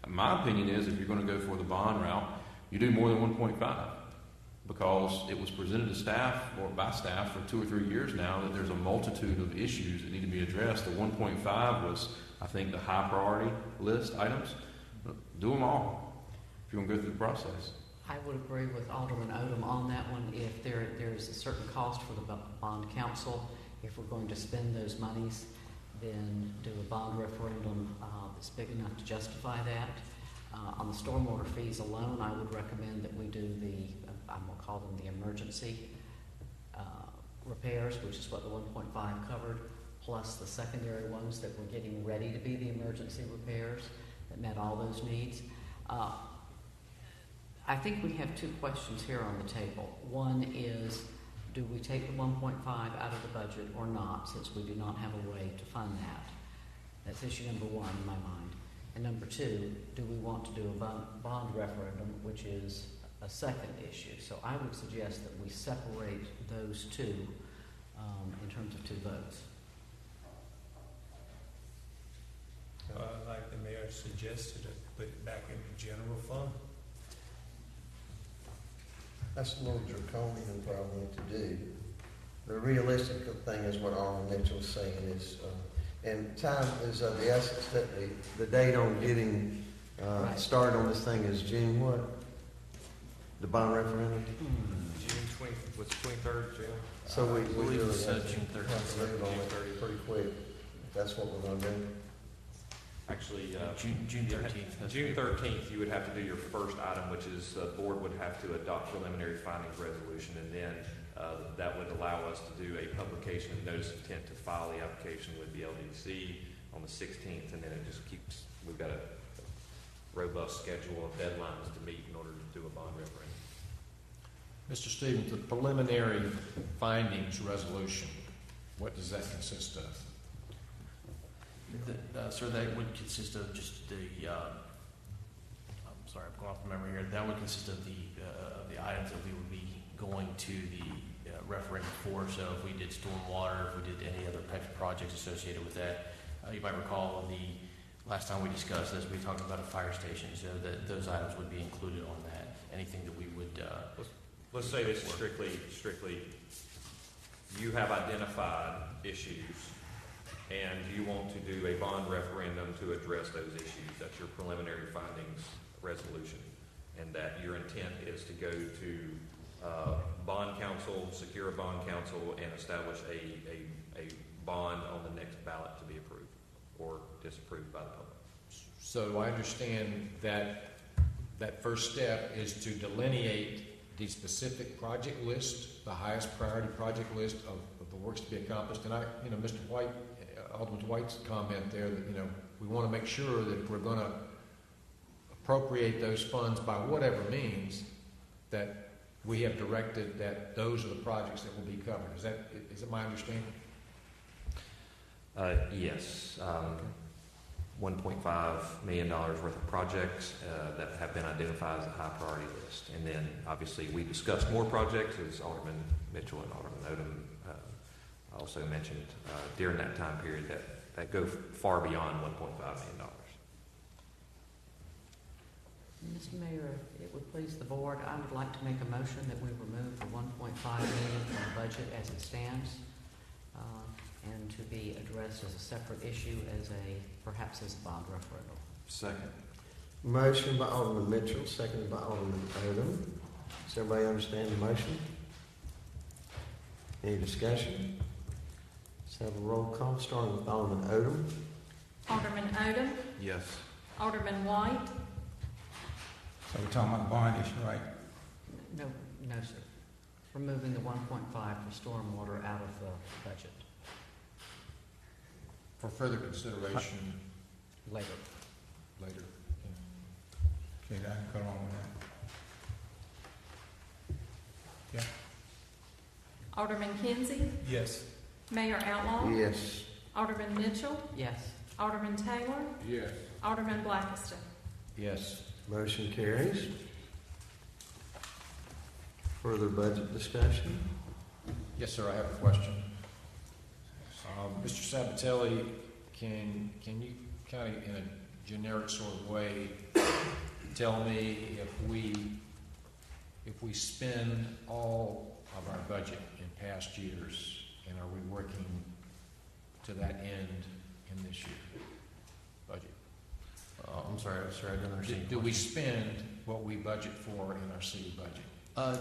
my opinion is, if you're going to go for the bond route, you do more than 1.5, because it was presented to staff or by staff for 2 or 3 years now that there's a multitude of issues that need to be addressed. The 1.5 was, I think, the high priority list items. Do them all if you're going to go through the process. I would agree with Alderman Odom on that one. If there's a certain cost for the bond council, if we're going to spend those monies, then do a bond referendum that's big enough to justify that. On the stormwater fees alone, I would recommend that we do I'm going to call them the emergency repairs, which is what the 1.5 covered, plus the secondary ones that were getting ready to be the emergency repairs that met all those needs. I think we have 2 questions here on the table. One is, do we take the 1.5 out of the budget or not, since we do not have a way to fund that? That's issue number 1 in my mind. And number 2, do we want to do a bond referendum, which is a second issue? So I would suggest that we separate those 2 in terms of 2 votes. Like the mayor suggested, to put it back in the general fund. That's a little draconian probably to do. The realistic thing is what Alderman Mitchell was saying is, and time is of the essence. That the date on getting started on this thing is June what? The bond referendum? June 20, what's 23rd, Jim? So we believe really it's, have to June 13th. move on it pretty quick. If that's what we're going to do. Actually, June 13th. June 13th, you would have to do your first item, which is the board would have to adopt preliminary findings resolution, and then that would allow us to do a publication of notice of intent to file the application with the LDC on the 16th, and then it just keeps, we've got a robust schedule of deadlines to meet in order to do a bond referendum. Mr. Stevens, the preliminary findings resolution, what does that consist of? Sir, that would consist of just the, I'm sorry, I'm going off the memory here. That would consist of the items that we would be going to the referendum for. So if we did stormwater, if we did any other type of projects associated with that, you might recall the last time we discussed this, we talked about a fire station. So that those items would be included on that. Anything that we would. Let's say this is strictly. You have identified issues, and you want to do a bond referendum to address those issues. That's your preliminary findings resolution. And that your intent is to go to bond council, secure a bond council, and establish a bond on the next ballot to be approved or disapproved by the public. So I understand that that first step is to delineate the specific project list, the highest priority project list of the work's to be accomplished. And Mr. White, Alderman White's comment there that, we want to make sure that if we're going to appropriate those funds by whatever means, that we have directed that those are the projects that will be covered. Is it my understanding? Yes. $1.5 million worth of projects that have been identified as a high priority list. And then obviously we discussed more projects, as Alderman Mitchell and Alderman Odom also mentioned during that time period that go far beyond $1.5 million. Mr. Mayor, if it would please the board, I would like to make a motion that we remove the $1.5 million from the budget as it stands, and to be addressed as a separate issue perhaps as a bond referendum. Second. Motion by Alderman Mitchell, seconded by Alderman Odom. Does everybody understand the motion? Any discussion? Let's have a roll call, starting with Alderman Odom. Alderman Odom. Yes. Alderman White. So we're talking about the bond issue, right? No, sir. Removing the 1.5 for stormwater out of the budget. For further consideration later. Yeah. Okay, I can go along with that. Yeah. Alderman Kinsey. Yes. Mayor Outlaw. Yes. Alderman Mitchell. Yes. Alderman Taylor. Yes. Alderman Blackiston. Yes. Motion carries. Further budget discussion? Yes, sir, I have a question. Mr. Sabatelli, can you kind of, in a generic sort of way, tell me if we spend all of our budget in past years, and are we working to that end in this year budget? I'm sorry, I don't understand. Do we spend what we budget for in our city budget?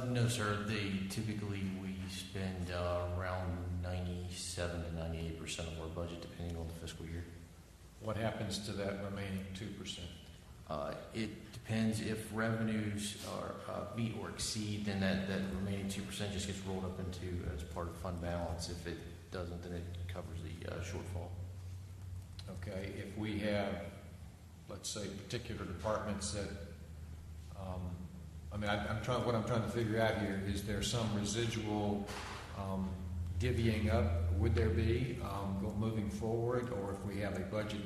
No, sir. Typically we spend around 97 to 98% of our budget, depending on the fiscal year. What happens to that remaining 2%? It depends. If revenues are meet or exceed, then that remaining 2% just gets rolled up into as part of fund balance. If it doesn't, then it covers the shortfall. Okay. If we have, let's say, particular departments that, what I'm trying to figure out here, is there some residual divvying up? Would there be moving forward, or if we have a budget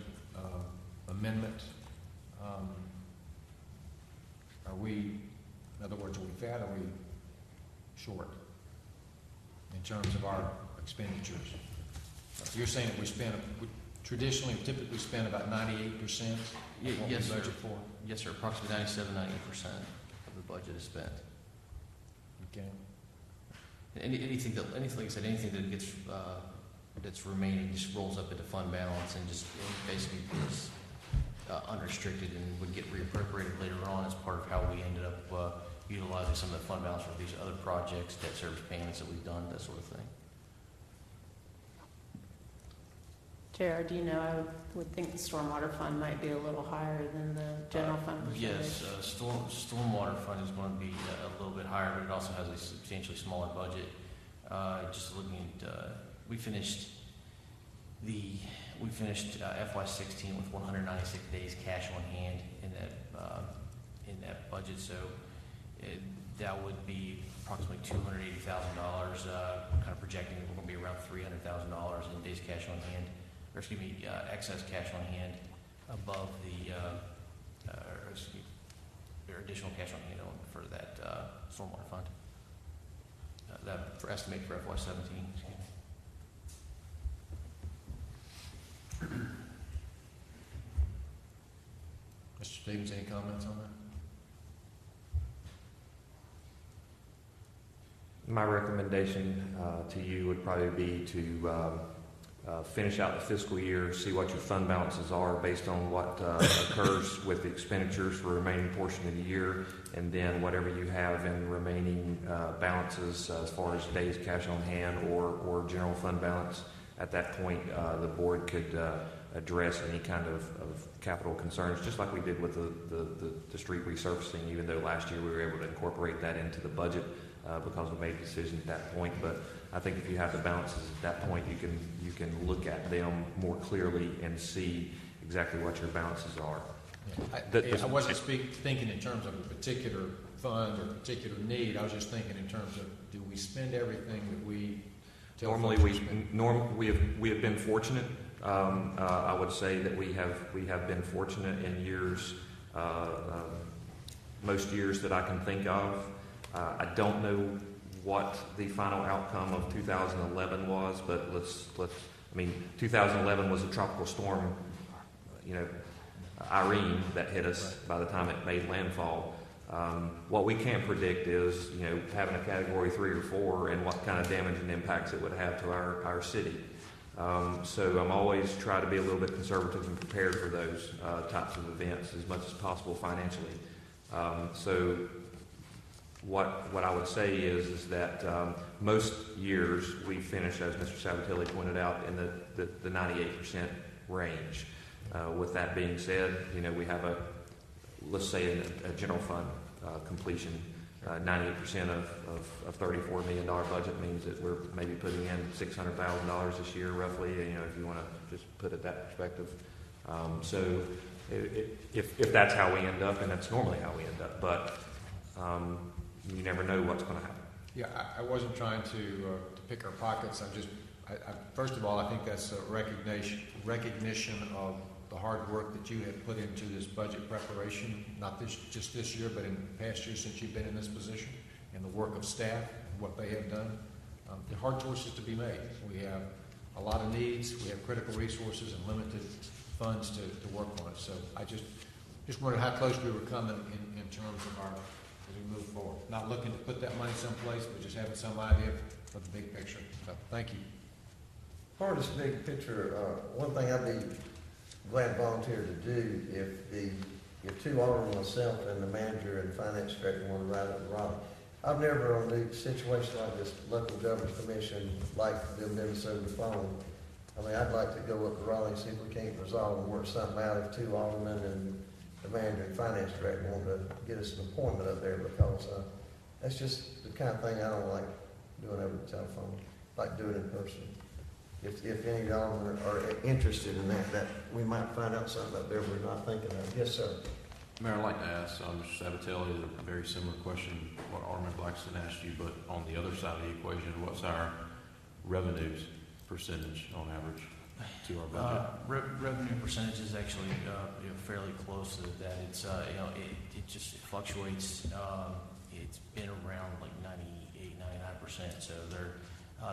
amendment? Are we, in other words, are we fat or are we short in terms of our expenditures? So you're saying that we typically spend about 98% of what Yes, we budget sir. for? Yes, sir. Approximately 97, 98% of the budget is spent. Okay. Anything that gets that's remaining just rolls up into fund balance and just basically is unrestricted and would get reappropriated later on as part of how we ended up utilizing some of the fund balance for these other projects, debt service payments that we've done, that sort of thing. JR, do you know, I would think the stormwater fund might be a little higher than the general fund percentage. Yes, stormwater fund is going to be a little bit higher, but it also has a substantially smaller budget. Just looking at, we finished FY16 with 196 days cash on hand in that budget, so that would be approximately $280,000. Kind of projecting that we're going to be around $300,000 in days cash on hand. Excess cash on hand above or additional cash on hand for that stormwater fund. That for estimate for FY17. Mr. Stevens, any comments on that? My recommendation to you would probably be to finish out the fiscal year, see what your fund balances are based on what occurs with the expenditures for the remaining portion of the year, and then whatever you have in remaining balances as far as days cash on hand or general fund balance. At that point, the board could address any kind of capital concerns, just like we did with the street resurfacing, even though last year we were able to incorporate that into the budget. because we made a decision at that point. But I think if you have the balances at that point, you can look at them more clearly and see exactly what your balances are. I wasn't thinking in terms of a particular fund or particular need. I was just thinking in terms of, do we spend everything that we tell normally folks to spend? we have been fortunate. I would say that we have been fortunate in years, most years that I can think of. I don't know what the final outcome of 2011 was, but I mean, 2011 was a tropical storm, Irene, that hit us by the time it made landfall. What we can't predict is, having a category 3 or 4 and what kind of damage and impacts it would have to our city. So I'm always trying to be a little bit conservative and prepared for those types of events as much as possible financially. So what I would say is that most years we finish, as Mr. Sabatelli pointed out, in the 98% range. With that being said, we have let's say a general fund completion. 98% of $34 million budget means that we're maybe putting in $600,000 this year, roughly. If you want to just put it that perspective. So if that's how we end up, and that's normally how we end up, but you never know what's going to happen. Yeah, I wasn't trying to pick our pockets. First of all, I think that's a recognition of the hard work that you have put into this budget preparation, not just this year, but in past years since you've been in this position, and the work of staff, what they have done. The hard choices to be made. We have a lot of needs, we have critical resources and limited funds to work on it. So I just wondered how close we were coming in terms of as we move forward. Not looking to put that money someplace, but just having some idea of the big picture. So thank you. Part of this big picture, one thing I'd be glad to volunteer to do if two aldermen, myself and the manager and finance director want to ride up to Raleigh. I've never on a situation like this local government commission like them doing this over the phone. I mean, I'd like to go up to Raleigh and see if we can't resolve and work something out if two aldermen and the manager and finance director want to get us an appointment up there, because that's just the kind of thing I don't like doing over the telephone. I like doing it in person. If any of y'all are interested in that we might find out something up there we're not thinking of. Yes, sir. Mayor, I'd like to ask Mr. Sabatelli a very similar question what Alderman Blackston asked you, but on the other side of the equation, what's our revenues percentage on average to our budget? Revenue percentage is actually fairly close to that. It's it just fluctuates. It's been around like 98, 99%. So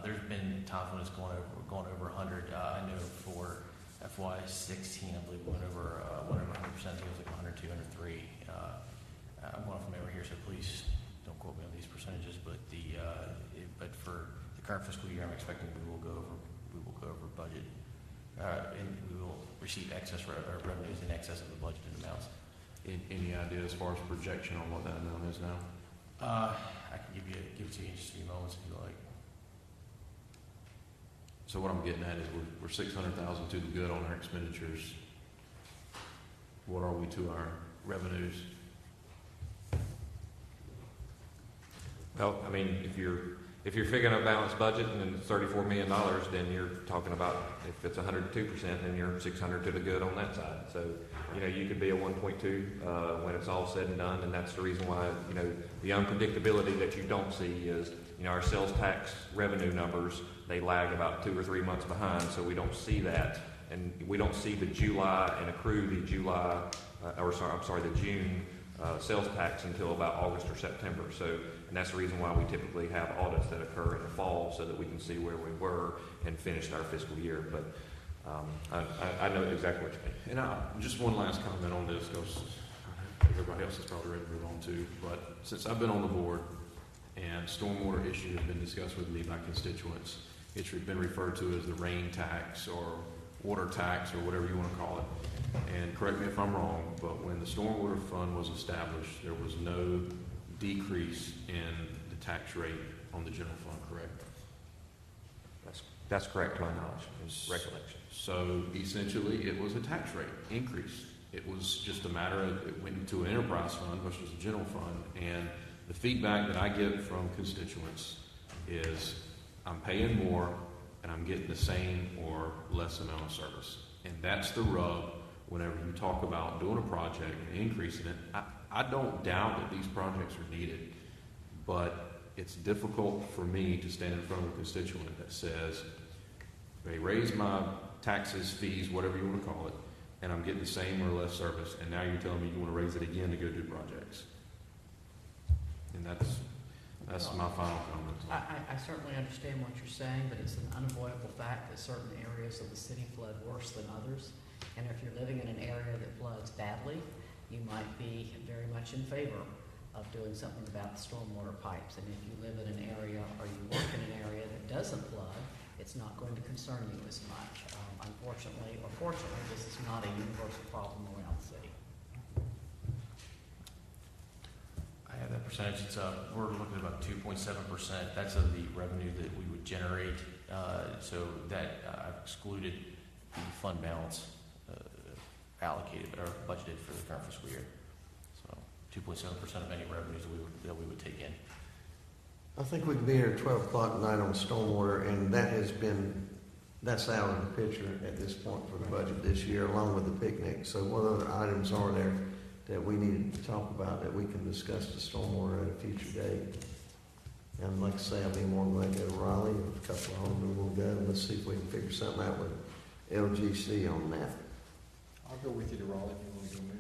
there's been times when it's gone over 100. I know for FY16, I believe we went over 100%. I think it was like 102, 103. I'm going from memory here, so please don't quote me on these percentages. But but for the current fiscal year, I'm expecting we will go over budget, and we will receive revenues in excess of the budgeted amounts. Any idea as far as projection on what that amount is now? I can give it to you in just a few moments if you like. So what I'm getting at is we're $600,000 to the good on our expenditures. What are we to our revenues? Well, I mean, if you're figuring a balanced budget and it's $34 million, then you're talking about, if it's 102%, then you're 600 to the good on that side. So, you could be a 1.2 when it's all said and done, and that's the reason why, the unpredictability that you don't see is, our sales tax revenue numbers, they lag about 2 or 3 months behind, so we don't see that. And we don't see the July and accrue the June sales tax until about August or September. So, and that's the reason why we typically have audits that occur in the fall so that we can see where we were and finished our fiscal year. But I know exactly what you mean. And just one last comment on this, because everybody else is probably ready to move on too. But since I've been on the board and stormwater issue has been discussed with me by constituents, it's been referred to as the rain tax or water tax or whatever you want to call it. And correct me if I'm wrong, but when the stormwater fund was established, there was no decrease in the tax rate on the general fund, correct? That's correct to my knowledge and recollection. So essentially it was a tax rate increase. It was just a matter of it went into an enterprise fund versus a general fund, and The feedback that I get from constituents is I'm paying more and I'm getting the same or less amount of service. And that's the rub whenever you talk about doing a project and increasing it. I don't doubt that these projects are needed, but it's difficult for me to stand in front of a constituent that says, they raise my taxes, fees, whatever you want to call it, and I'm getting the same or less service, and now you're telling me you want to raise it again to go do projects. And that's my final comment. I certainly understand what you're saying, but it's an unavoidable fact that certain areas of the city flood worse than others. And if you're living in an area that floods badly, you might be very much in favor of doing something about the stormwater pipes. And if you live in an area or you work in an area that doesn't flood, it's not going to concern you as much. Unfortunately, or fortunately, this is not a universal problem around the city. I have that percentage. We're looking at about 2.7%. That's of the revenue that we would generate. So that I've excluded the fund balance allocated or budgeted for the current fiscal year. So 2.7% of any revenues that we would take in. I think we can be here at 12 o'clock tonight on stormwater, and that's out of the picture at this point for the budget this year, along with the picnic. So what other items are there that we need to talk about that we can discuss the stormwater at a future date? And like I say, I'll be more than glad to go to Raleigh, and a couple of them will go, and let's see if we can figure something out with LGC on that. I'll go with you to Raleigh if you want to go there.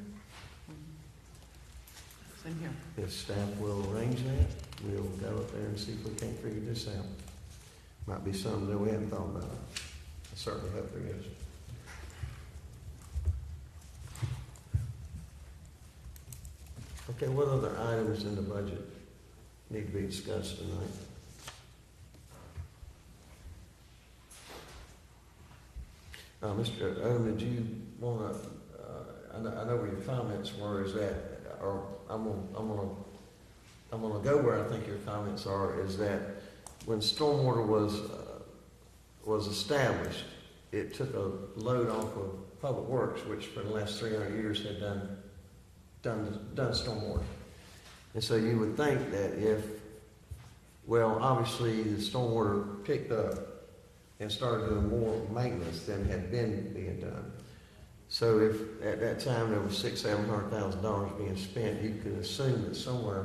Same here. If staff will arrange that, we'll go up there and see if we can't figure this out. Might be something that we haven't thought about. I certainly hope there is. Okay, what other items in the budget need to be discussed tonight? Mr. Odom, did you want to? I know where your comments were. Is that, or I'm gonna go where I think your comments are. Is that when stormwater was established, it took a load off of Public Works, which for the last 300 years had done stormwater. And so you would think that obviously the stormwater picked up and started doing more maintenance than had been being done. So if at that time there was $600,000-$700,000 being spent, you could assume that somewhere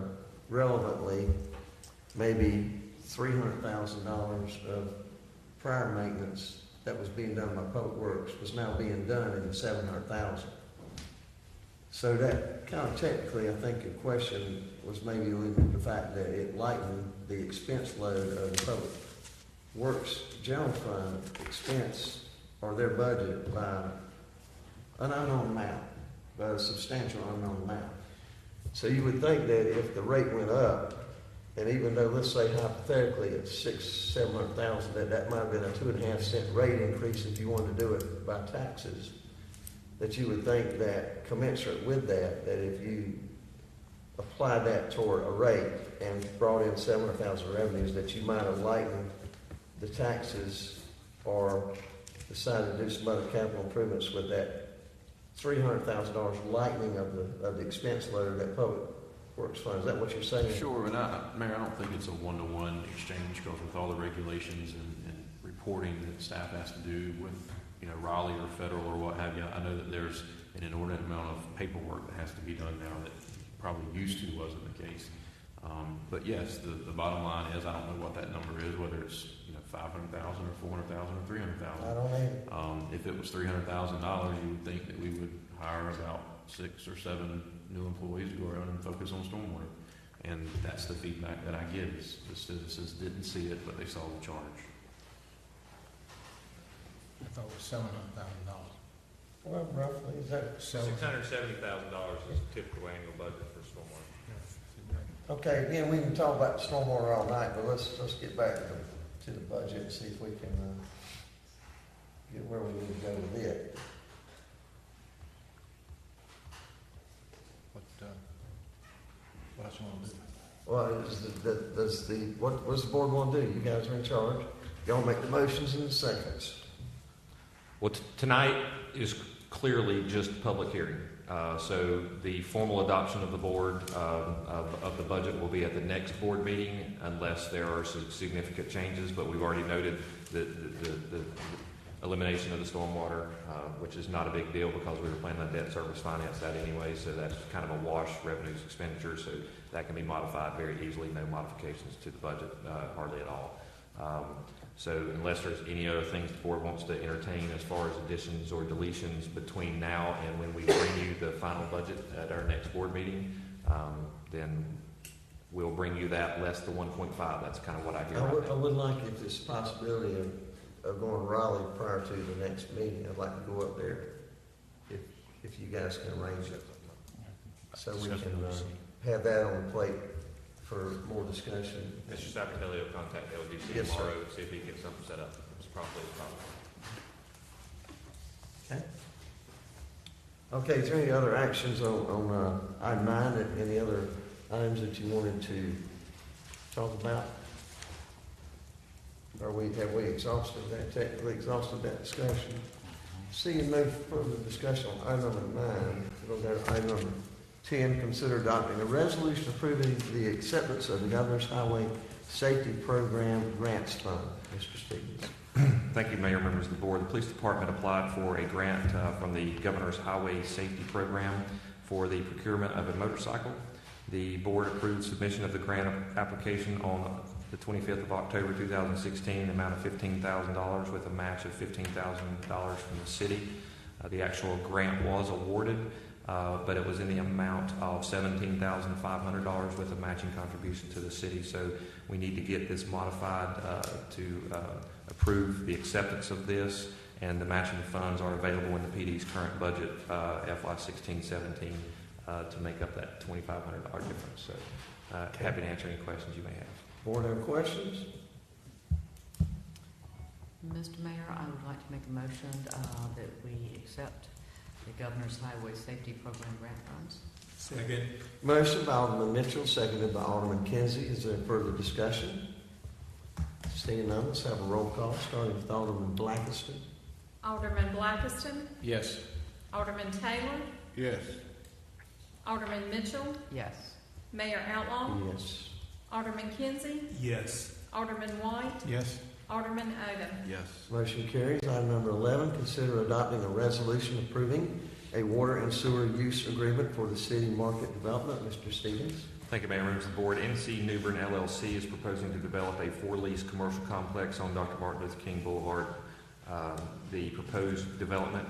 relevantly, maybe $300,000 of prior maintenance that was being done by Public Works was now being done in the $700,000. So that kind of technically, I think your question was maybe alluding to the fact that it lightened the expense load of the Public Works General Fund expense or their budget by an unknown amount, by a substantial unknown amount. So you would think that if the rate went up, and even though, let's say hypothetically it's $600,000-$700,000, that might have been a 2.5 cent rate increase if you wanted to do it by taxes, that you would think that commensurate with that if you applied that toward a rate and brought in $700,000 revenues, that you might have lightened the taxes or decided to do some other capital improvements with that $300,000 lightening of the expense load of that Public Works fund. Is that what you're saying? Sure, and Mayor, I don't think it's a one-to-one exchange, because with all the regulations and reporting that staff has to do with, Raleigh or federal or what have you, I know that there's an inordinate amount of paperwork that has to be done now that probably used to wasn't the case. But yes, the bottom line is I don't know what that number is, whether it's 500,000 or 400,000 or 300,000. I don't know. If it was $300,000, you would think that we would hire about 6 or 7 new employees to go around and focus on stormwater. And that's the feedback that I get is the citizens didn't see it, but they saw the charge. I thought it was $700,000. Well, roughly, is that $670,000 is the typical annual budget for stormwater. okay? Again, we can talk about stormwater all night, but let's get back to the budget and see if we can get where we need to go with it. What else you want to do? Well, what does the board want to do? You guys are in charge. Y'all make the motions in the seconds. Well, tonight is clearly just public hearing. So the formal adoption of the board of the budget will be at the next board meeting unless there are some significant changes, but we've already noted the elimination of the stormwater, which is not a big deal because we were planning on debt service finance that anyway, so that's kind of a wash revenues expenditure, so that can be modified very easily, no modifications to the budget hardly at all. So unless there's any other things the board wants to entertain as far as additions or deletions between now and when we bring you the final budget at our next board meeting, then we'll bring you that less the 1.5. That's kind of what I hear. I would like, if there's a possibility of going to Raleigh prior to the next meeting, I'd like to go up there if you guys can arrange it. So we can have that on the plate for more discussion. Mr. Sapertelli will contact LDC tomorrow and see if he can get something set up as promptly as possible. Okay, is there any other actions on item 9, any other items that you wanted to talk about? Or have we exhausted that, technically exhausted that discussion? Seeing no further discussion on item number 9, we'll go to item number 10, consider adopting a resolution approving the acceptance of the Governor's Highway Safety Program Grants Fund. Mr. Stevens. Thank you, Mayor, members of the board. The police department applied for a grant from the Governor's Highway Safety Program for the procurement of a motorcycle. The board approved submission of the grant application on the 25th of October 2016, the amount of $15,000 with a match of $15,000 from the city. The actual grant was awarded, but it was in the amount of $17,500 with a matching contribution to the city. So we need to get this modified to approve the acceptance of this, and the matching funds are available in the PD's current budget, FY 16-17, to make up that $2,500 difference. So happy to answer any questions you may have. Board have questions? Mr. Mayor, I would like to make a motion that we accept the Governor's Highway Safety Program grant funds. Second. Motion by Alderman Mitchell, seconded by Alderman Kinsey. Is there further discussion? Seeing none, let's have a roll call, starting with Alderman Blackiston. Alderman Blackiston? Yes. Alderman Taylor? Yes. Alderman Mitchell? Yes. Mayor Outlaw? Yes. Alderman Kinsey? Yes. Alderman White? Yes. Alderman Odom? Yes. Motion carries. Item number 11, consider adopting a resolution approving a water and sewer use agreement for the city market development. Mr. Stevens. Thank you, Mayor, members of the board. NC New Bern LLC is proposing to develop a 4-lease commercial complex on Dr. Martin Luther King Boulevard. The proposed development,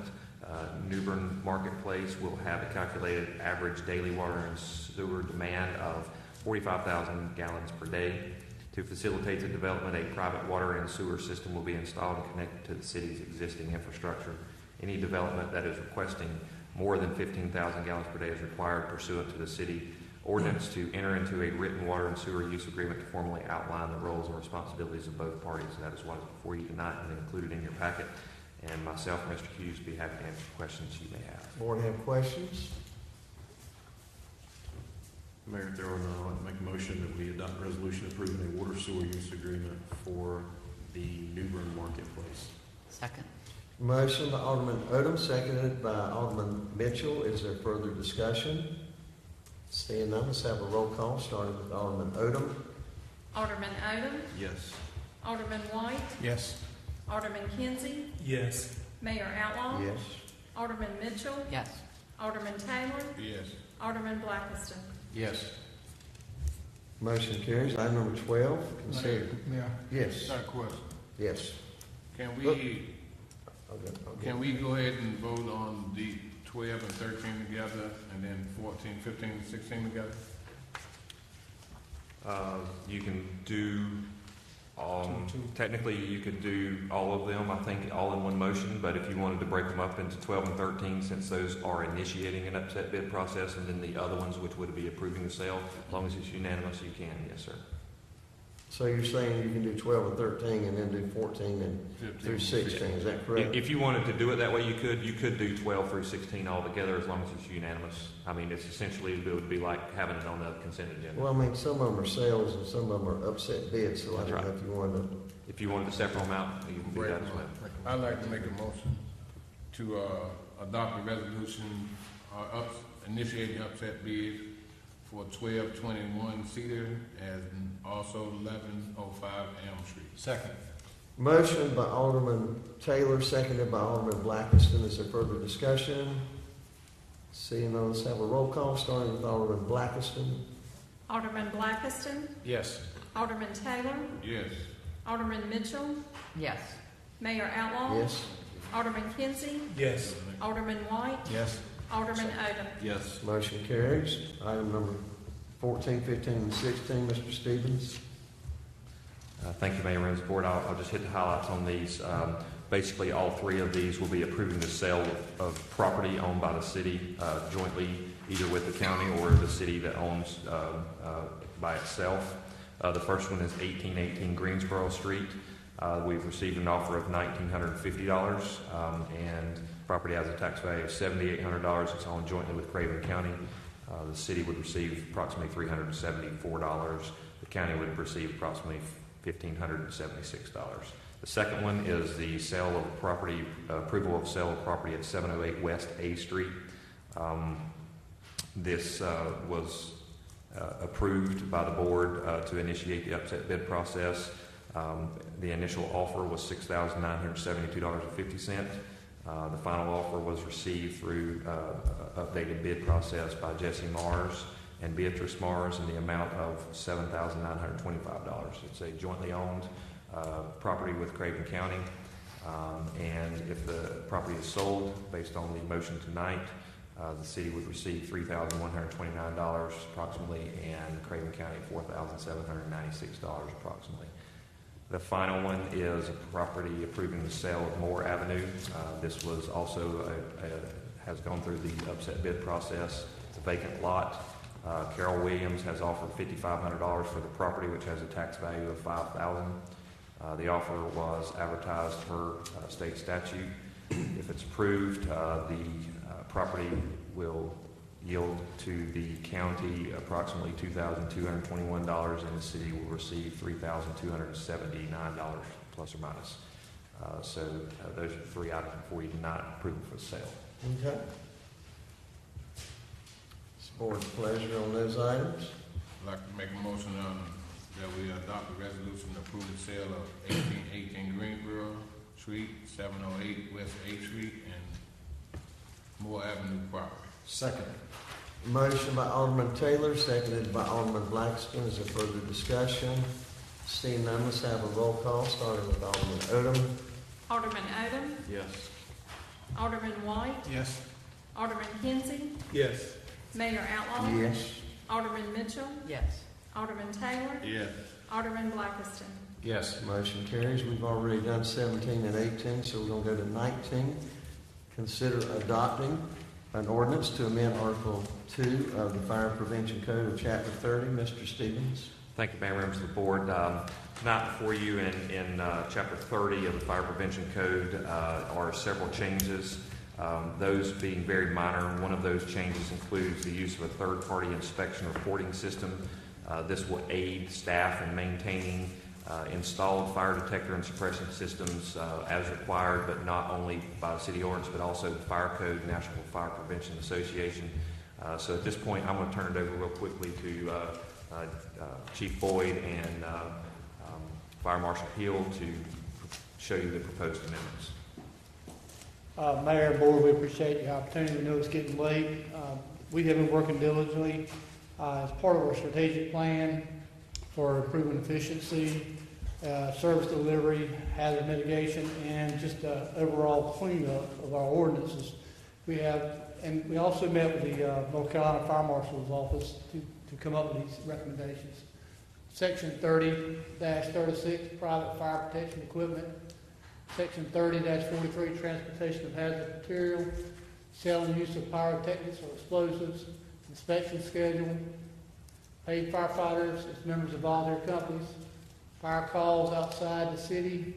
New Bern Marketplace, will have a calculated average daily water and sewer demand of 45,000 gallons per day. To facilitate the development, a private water and sewer system will be installed and connected to the city's existing infrastructure. Any development that is requesting more than 15,000 gallons per day is required pursuant to the city ordinance to enter into a written water and sewer use agreement to formally outline the roles and responsibilities of both parties. That is what is before you tonight and included in your packet. And myself and Mr. Hughes will be happy to answer questions you may have. Board have questions? Mayor, if there are none, I'd like to make a motion that we adopt a resolution approving a water sewer use agreement for the New Bern Marketplace. Second. Motion by Alderman Odom, seconded by Alderman Mitchell. Is there further discussion? Seeing none, let's have a roll call, starting with Alderman Odom. Alderman Odom? Yes. Alderman White? Yes. Alderman Kinsey? Yes. Mayor Outlaw? Yes. Alderman Mitchell? Yes. Alderman Taylor? Yes. Alderman Blackiston? Yes. Motion carries. Item number 12, consider. Mayor. Yes. Got a question. Yes. Can Look. we, Okay. can we go ahead and vote on the 12 and 13 together, and then 14, 15, and 16 together? You can do, technically you could do all of them, I think, all in one motion, but if you wanted to break them up into 12 and 13, since those are initiating an upset bid process, and then the other ones, which would be approving the sale, as long as it's unanimous, you can, yes, sir. So you're saying you can do 12 and 13 and then do 14 and 15 through 16, is that correct? If you wanted to do it that way, you could do 12 through 16 altogether, as long as it's unanimous. I mean, it's essentially, it would be like having it on the consent agenda. Well, I mean, some of them are sales and some of them are upset bids, so I That's don't know right. if you wanted to. If you wanted to separate them out, you can do that as well. I'd like to make a motion to adopt a resolution initiating upset bids for 1221 Cedar and also 1105 Elm Street. Second. Motion by Alderman Taylor, seconded by Alderman Blackiston. Is there further discussion? Seeing none, let's have a roll call, starting with Alderman Blackiston. Alderman Blackiston, Yes. Alderman Taylor, Yes. Alderman Mitchell, Yes. Mayor Outlaw, Yes. Alderman Kinsey, Yes. Alderman White, Yes. Alderman Odom. Yes. Motion carries. Item number 14, 15, and 16, Mr. Stevens. Thank you, Mayor, members of the board. I'll just hit the highlights on these. Basically, all three of these will be approving the sale of property owned by the city jointly, either with the county or the city that owns by itself. The first one is 1818 Greensboro Street. We've received an offer of $1,950, and property has a tax value of $7,800. It's owned jointly with Craven County. The city would receive approximately $374. The county would receive approximately $1,576. The second one is the sale of property, approval of sale of property at 708 West A Street. This was approved by the board to initiate the upset bid process. The initial offer was $6,972.50. The final offer was received through updated bid process by Jesse Mars and Beatrice Mars in the amount of $7,925. It's a jointly owned property with Craven County, and if the property is sold based on the motion tonight, the city would receive $3,129 approximately, and Craven County $4,796 approximately. The final one is a property approving the sale of Moore Avenue. This was also has gone through the upset bid process. It's a vacant lot. Carol Williams has offered $5,500 for the property, which has a tax value of $5,000. The offer was advertised per state statute. If it's approved, the property will yield to the county approximately $2,221, and the city will receive $3,279 plus or minus. So those are the three items before you tonight, approval for sale. Okay. It's the board's pleasure on those items. I'd like to make a motion that we adopt a resolution to approve the sale of 1818 Greensboro Street, 708 West 8th Street, and Moore Avenue property. Second. Motion by Alderman Taylor, seconded by Alderman Blackiston. Is there further discussion? Seeing none, let's have a roll call, starting with Alderman Odom. Alderman Odom, Yes. Alderman White, Yes. Alderman Kinsey, Yes. Mayor Outlaw, Yes. Alderman Mitchell, Yes. Alderman Taylor, Yes. Alderman Blackiston. Yes. Motion carries. We've already done 17 and 18, so we're going to go to 19. Consider adopting an ordinance to amend Article 2 of the Fire Prevention Code of Chapter 30. Mr. Stevens. Thank you, Mayor, members of the board. Tonight before you in Chapter 30 of the Fire Prevention Code are several changes, those being very minor. One of those changes includes the use of a third-party inspection reporting system. This will aid staff in maintaining installed fire detector and suppression systems as required, but not only by the city ordinance, but also the Fire Code, National Fire Prevention Association. So at this point, I'm going to turn it over real quickly to Chief Boyd and Fire Marshal Hill to show you the proposed amendments. Mayor and Board, we appreciate the opportunity. We know it's getting late. We have been working diligently as part of our strategic plan for improving efficiency, service delivery, hazard mitigation, and just overall cleanup of our ordinances. We also met with the North Carolina Fire Marshal's Office to come up with these recommendations. Section 30-36, private fire protection equipment. Section 30-43, transportation of hazardous material. Sale and use of pyrotechnics or explosives. Inspection schedule. Paid firefighters as members of volunteer companies. Fire calls outside the city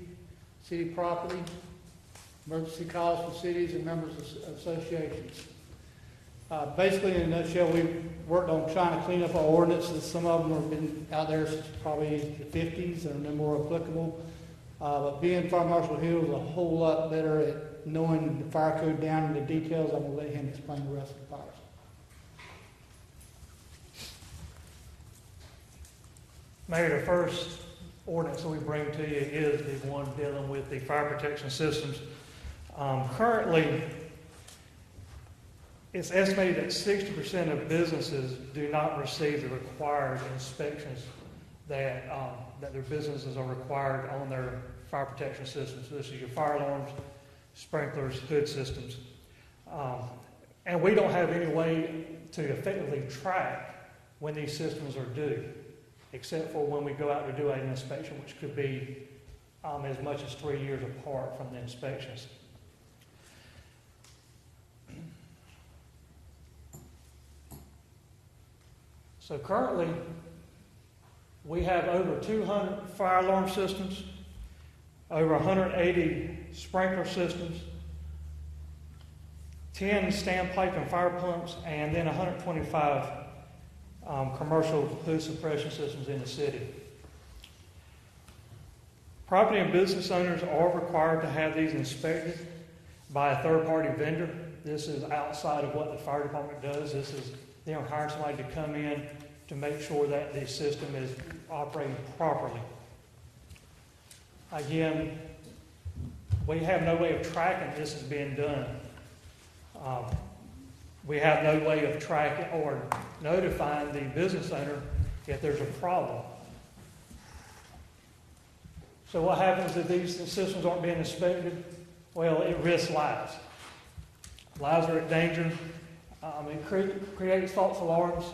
property. Emergency calls for cities and members of associations. Basically, in a nutshell, we've worked on trying to clean up our ordinances. Some of them have been out there since probably the 50s and are no more applicable. But being Fire Marshal Hill is a whole lot better at knowing the fire code down to the details, I'm going to let him explain the rest of the fires. Mayor, the first ordinance that we bring to you is the one dealing with the fire protection systems. Currently, it's estimated that 60% of businesses do not receive the required inspections that their businesses are required on their fire protection systems. So this is your fire alarms, sprinklers, hood systems. And we don't have any way to effectively track when these systems are due, except for when we go out to do an inspection, which could be as much as 3 years apart from the inspections. So currently, we have over 200 fire alarm systems, over 180 sprinkler systems, 10 standpipe and fire pumps, and then 125 commercial hood suppression systems in the city. Property and business owners are required to have these inspected by a third-party vendor. This is outside of what the fire department does. This is them hiring somebody to come in to make sure that the system is operating properly. Again, we have no way of tracking this is being done. We have no way of tracking or notifying the business owner if there's a problem. So what happens if these systems aren't being inspected? Well, it risks lives. Lives are at danger. It creates false alarms.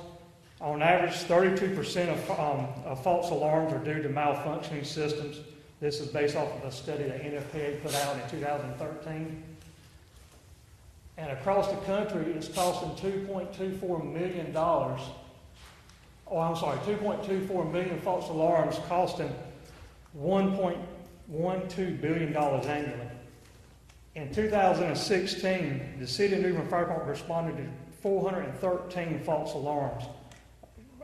On average, 32% of false alarms are due to malfunctioning systems. This is based off of a study that NFPA put out in 2013. And across the country, it's costing $2.24 million. 2.24 million false alarms costing $1.12 billion annually. In 2016, the City of New Bern Fire Department responded to 413 false alarms,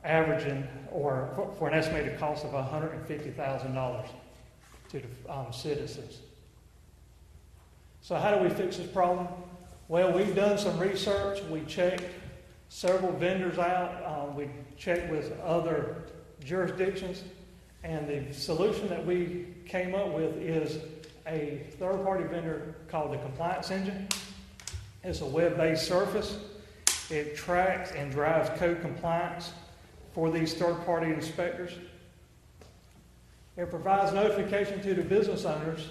averaging or for an estimated cost of $150,000 to the citizens. So how do we fix this problem? Well, we've done some research. We checked several vendors out. We checked with other jurisdictions. And the solution that we came up with is a third-party vendor called the Compliance Engine. It's a web-based surface. It tracks and drives code compliance for these third-party inspectors. It provides notification to the business owners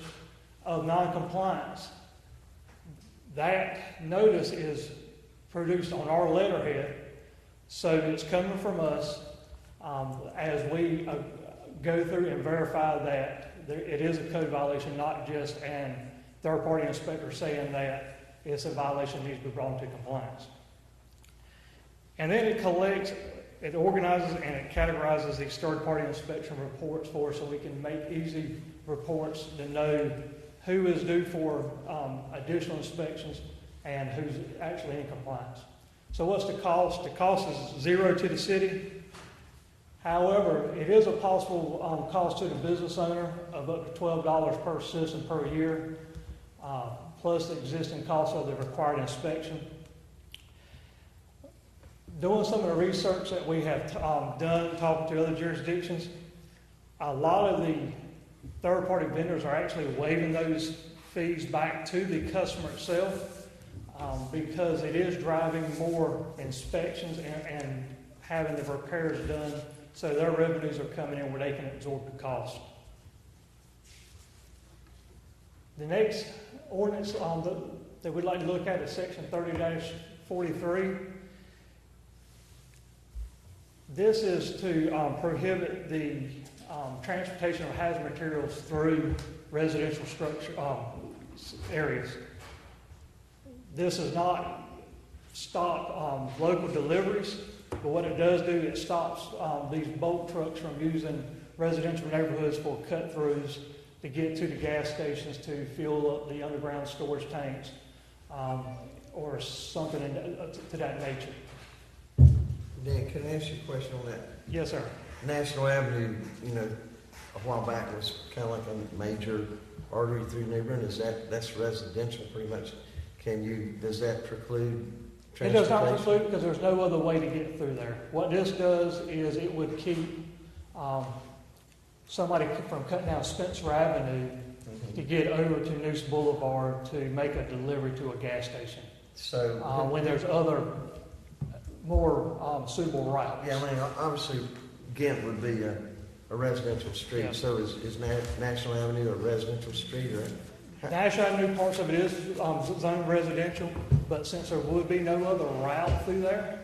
of non-compliance. That notice is produced on our letterhead, so it's coming from us as we go through and verify that it is a code violation, not just an third-party inspector saying that it's a violation that needs to be brought into compliance. And then it collects, it organizes, and it categorizes these third-party inspection reports for us so we can make easy reports to know who is due for additional inspections and who's actually in compliance. So what's the cost? The cost is zero to the city. However, it is a possible cost to the business owner of up to $12 per system per year, plus the existing cost of the required inspection. Doing some of the research that we have done, talking to other jurisdictions, a lot of the third-party vendors are actually waiving those fees back to the customer itself because it is driving more inspections and having the repairs done, so their revenues are coming in where they can absorb the cost. The next ordinance that we'd like to look at is Section 30-43. This is to prohibit the transportation of hazardous materials through residential structure areas. This does not stop local deliveries, but what it does do, it stops these bulk trucks from using residential neighborhoods for cut-throughs to get to the gas stations to fuel up the underground storage tanks or something to that nature. Dan, can I ask you a question on that? Yes, sir. National Avenue, a while back was kind of like a major artery through New Bern. That's residential pretty much. Does that preclude It does not transportation? preclude because there's no other way to get through there. What this does is it would keep somebody from cutting down Spencer Avenue to get over to Noose Boulevard to make a delivery to a gas station. So when there's other more suitable routes. Yeah, I mean, obviously, Ghent would be a residential street. Yeah. So is National Avenue a residential street, or? National Avenue, parts of it is zoned residential, but since there would be no other route through there,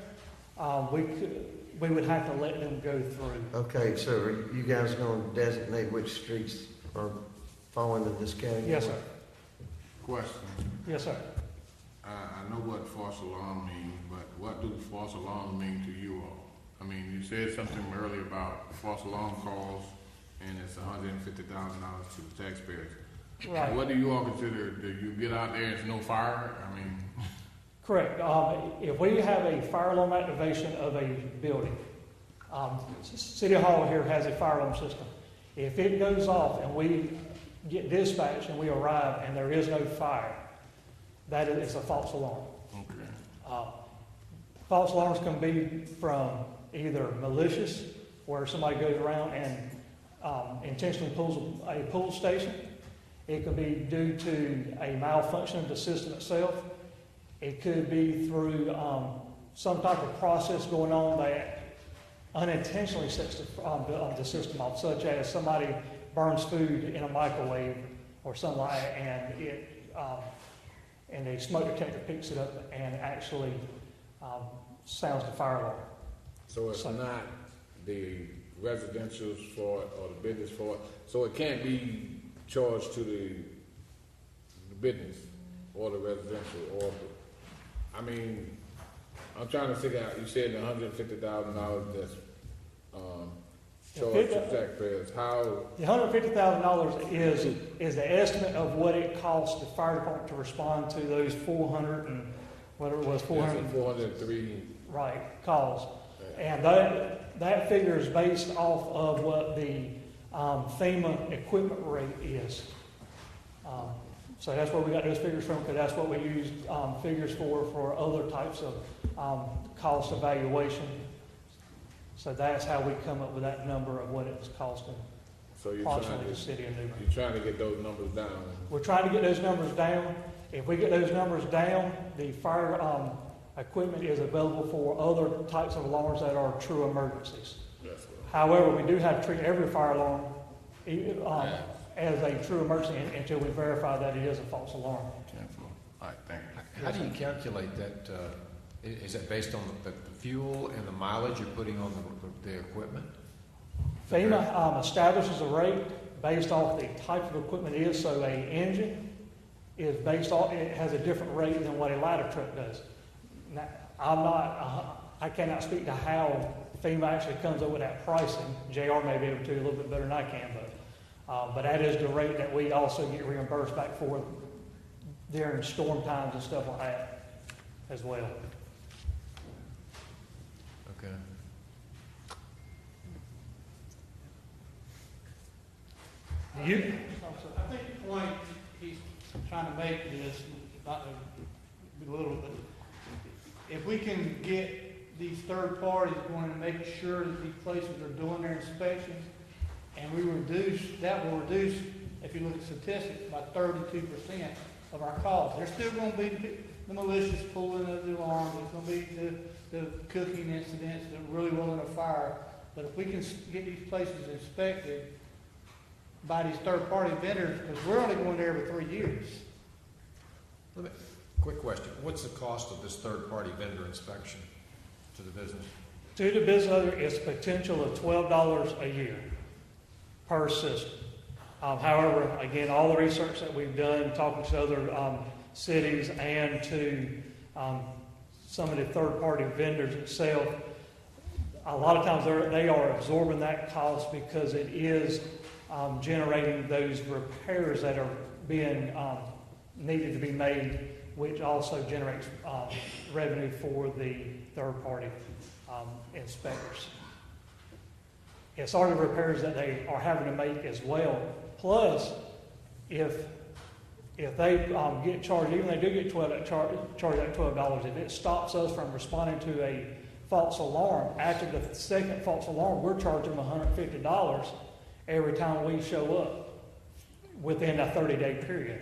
we would have to let them go through. Okay, so are you guys going to designate which streets are fall into this category? Yes, sir. Question. Yes, sir. I know what false alarm means, but what do false alarms mean to you all? I mean, you said something earlier about false alarm calls, and it's $150,000 to the taxpayers. Right. What do you all consider? Do you get out there and there's no fire? I mean, Correct. If we have a fire alarm activation of a building, City Hall here has a fire alarm system. If it goes off and we get dispatched and we arrive and there is no fire, that is a false alarm. okay. False alarms can be from either malicious, where somebody goes around and intentionally pulls a pull station. It could be due to a malfunction of the system itself. It could be through some type of process going on that unintentionally sets the system off, such as somebody burns food in a microwave or something like that, and the smoke detector picks it up and actually sounds the fire alarm. So it's not the residential's for it or the business for it. So it can't be charged to the business or the residential or I mean, I'm trying to figure out, you said the $150,000 that's charged to taxpayers. How? The $150,000 is the estimate of what it costs the fire department to respond to those 400 and whatever it was, 403 right calls, and that figure is based off of what the FEMA equipment rate is. So that's where we got those figures from, because that's what we used figures for other types of cost evaluation. So that's how we come up with that number of what it was costing. So you're approximately the city of New Bern. You're trying to get those numbers down. We're trying to get those numbers down. If we get those numbers down, the fire equipment is available for other types of alarms that are true emergencies. Yes, However, we do have to treat every fire alarm as a true emergency until we verify that it is a false alarm. All right, thank you. How do you calculate that? Is that based on the fuel and the mileage you're putting on the equipment? FEMA establishes a rate based off the type of equipment it is. So an engine is based off, it has a different rate than what a ladder truck does. Now, I cannot speak to how FEMA actually comes up with that pricing. JR may be able to a little bit better than I can, but that is the rate that we also get reimbursed back for during storm times and stuff like that as well. Okay. I think the point he's trying to make is, not to belittle, but if we can get these third parties going to make sure that these places are doing their inspections, and that will reduce, if you look at statistics, by 32% of our calls. There's still going to be the malicious pulling of the alarm. There's going to be the cooking incidents that really will in a fire. But if we can get these places inspected by these third-party vendors, because we're only going there every 3 years. Quick question. What's the cost of this third-party vendor inspection to the business? To the business owner, it's potential of $12 a year per system. However, again, all the research that we've done, talking to other cities and to some of the third-party vendors itself, a lot of times they are absorbing that cost because it is generating those repairs that are being needed to be made, which also generates revenue for the third-party inspectors. It's already repairs that they are having to make as well. Plus, if they get charged, even if they do get charged at $12, if it stops us from responding to a false alarm, after the second false alarm, we're charging them $150 every time we show up within a 30-day period.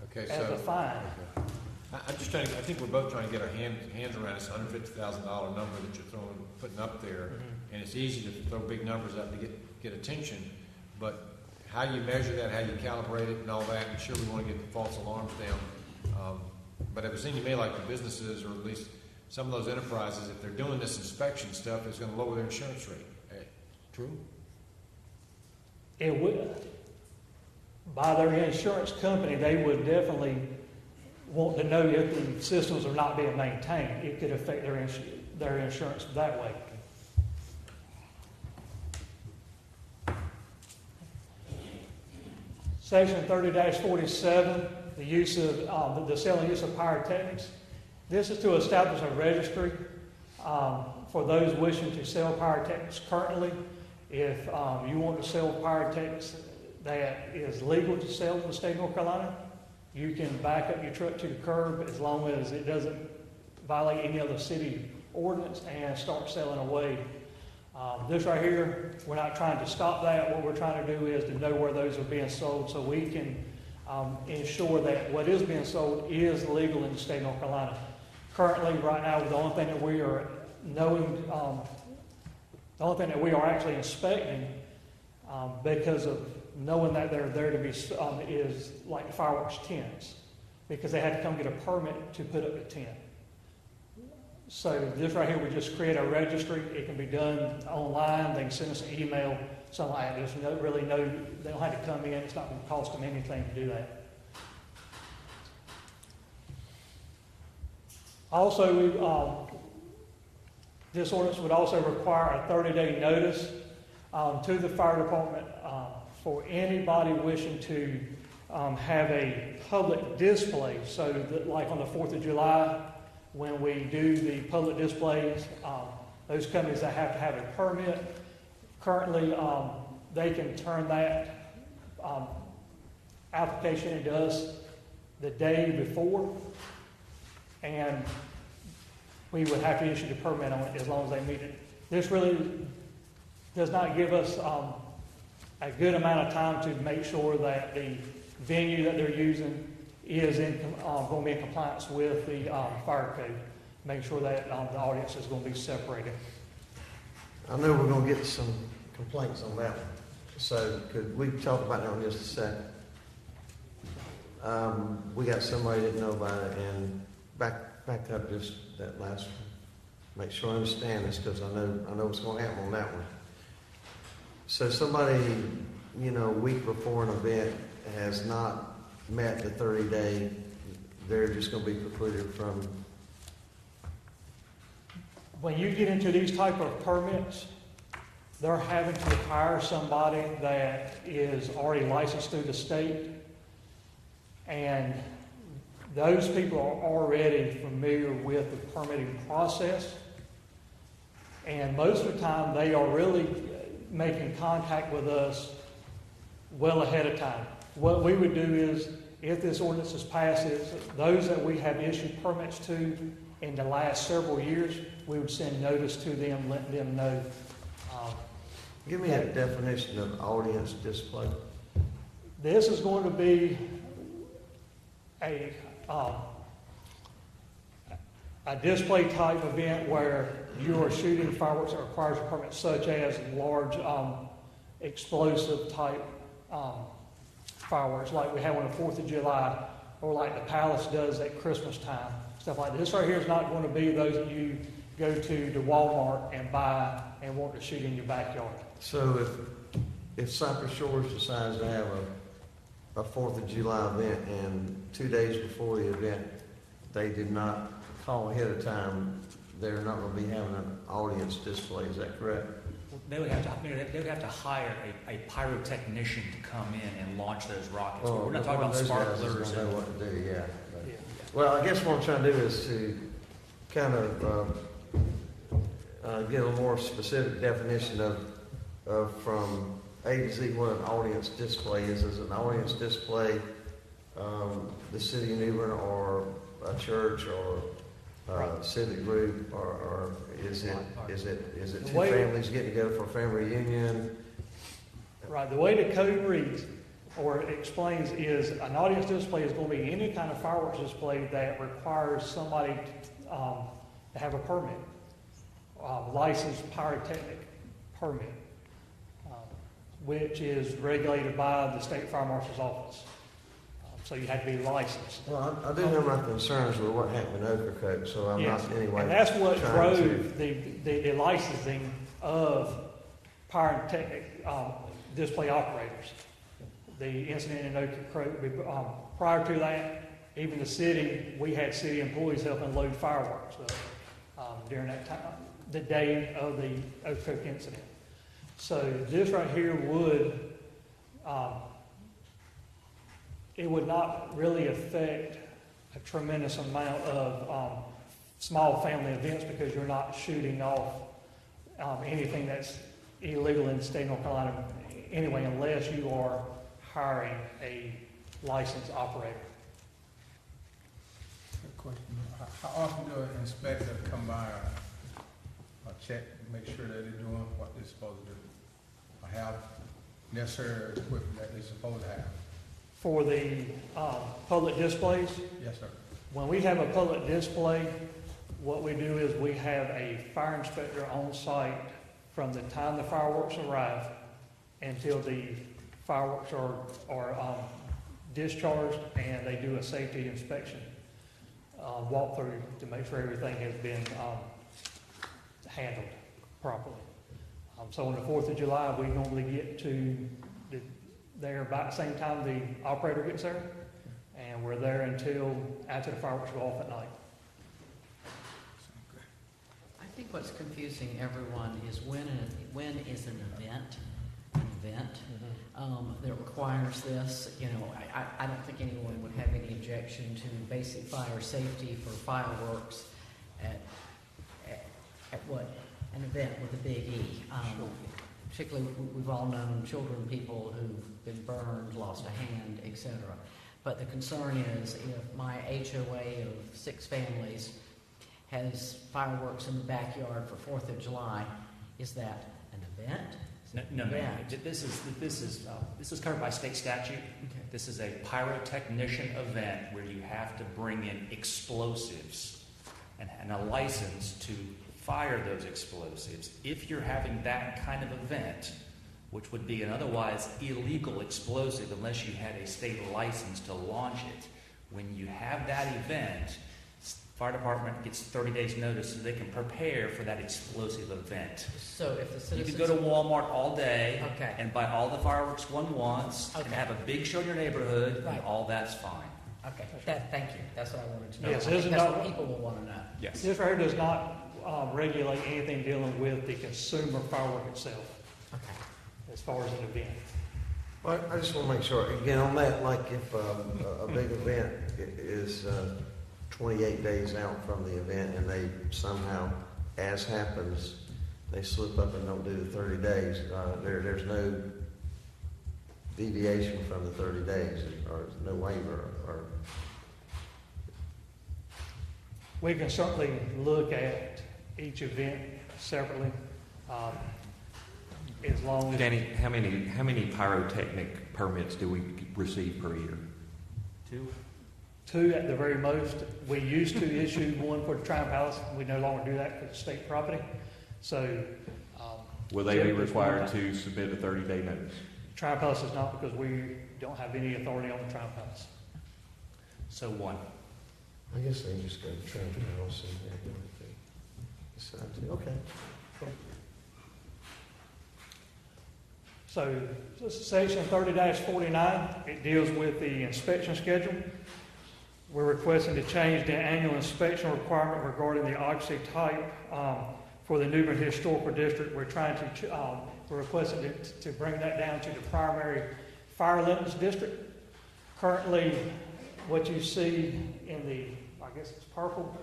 Okay, As a fine. Okay. I'm just trying to, I think we're both trying to get our hands around this $150,000 number that you're putting up there. Mm-hmm. And it's easy to throw big numbers up to get attention, but how you measure that, how you calibrate it and all that, and sure we want to get the false alarms down. But it would seem to me like the businesses, or at least some of those enterprises, if they're doing this inspection stuff, it's going to lower their insurance rate. True? It would. By their insurance company, they would definitely want to know if the systems are not being maintained. It could affect their insurance that way. Section 30-47, the use of the sale and use of pyrotechnics. This is to establish a registry for those wishing to sell pyrotechnics currently. If you want to sell pyrotechnics that is legal to sell in the state of North Carolina, you can back up your truck to the curb as long as it doesn't violate any other city ordinance and start selling away. This right here, we're not trying to stop that. What we're trying to do is to know where those are being sold so we can ensure that what is being sold is legal in the state of North Carolina. Currently, right now, the only thing that we are knowing, the only thing that we are actually inspecting because of knowing that they're there to be is like fireworks tents, because they had to come get a permit to put up the tent. So this right here, we just create a registry. It can be done online. They can send us an email, something like that. There's they don't have to come in. It's not going to cost them anything to do that. Also, this ordinance would also require a 30-day notice to the fire department for anybody wishing to have a public display. So that, like on the 4th of July, when we do the public displays, those companies that have to have a permit, currently they can turn that application into us the day before, and we would have to issue the permit on it as long as they meet it. This really does not give us a good amount of time to make sure that the venue that they're using is going to be in compliance with the fire code. Make sure that the audience is going to be separated. I know we're going to get some complaints on that one. So could we talk about that in just a second? We got somebody that didn't know about it, and back up just that last one. Make sure I understand this, because I know what's going to happen on that one. So somebody, a week before an event has not met the 30-day, they're just going to be precluded from. When you get into these type of permits, they're having to hire somebody that is already licensed through the state, and those people are already familiar with the permitting process, and most of the time they are really making contact with us well ahead of time. What we would do is, if this ordinance is passed, those that we have issued permits to in the last several years, we would send notice to them, letting them know. Give me a definition of audience display. This is going to be a display type event where you are shooting fireworks that requires a permit, such as large explosive type fireworks like we have on the 4th of July, or like the Palace does at Christmas time, stuff like this. This right here is not going to be those that you go to Walmart and buy and want to shoot in your backyard. So if Cypress Shores decides to have a 4th of July event, and 2 days before the event they did not call ahead of time, they're not going to be having an audience display, is that correct? They would have to hire a pyrotechnician to come in and launch those rockets. Oh, we're not talking about sparklers. Know what to do, yeah. Well, I guess what I'm trying to do is to kind of get a more specific definition of from A to Z what an audience display is. Is an audience display the city of New Bern or a church or civic group, or is it two families getting together for a family reunion? Right. The way the code reads or explains is an audience display is going to be any kind of fireworks display that requires somebody to have a permit, licensed pyrotechnic permit, which is regulated by the state fire marshal's office. So you have to be licensed. Well, I do have my concerns with what happened in Ocracoke, so I'm not anyway. And that's what trying drove the licensing of pyrotechnic display operators. The incident in Ocracoke, prior to that, even the city, we had city employees helping load fireworks during that time, the day of the Ocracoke incident. So this right here it would not really affect a tremendous amount of small family events because you're not shooting off anything that's illegal in the state of North Carolina anyway, unless you are hiring a licensed operator. Good question. How often do an inspector come by or check, make sure that they're doing what they're supposed to do, or have necessary equipment that they're supposed to have? For the public displays? Yes, sir. When we have a public display, what we do is we have a fire inspector on site from the time the fireworks arrive until the fireworks are discharged, and they do a safety inspection, walkthrough to make sure everything has been handled properly. So on the 4th of July, we normally get to there about the same time the operator gets there, and we're there until after the fireworks go off at night. I think what's confusing everyone is when is an event that requires this. You know, I don't think anyone would have any objection to basic fire safety for fireworks at what an event with a big E. Particularly, we've all known children, people who've been burned, lost a hand, etc. But the concern is if my HOA of 6 families has fireworks in the backyard for 4th of July, is that an event? No, ma'am. This is covered by state statute. Okay. This is a pyrotechnician event where you have to bring in explosives and a license to fire those explosives. If you're having that kind of event, which would be an otherwise illegal explosive unless you had a state license to launch it, when you have that event, fire department gets 30 days notice so they can prepare for that explosive event. So if the citizens... You can go to Walmart all day and buy all the fireworks one once and have a big show in your neighborhood, and all that's fine. Okay, thank you. That's what I wanted to know. Yes, that's what people will want to know. Yes. This right here does not regulate anything dealing with the consumer firework itself. Okay. As far as an event. Well, I just want to make sure, again, on that, like if a big event is 28 days out from the event and they somehow, as happens, they slip up and don't do the 30 days, there's no deviation from the 30 days or no waiver or... We can certainly look at each event separately, as long as... Danny, how many pyrotechnic permits do we receive per year? 2. 2 at the very most. We used to issue one for the Triumph Palace. We no longer do that because it's state property. So... will they be required to submit a 30-day notice? Triumph Palace is not, because we don't have any authority on the Triumph Palace. So 1. I guess they just go to Triumph Palace and decide to. Okay. So this is section 30-49. It deals with the inspection schedule. We're requesting to change the annual inspection requirement regarding the occupancy type for the New Bern Historical District. We're trying to, we're requesting to bring that down to the primary fire limits district. Currently, what you see in the, I guess it's purple,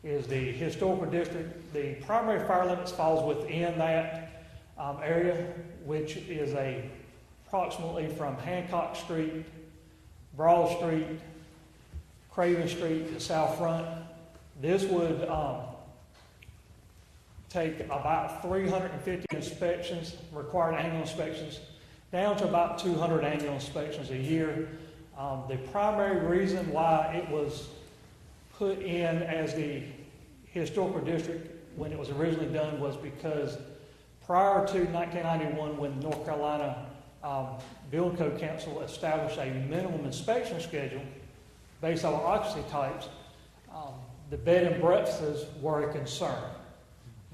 is the historical district. The primary fire limits falls within that. area, which is approximately from Hancock Street, Broad Street, Craven Street to South Front. This would take about 350 inspections, required annual inspections, down to about 200 annual inspections a year. The primary reason why it was put in as the historical district when it was originally done was because prior to 1991, when the North Carolina Building Code Council established a minimum inspection schedule based on occupancy types, the bed and breakfasts were a concern.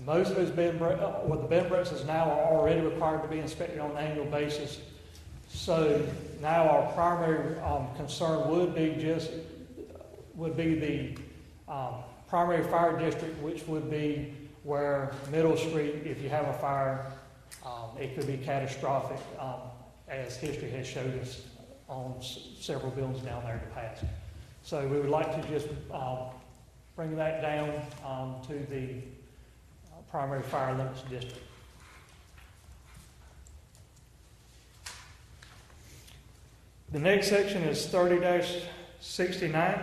Most of those the bed and breakfasts now are already required to be inspected on an annual basis. So now our primary concern would be the primary fire district, which would be where Middle Street, if you have a fire, it could be catastrophic, as history has showed us on several buildings down there in the past. So we would like to just bring that down to the primary fire limits district. The next section is 30-69.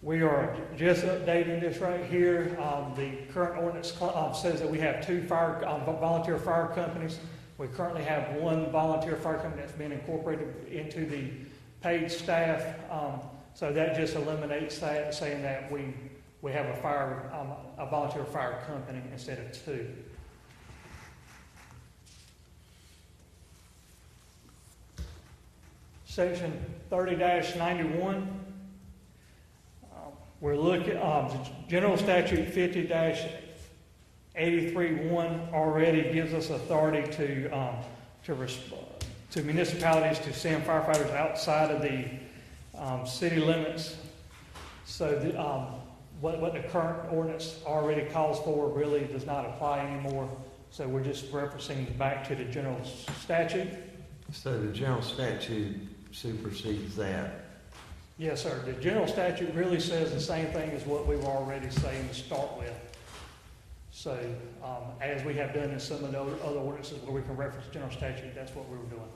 We are just updating this right here. The current ordinance says that we have two volunteer fire companies. We currently have one volunteer fire company that's been incorporated into the paid staff. So that just eliminates that, saying that we have a volunteer fire company instead of two. Section 30-91. We're looking at General Statute 50-83-1 already gives us authority to municipalities to send firefighters outside of the city limits. So what the current ordinance already calls for really does not apply anymore. So we're just referencing back to the general statute. So the general statute supersedes that. Yes, sir. The general statute really says the same thing as what we were already saying to start with. So as we have done in some of the other ordinances where we can reference general statute, that's what we were doing.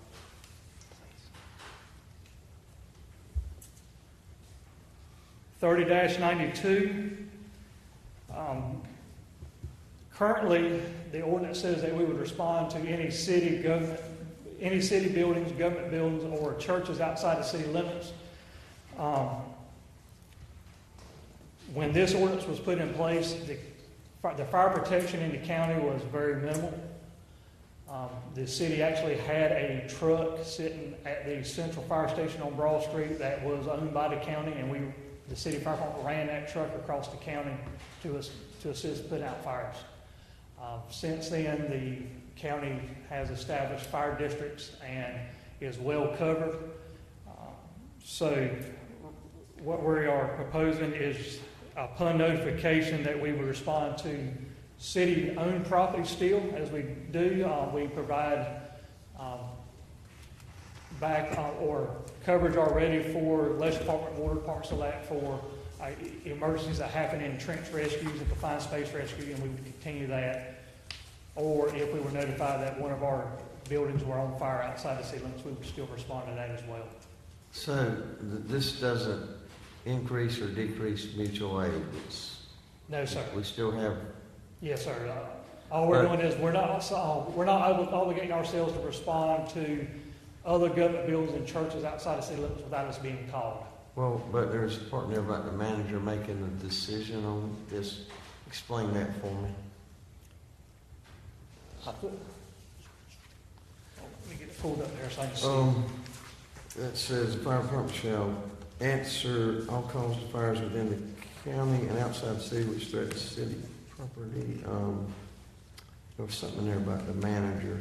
(30-92). Currently, the ordinance says that we would respond to any city buildings, government buildings, or churches outside the city limits. When this ordinance was put in place, the fire protection in the county was very minimal. The city actually had a truck sitting at the central fire station on Broad Street that was owned by the county, and the city fire department ran that truck across the county to assist putting out fires. Since then, the county has established fire districts and is well covered. So what we are proposing is upon notification that we would respond to city-owned property still. As we do, we provide or coverage already for electric department, water department, so that for emergencies that happen in trench rescues and confined space rescue, and we would continue that. Or if we were notified that one of our buildings were on fire outside the city limits, we would still respond to that as well. So this doesn't increase or decrease mutual aid? No, sir. We still have... Yes, sir. All we're doing is we're not obligating ourselves to respond to other government buildings and churches outside the city limits without us being called. Well, but there's a part there about the manager making a decision on this. Explain that for me. Let me get it pulled up there so I can see. That says the fire department shall answer all calls to fires within the county and outside the city which threaten city property. There was something there about the manager.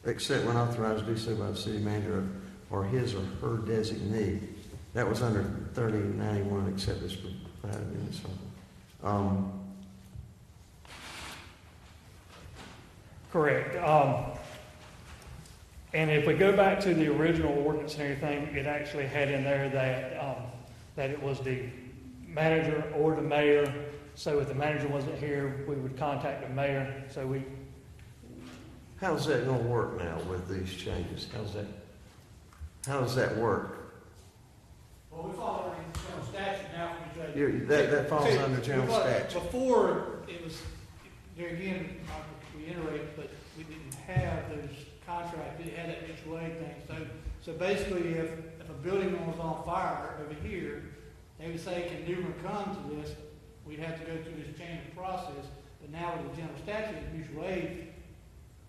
Except when authorized to do so by the city manager or his or her designee. That was under 3091, except it's provided in this one. Correct. And if we go back to the original ordinance and everything, it actually had in there that it was the manager or the mayor. So if the manager wasn't here, we would contact the mayor. So How's that gonna work now with these changes? How does that work? Well, we follow the general statute now. That falls under general statute. Before, it was, there again, I'll reiterate, but we didn't have those contracts, we didn't have that mutual aid thing. So basically, if a building was on fire over here, they would say, can Newbern come to this? We'd have to go through this chain of process. But now with the general statute, mutual aid,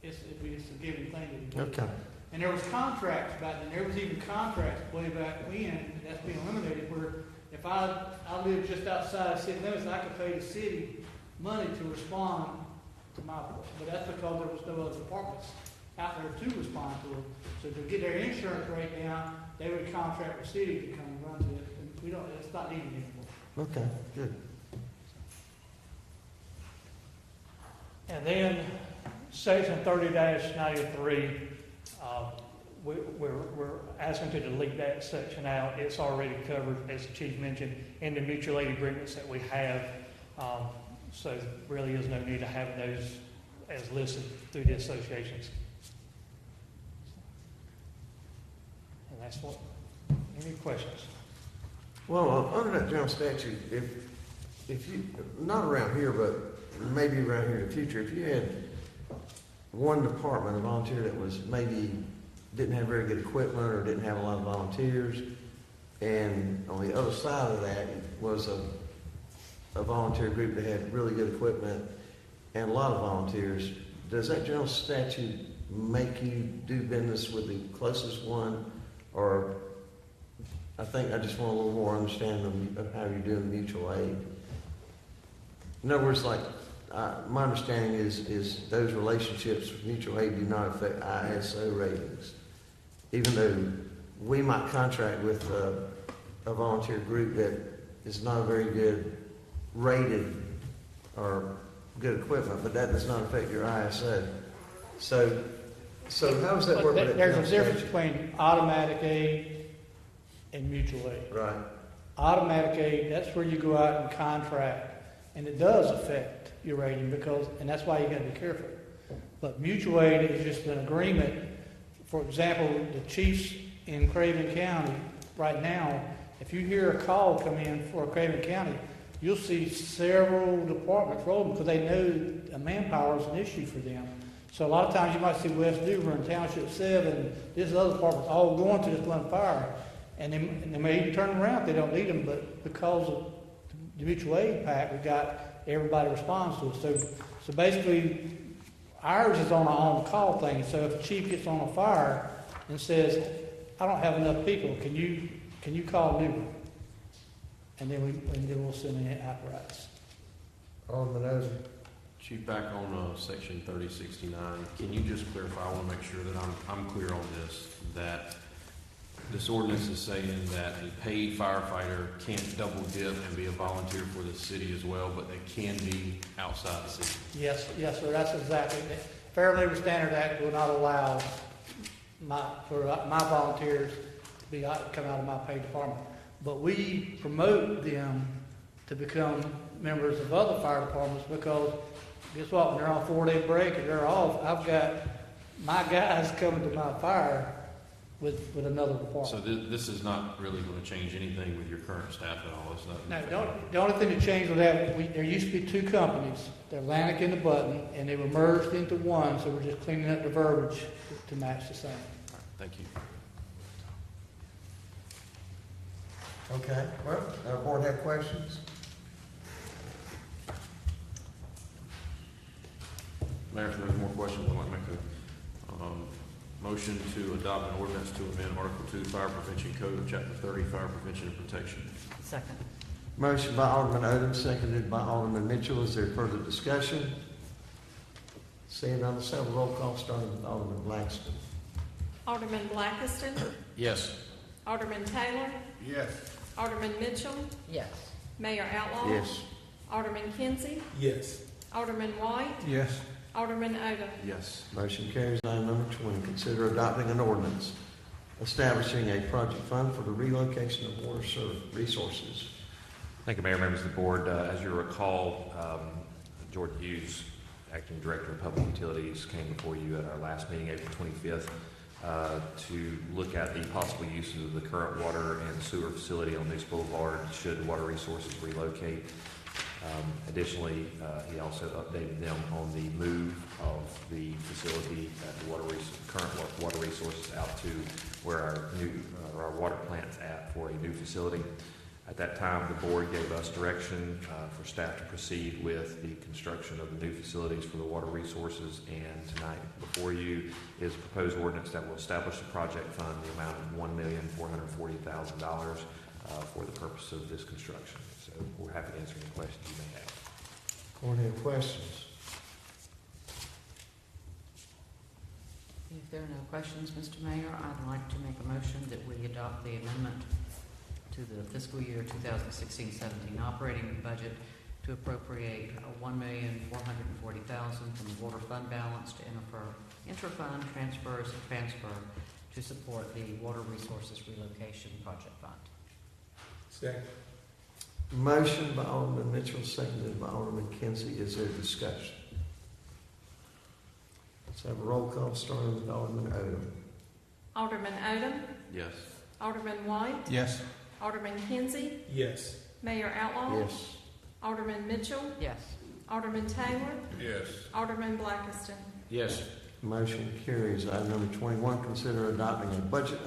it's a given thing that we do. Okay. And there was contracts back then. There was even contracts way back when, that's being eliminated, where if I lived just outside the city limits, I could pay the city money to respond to my, but that's because there was no other departments out there to respond to it. So to get their insurance rate down, they would contract with the city to come and run to it. And we don't, it's not needed anymore. Okay, good. And then section 30-93, we're asking to delete that section out. It's already covered, as the chief mentioned, in the mutual aid agreements that we have. So really is no need to have those as listed through the associations. And that's what, any questions? Well, under that general statute, if you, not around here, but maybe around here in the future, if you had one department, a volunteer that was maybe didn't have very good equipment or didn't have a lot of volunteers, and on the other side of that was a volunteer group that had really good equipment and a lot of volunteers, does that general statute make you do business with the closest one? Or I think I just want a little more understanding of how you're doing mutual aid. In other words, like, my understanding is those relationships with mutual aid do not affect ISO ratings. Even though we might contract with a volunteer group that is not very good rated or good equipment, but that does not affect your ISO. So how does that work? There's a difference between automatic aid and mutual aid. Right. Automatic aid, that's where you go out and contract, and it does affect your rating because, and that's why you got to be careful. But mutual aid is just an agreement. For example, the chiefs in Craven County right now, if you hear a call come in for Craven County, you'll see several departments rolling because they know manpower is an issue for them. So a lot of times you might see West Duverne, Township 7, this other departments all going to this one fire. And they may even turn around if they don't need them, but because of the mutual aid pack, we got everybody responds to it. So basically, ours is on an on-call thing. So if the chief gets on a fire and says, I don't have enough people, can you call Newbern? And then we'll send in apparatus. Alderman Ozer. Chief, back on section 3069, can you just clarify, I want to make sure that I'm clear on this, that this ordinance is saying that a paid firefighter can't double dip and be a volunteer for the city as well, but they can be outside the city? Yes, sir, that's exactly it. Fair Labor Standard Act will not allow my volunteers to come out of my paid department. But we promote them to become members of other fire departments because guess what? When they're on a 4-day break or they're off, I've got my guys coming to my fire with another department. So this is not really going to change anything with your current staff at all? It's not. No, the only thing that changed with that, there used to be two companies, the Atlantic and the Button, and they were merged into one, so we're just cleaning up the verbiage to match the same. All right, thank you. Okay, well, our board have questions? Mayor, if there's more questions, I'd like to make a motion to adopt an ordinance to amend Article 2 Fire Prevention Code of Chapter 30, Fire Prevention and Protection. Second. Motion by Alderman Odom, seconded by Alderman Mitchell. Is there further discussion? Seeing none, let's have a roll call starting with Alderman Blackston. Alderman Blackiston? Yes. Alderman Taylor? Yes. Alderman Mitchell? Yes. Mayor Outlaw? Yes. Alderman Kinsey? Yes. Alderman White? Yes. Alderman Odom? Yes. Motion carries. Item number 20, consider adopting an ordinance establishing a project fund for the relocation of water resources. Thank you, Mayor, members of the board. As you recall, George Hughes Acting Director of Public Utilities, came before you at our last meeting, April 25th, to look at the possible uses of the current water and sewer facility on News Boulevard should Water Resources relocate. Additionally, he also updated them on the move of the facility at the current water resources out to where our water plant's at for a new facility. At that time, the board gave us direction for staff to proceed with the construction of the new facilities for the water resources, and tonight before you is a proposed ordinance that will establish a project fund in the amount of $1,440,000 for the purpose of this construction. So we're happy to answer any questions you may have. Court, any questions? If there are no questions, Mr. Mayor, I'd like to make a motion that we adopt the amendment to the fiscal year 2016-17 operating budget to appropriate $1,440,000 from the water fund balance to inter-fund transfers and transfer to support the water resources relocation project fund. Second. Motion by Alderman Mitchell, seconded by Alderman Kinsey. Is there discussion? Let's have a roll call starting with Alderman Odom. Alderman Odom. Yes. Alderman White. Yes. Alderman Kinsey. Yes. Mayor Outlaw. Yes. Alderman Mitchell. Yes. Alderman Taylor. Yes. Alderman Blackiston. Yes. Motion carries. Item number 21, consider adopting a budget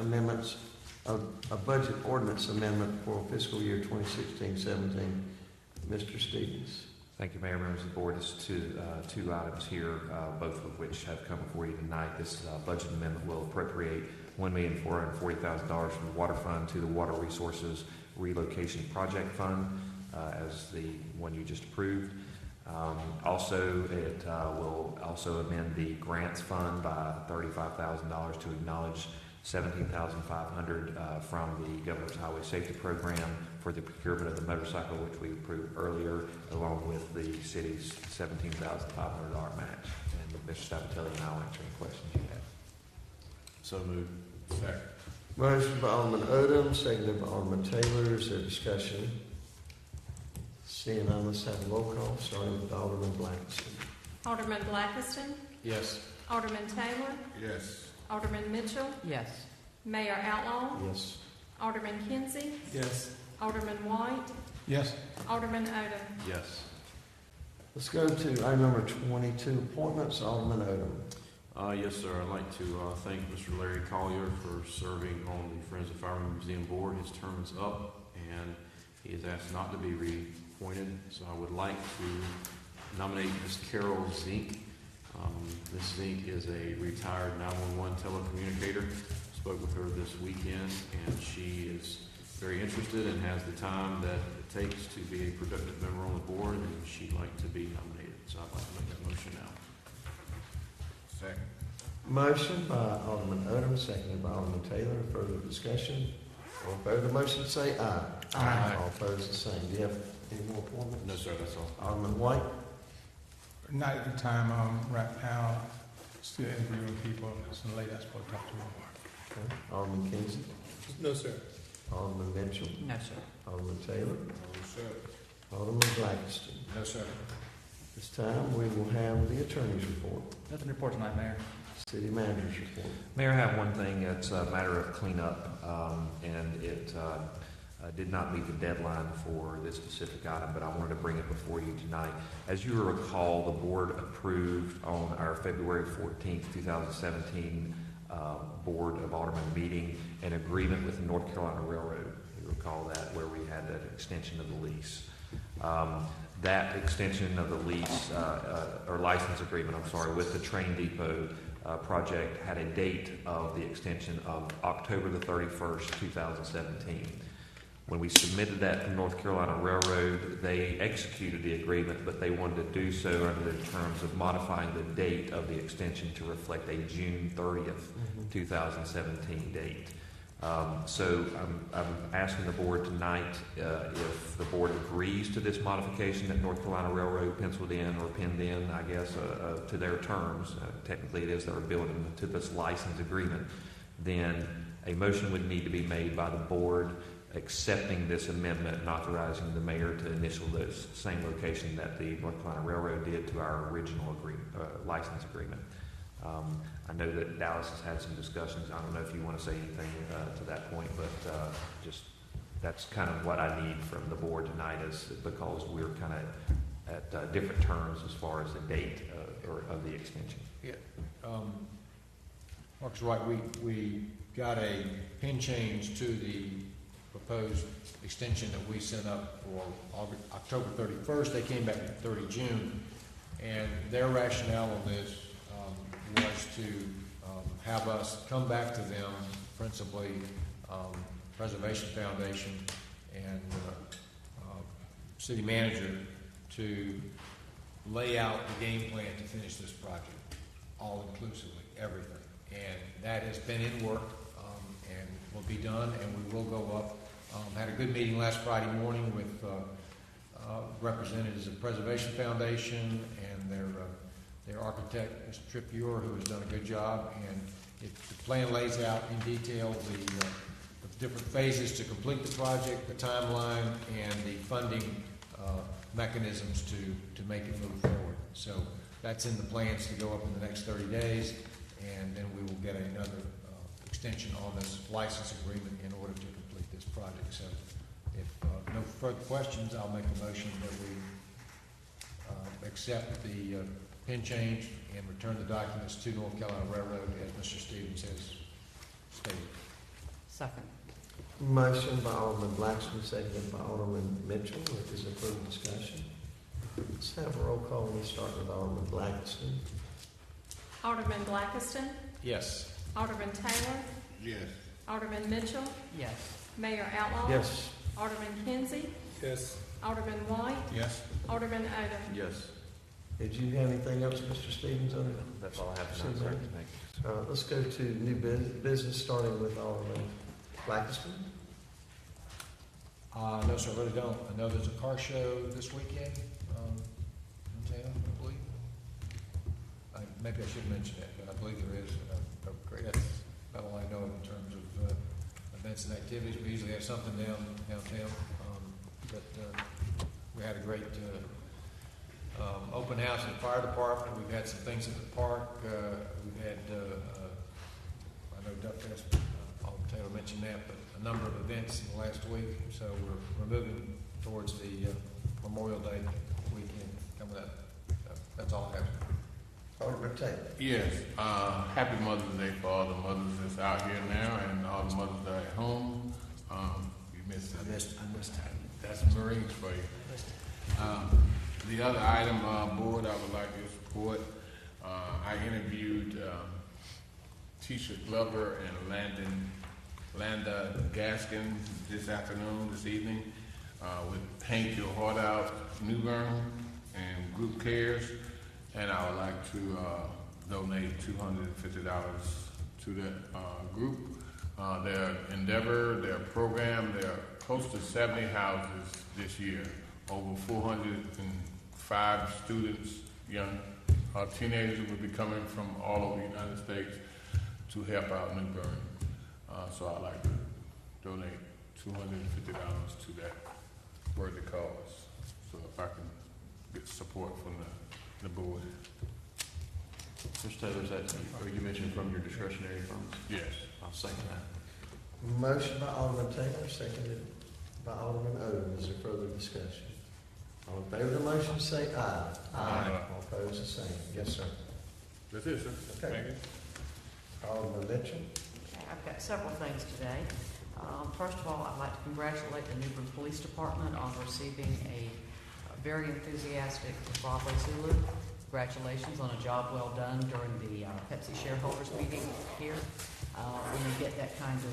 ordinance amendment for fiscal year 2016-17. Mr. Stevens. Thank you, Mayor, members of the board. There's two items here, both of which have come before you tonight. This budget amendment will appropriate $1,440,000 from the water fund to the water resources relocation project fund, as the one you just approved. Also, it will also amend the grants fund by $35,000 to acknowledge $17,500 from the Governor's Highway Safety Program for the procurement of the motorcycle, which we approved earlier, along with the city's $17,500 match. And Mr. Stavatelli and I will answer any questions you have. So moved. Second. Motion by Alderman Odom, seconded by Alderman Taylor. Is there discussion? Seeing none, let's have a roll call, starting with Alderman Blackiston. Alderman Blackiston. Yes. Alderman Taylor. Yes. Alderman Mitchell. Yes. Mayor Outlaw. Yes. Alderman Kinsey. Yes. Alderman White. Yes. Alderman Odom. Yes. Let's go to item number 22, appointments. Alderman Odom. Yes, sir. I'd like to thank Mr. Larry Collier for serving on the Friends of Firemen Museum Board. His term is up, and he is asked not to be reappointed. So I would like to nominate Ms. Carol Zink. Ms. Zink is a retired 911 telecommunicator. Spoke with her this weekend, and she is very interested and has the time that it takes to be a productive member on the board, and she'd like to be nominated. So I'd like to make that motion now. Second. Motion by Alderman Odom, seconded by Alderman Taylor. Further discussion? All in favor of the motion say aye. Aye. All opposed, the same. Do you have any more appointments? No, sir. That's all. Alderman White. Not at the time. Right now, still interviewing people. It's late. I'm supposed to talk to them. Okay. Alderman Kinsey. No, sir. Alderman Mitchell. No, sir. Alderman Taylor. No, sir. Alderman Blackiston. No, sir. This time we will have the attorney's report. Nothing to report tonight, Mayor. City manager's report. Mayor, I have one thing. It's a matter of cleanup, and it did not meet the deadline for this specific item, but I wanted to bring it before you tonight. As you recall, the board approved on our February 14th, 2017 Board of Aldermen meeting an agreement with the North Carolina Railroad. You recall that, where we had that extension of the lease. That extension of the lease, or license agreement, I'm sorry, with the train depot project had a date of the extension of October the 31st, 2017. When we submitted that to North Carolina Railroad, they executed the agreement, but they wanted to do so under the terms of modifying the date of the extension to reflect a June 30th, 2017 date. So I'm asking the board tonight if the board agrees to this modification that North Carolina Railroad penciled in or pinned in, I guess, to their terms. Technically it is their building to this license agreement. Then a motion would need to be made by the board accepting this amendment and authorizing the mayor to initial the same location that the North Carolina Railroad did to our original license agreement. I know that Dallas has had some discussions. I don't know if you want to say anything to that point, but just that's kind of what I need from the board tonight, is because we're kind of at different terms as far as the date of the extension. Yeah. Mark's right. We got a pin change to the proposed extension that we sent up for October 31st. They came back at 30 June, and their rationale on this was to have us come back to them, principally Preservation Foundation and city manager, to lay out the game plan to finish this project, all inclusively, everything. And that has been in work and will be done, and we will go up. Had a good meeting last Friday morning with representatives of Preservation Foundation and their architect, Mr. Trippier, who has done a good job. And the plan lays out in detail the different phases to complete the project, the timeline, and the funding mechanisms to make it move forward. So that's in the plans to go up in the next 30 days, and then we will get another extension on this license agreement in order to complete this project. So if no further questions, I'll make a motion that we accept the pin change and return the documents to North Carolina Railroad as Mr. Stevens has stated. Second. Motion by Alderman Blackston, seconded by Alderman Mitchell. Is there further discussion? Let's have a roll call. We'll start with Alderman Blackston. Alderman Blackiston? Yes. Alderman Taylor? Yes. Alderman Mitchell? Yes. Mayor Outlaw? Yes. Alderman Kinsey? Yes. Alderman White? Yes. Alderman Odom? Yes. Did you have anything else, Mr. Stevens? That's all I have tonight, sir. Thank you. Let's go to new business, starting with Alderman Blackiston. No, sir, I really don't. I know there's a car show this weekend in town, I believe. Maybe I should mention that, but I believe there is. That's about all I know in terms of events and activities. We usually have something downtown. But we had a great open house at the fire department. We've had some things at the park. We've had, I know Duck Fest, Alderman Taylor mentioned that, but a number of events in the last week. So we're moving towards the Memorial Day weekend coming up. That's all I have. Alderman Taylor. Yes. Happy Mother's Day for all the mothers that's out here now and all the mothers that are at home. You missed it. I missed that. That's Marines for you. The other item, board, I would like to support. I interviewed Tisha Glover and Landa Gaskin this evening, with Paint Your Heart Out New Bern and Group Cares, and I would like to donate $250 to that group. Their endeavor, their program, they're close to 70 houses this year, over 405 students, young teenagers will be coming from all over the United States to help out New Bern. So I'd like to donate $250 to that worthy cause. So if I can get support from the board. Mr. Taylor, is that, or you mentioned from your discretionary funds? Yes. I'll second that. Motion by Alderman Taylor, seconded by Alderman Odom. Is there further discussion? All in favor of the motion, say aye. Aye. All opposed, the same. Yes, sir. That's it, sir. Okay. Thank you. Alderman Mitchell. I've got several things today. First of all, I'd like to congratulate the New Bern Police Department on receiving a very enthusiastic Broadway Zulu. Congratulations on a job well done during the Pepsi shareholders meeting here. When you get that kind of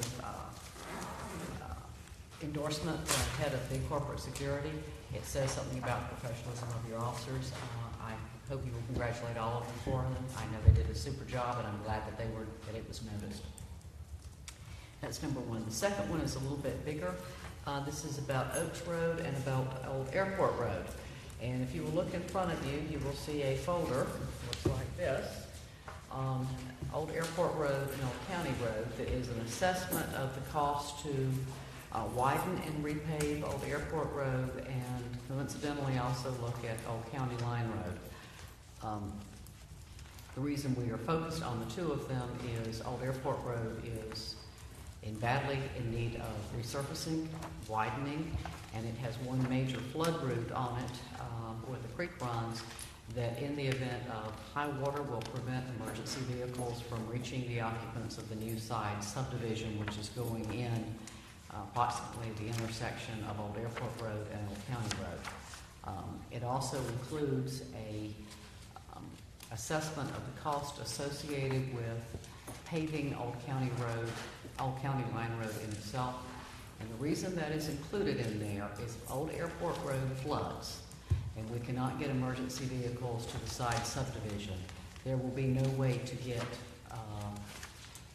endorsement from the head of big corporate security, it says something about the professionalism of your officers. I hope you will congratulate all of them for them. I know they did a super job, and I'm glad that that it was noticed. That's number one. The second one is a little bit bigger. This is about Oaks Road and about Old Airport Road. And if you will look in front of you, you will see a folder, looks like this, Old Airport Road and Old County Road, that is an assessment of the cost to widen and repave Old Airport Road, and coincidentally also look at Old County Line Road. The reason we are focused on the two of them is Old Airport Road is badly in need of resurfacing, widening, and it has one major flood route on it where the creek runs that in the event of high water will prevent emergency vehicles from reaching the occupants of the new side subdivision, which is going in approximately the intersection of Old Airport Road and Old County Road. It also includes a assessment of the cost associated with paving Old County Line Road in itself. And the reason that is included in there is Old Airport Road floods, and we cannot get emergency vehicles to the side subdivision. There will be no way to get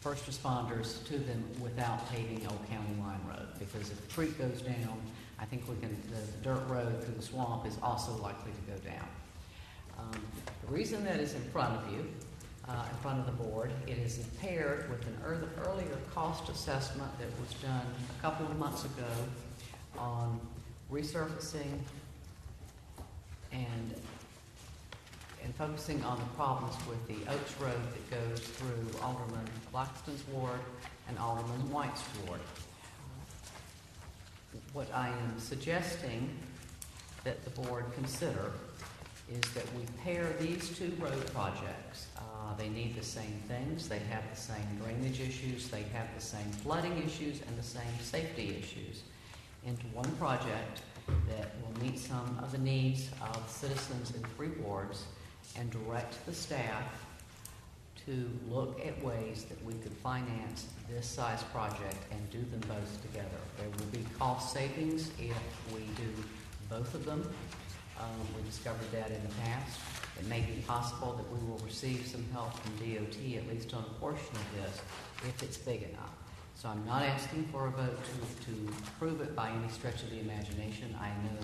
first responders to them without paving Old County Line Road, because if the creek goes down, I think the dirt road through the swamp is also likely to go down. The reason that is in front of you, in front of the board, it is paired with an earlier cost assessment that was done a couple of months ago on resurfacing and focusing on the problems with the Oaks Road that goes through Alderman Blackston's ward and Alderman White's ward. What I am suggesting that the board consider is that we pair these two road projects. They need the same things, they have the same drainage issues, they have the same flooding issues and the same safety issues into one project that will meet some of the needs of citizens in 3 wards and direct the staff to look at ways that we could finance this size project and do them both together. There will be cost savings if we do both of them. We discovered that in the past. It may be possible that we will receive some help from DOT, at least on a portion of this, if it's big enough. So I'm not asking for a vote to approve it by any stretch of the imagination. I know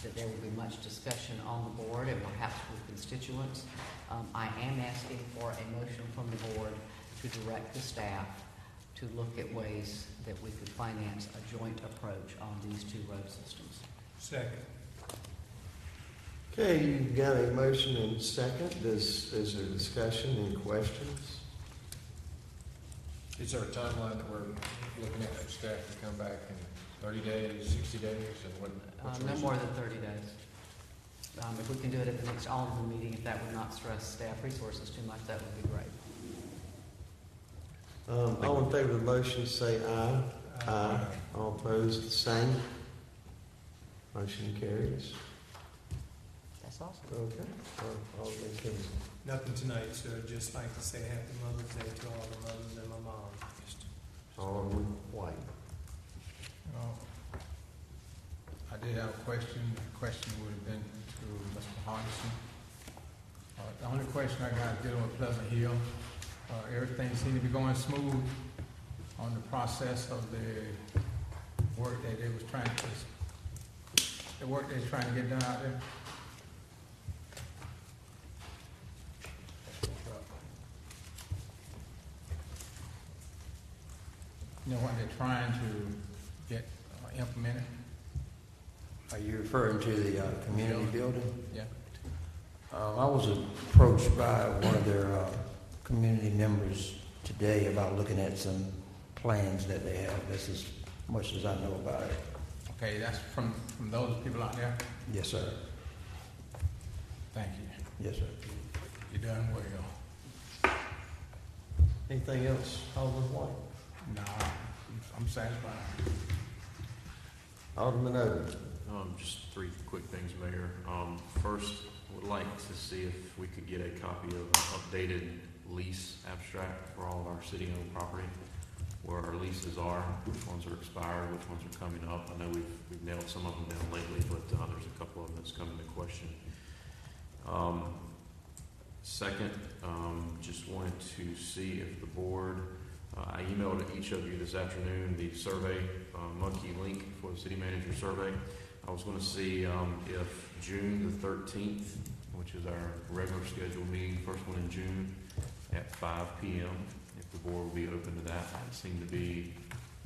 that there will be much discussion on the board and perhaps with constituents. I am asking for a motion from the board to direct the staff to look at ways that we could finance a joint approach on these two road systems. Second. Okay, you've got a motion and second. Is there discussion and questions? Is there a timeline that we're looking at for staff to come back in 30 days, 60 days, and what's no more than 30 days. If we can do it at the next Alderman meeting, if that would not stress staff resources too much, that would be great. All in favor of the motion say aye. Aye. All opposed, the same. Motion carries. That's awesome. Okay. Alderman Kinsey. Nothing tonight, sir. Just like to say Happy Mother's Day to all the mothers and my mom. Alderman White. I did have a question. The question would have been to Mr. Hardison. The only question I got is dealing with Pleasant Hill. Everything seemed to be going smooth on the process of the work that they was trying to get done out there. You know what they're trying to get implemented? Are you referring to the community building? Yeah. I was approached by one of their community members today about looking at some plans that they have. That's as much as I know about it. Okay, that's from those people out there? Yes, sir. Thank you. Yes, sir. You're done well. Anything else, Alderman White? No, I'm satisfied. Alderman Odom. Just 3 quick things, Mayor. First, would like to see if we could get a copy of an updated lease abstract for all of our city-owned property, where our leases are, which ones are expired, which ones are coming up. I know we've nailed some of them down lately, but there's a couple of them that's come into question. Second, just wanted to see if the board, I emailed each of you this afternoon the survey monkey link for the city manager survey. I was going to see if June the 13th, which is our regular scheduled meeting, first one in June at 5 p.m., if the board will be open to that. It seemed to be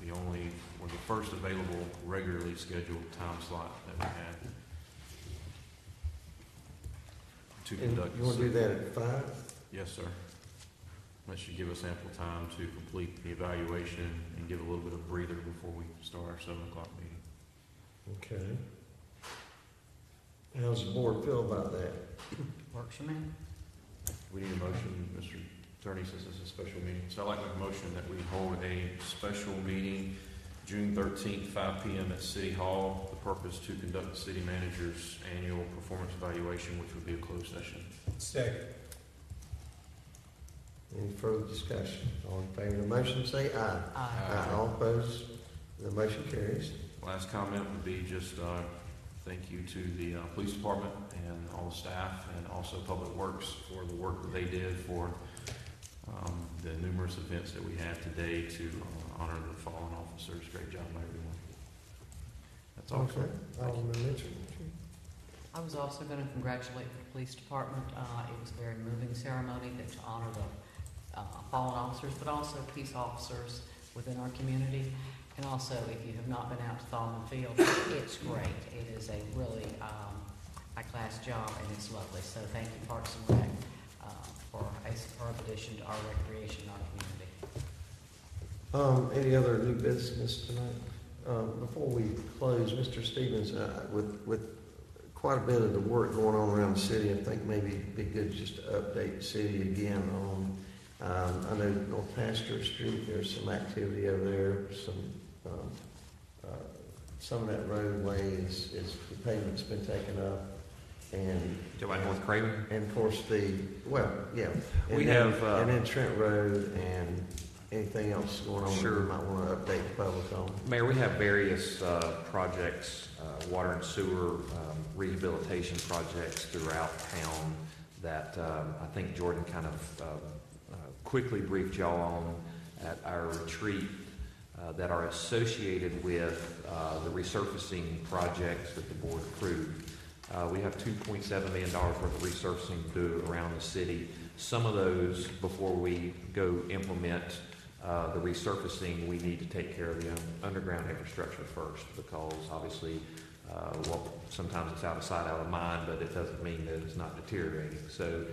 one of the first available regularly scheduled time slot that we had to And conduct. you want to do that at 5? Yes, sir. That should give us ample time to complete the evaluation and give a little bit of breather before we start our 7 o'clock meeting. Okay. How does the board feel about that? Works for me. We need a motion, Mr. Attorney, since this is a special meeting. So I'd like to make a motion that we hold a special meeting June 13th, 5 p.m. at City Hall. The purpose to conduct the city manager's annual performance evaluation, which would be a closed session. Second. Any further discussion? All in favor of the motion, say aye. Aye. All opposed? The motion carries. Last comment would be just thank you to the police department and all the staff, and also Public Works for the work that they did for the numerous events that we had today to honor the fallen officers. Great job by everyone. That's all. Okay. Alderman Mitchell. I was also going to congratulate the police department. It was a very moving ceremony to honor the fallen officers, but also peace officers within our community. And also, if you have not been out to Thalman Field, it's great. It is a really high-class job, and it's lovely. So thank you, Parks and Rec, for a superb addition to our recreation in our community. Any other new business tonight? Before we close, Mr. Stevens, with quite a bit of the work going on around the city, I think maybe it'd be good just to update the city again on, I know North Pasture Street, there's some activity over there, some of that roadway is the pavement's been taken up. And About North Craven? And of course We have and then Trent Road and anything else going on Sure. that we might want to update the public on. Mayor, we have various projects, water and sewer rehabilitation projects throughout town that I think Jordan kind of quickly briefed y'all on at our retreat that are associated with the resurfacing projects that the board approved. We have $2.7 million worth of resurfacing to do around the city. Some of those, before we go implement the resurfacing, we need to take care of the underground infrastructure first, because obviously, sometimes it's out of sight, out of mind, but it doesn't mean that it's not deteriorating. So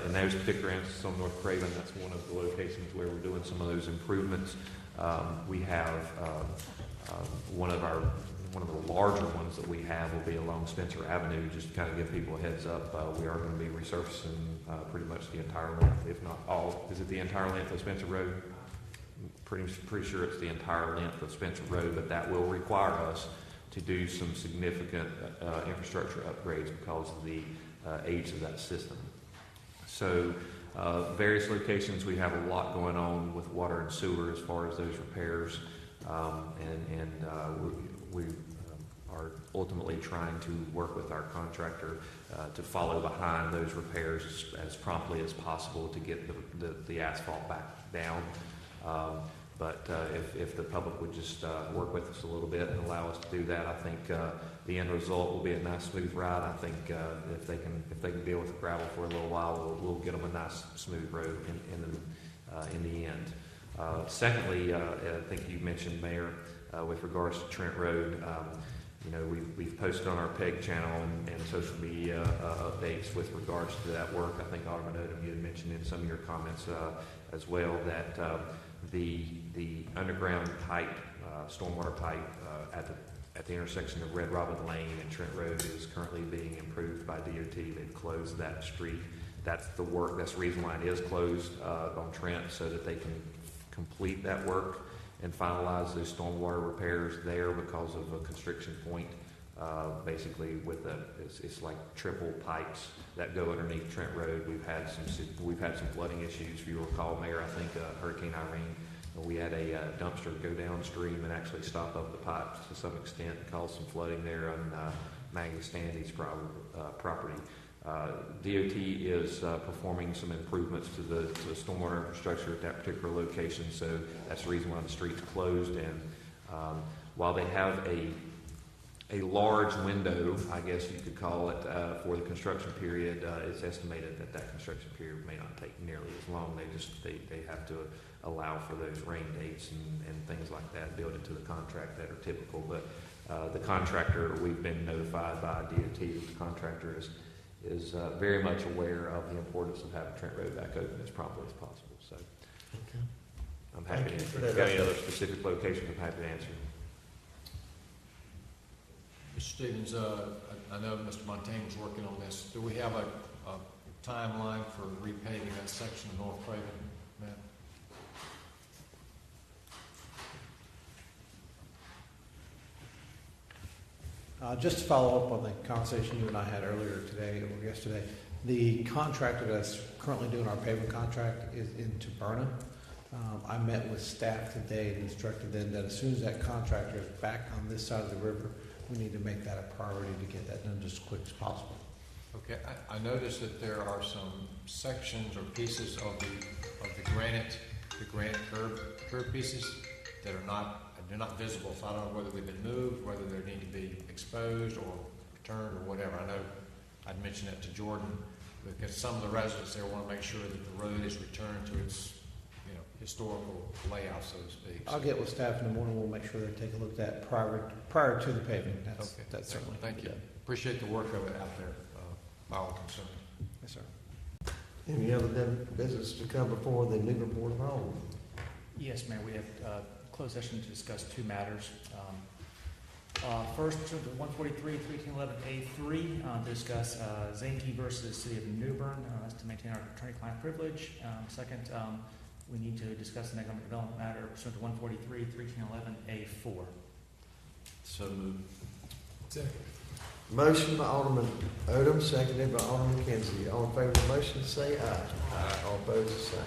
in those particular instances on North Craven, that's one of the locations where we're doing some of those improvements. We have one of the larger ones that we have will be along Spencer Avenue. Just to kind of give people a heads up, we are going to be resurfacing pretty much the entire length, if not all. Is it the entire length of Spencer Road? Pretty sure it's the entire length of Spencer Road, but that will require us to do some significant infrastructure upgrades because of the age of that system. So various locations, we have a lot going on with water and sewer as far as those repairs, and we are ultimately trying to work with our contractor to follow behind those repairs as promptly as possible to get the asphalt back down. But if the public would just work with us a little bit and allow us to do that, I think the end result will be a nice smooth ride. I think if they can deal with the gravel for a little while, we'll get them a nice smooth road in the end. Secondly, I think you mentioned, Mayor, with regards to Trent Road, we've posted on our PEG channel and social media updates with regards to that work. I think Alderman Odom, you had mentioned in some of your comments as well that the underground pipe, stormwater pipe at the intersection of Red Robin Lane and Trent Road is currently being improved by DOT. They've closed that street. That's the work. That's the reason why it is closed on Trent, so that they can complete that work and finalize those stormwater repairs there because of a constriction point. Basically, it's like triple pipes that go underneath Trent Road. We've had some flooding issues. If you recall, Mayor, I think Hurricane Irene, we had a dumpster go downstream and actually stop up the pipes to some extent and cause some flooding there on Maggie Standy's property. DOT is performing some improvements to the stormwater infrastructure at that particular location, so that's the reason why the street's closed. And while they have a a large window, I guess you could call it, for the construction period. It's estimated that that construction period may not take nearly as long. They have to allow for those rain dates and things like that built into the contract that are typical. But the contractor, we've been notified by DOT that the contractor is very much aware of the importance of having Trent Road back open as promptly as possible. So I'm happy. If you've got any other specific locations, I'm happy to answer. Mr. Stevens, I know Mr. Montaigne was working on this. Do we have a timeline for repaving that section of North Craven, Matt? Just to follow up on the conversation you and I had earlier today or yesterday, the contractor that's currently doing our paving contract is into Bern. I met with staff today and instructed them that as soon as that contractor is back on this side of the river, we need to make that a priority to get that done just as quick as possible. Okay, I noticed that there are some sections or pieces of the granite curb pieces that are not visible. So I don't know whether they've been moved, whether they need to be exposed or returned or whatever. I know I'd mentioned that to Jordan because some of the residents there want to make sure that the road is returned to its historical layout, so to speak. I'll get with staff in the morning. We'll make sure they take a look at that prior to the paving. That's certainly. Thank you. Appreciate the work of it out there. By all concerned. Yes, sir. Any other business to come before the Newbern Board of Aldermen? Yes, Mayor, we have closed session to discuss two matters. First, pursuant to 143, 1311A3, discuss Zanke versus City of New Bern. That's to maintain our attorney-client privilege. Second, we need to discuss an economic development matter pursuant to 143, 1311A4. So moved. Second. Motion by Alderman Odom, seconded by Alderman Kinsey. All in favor of the motion, say aye. Aye. All opposed, the same.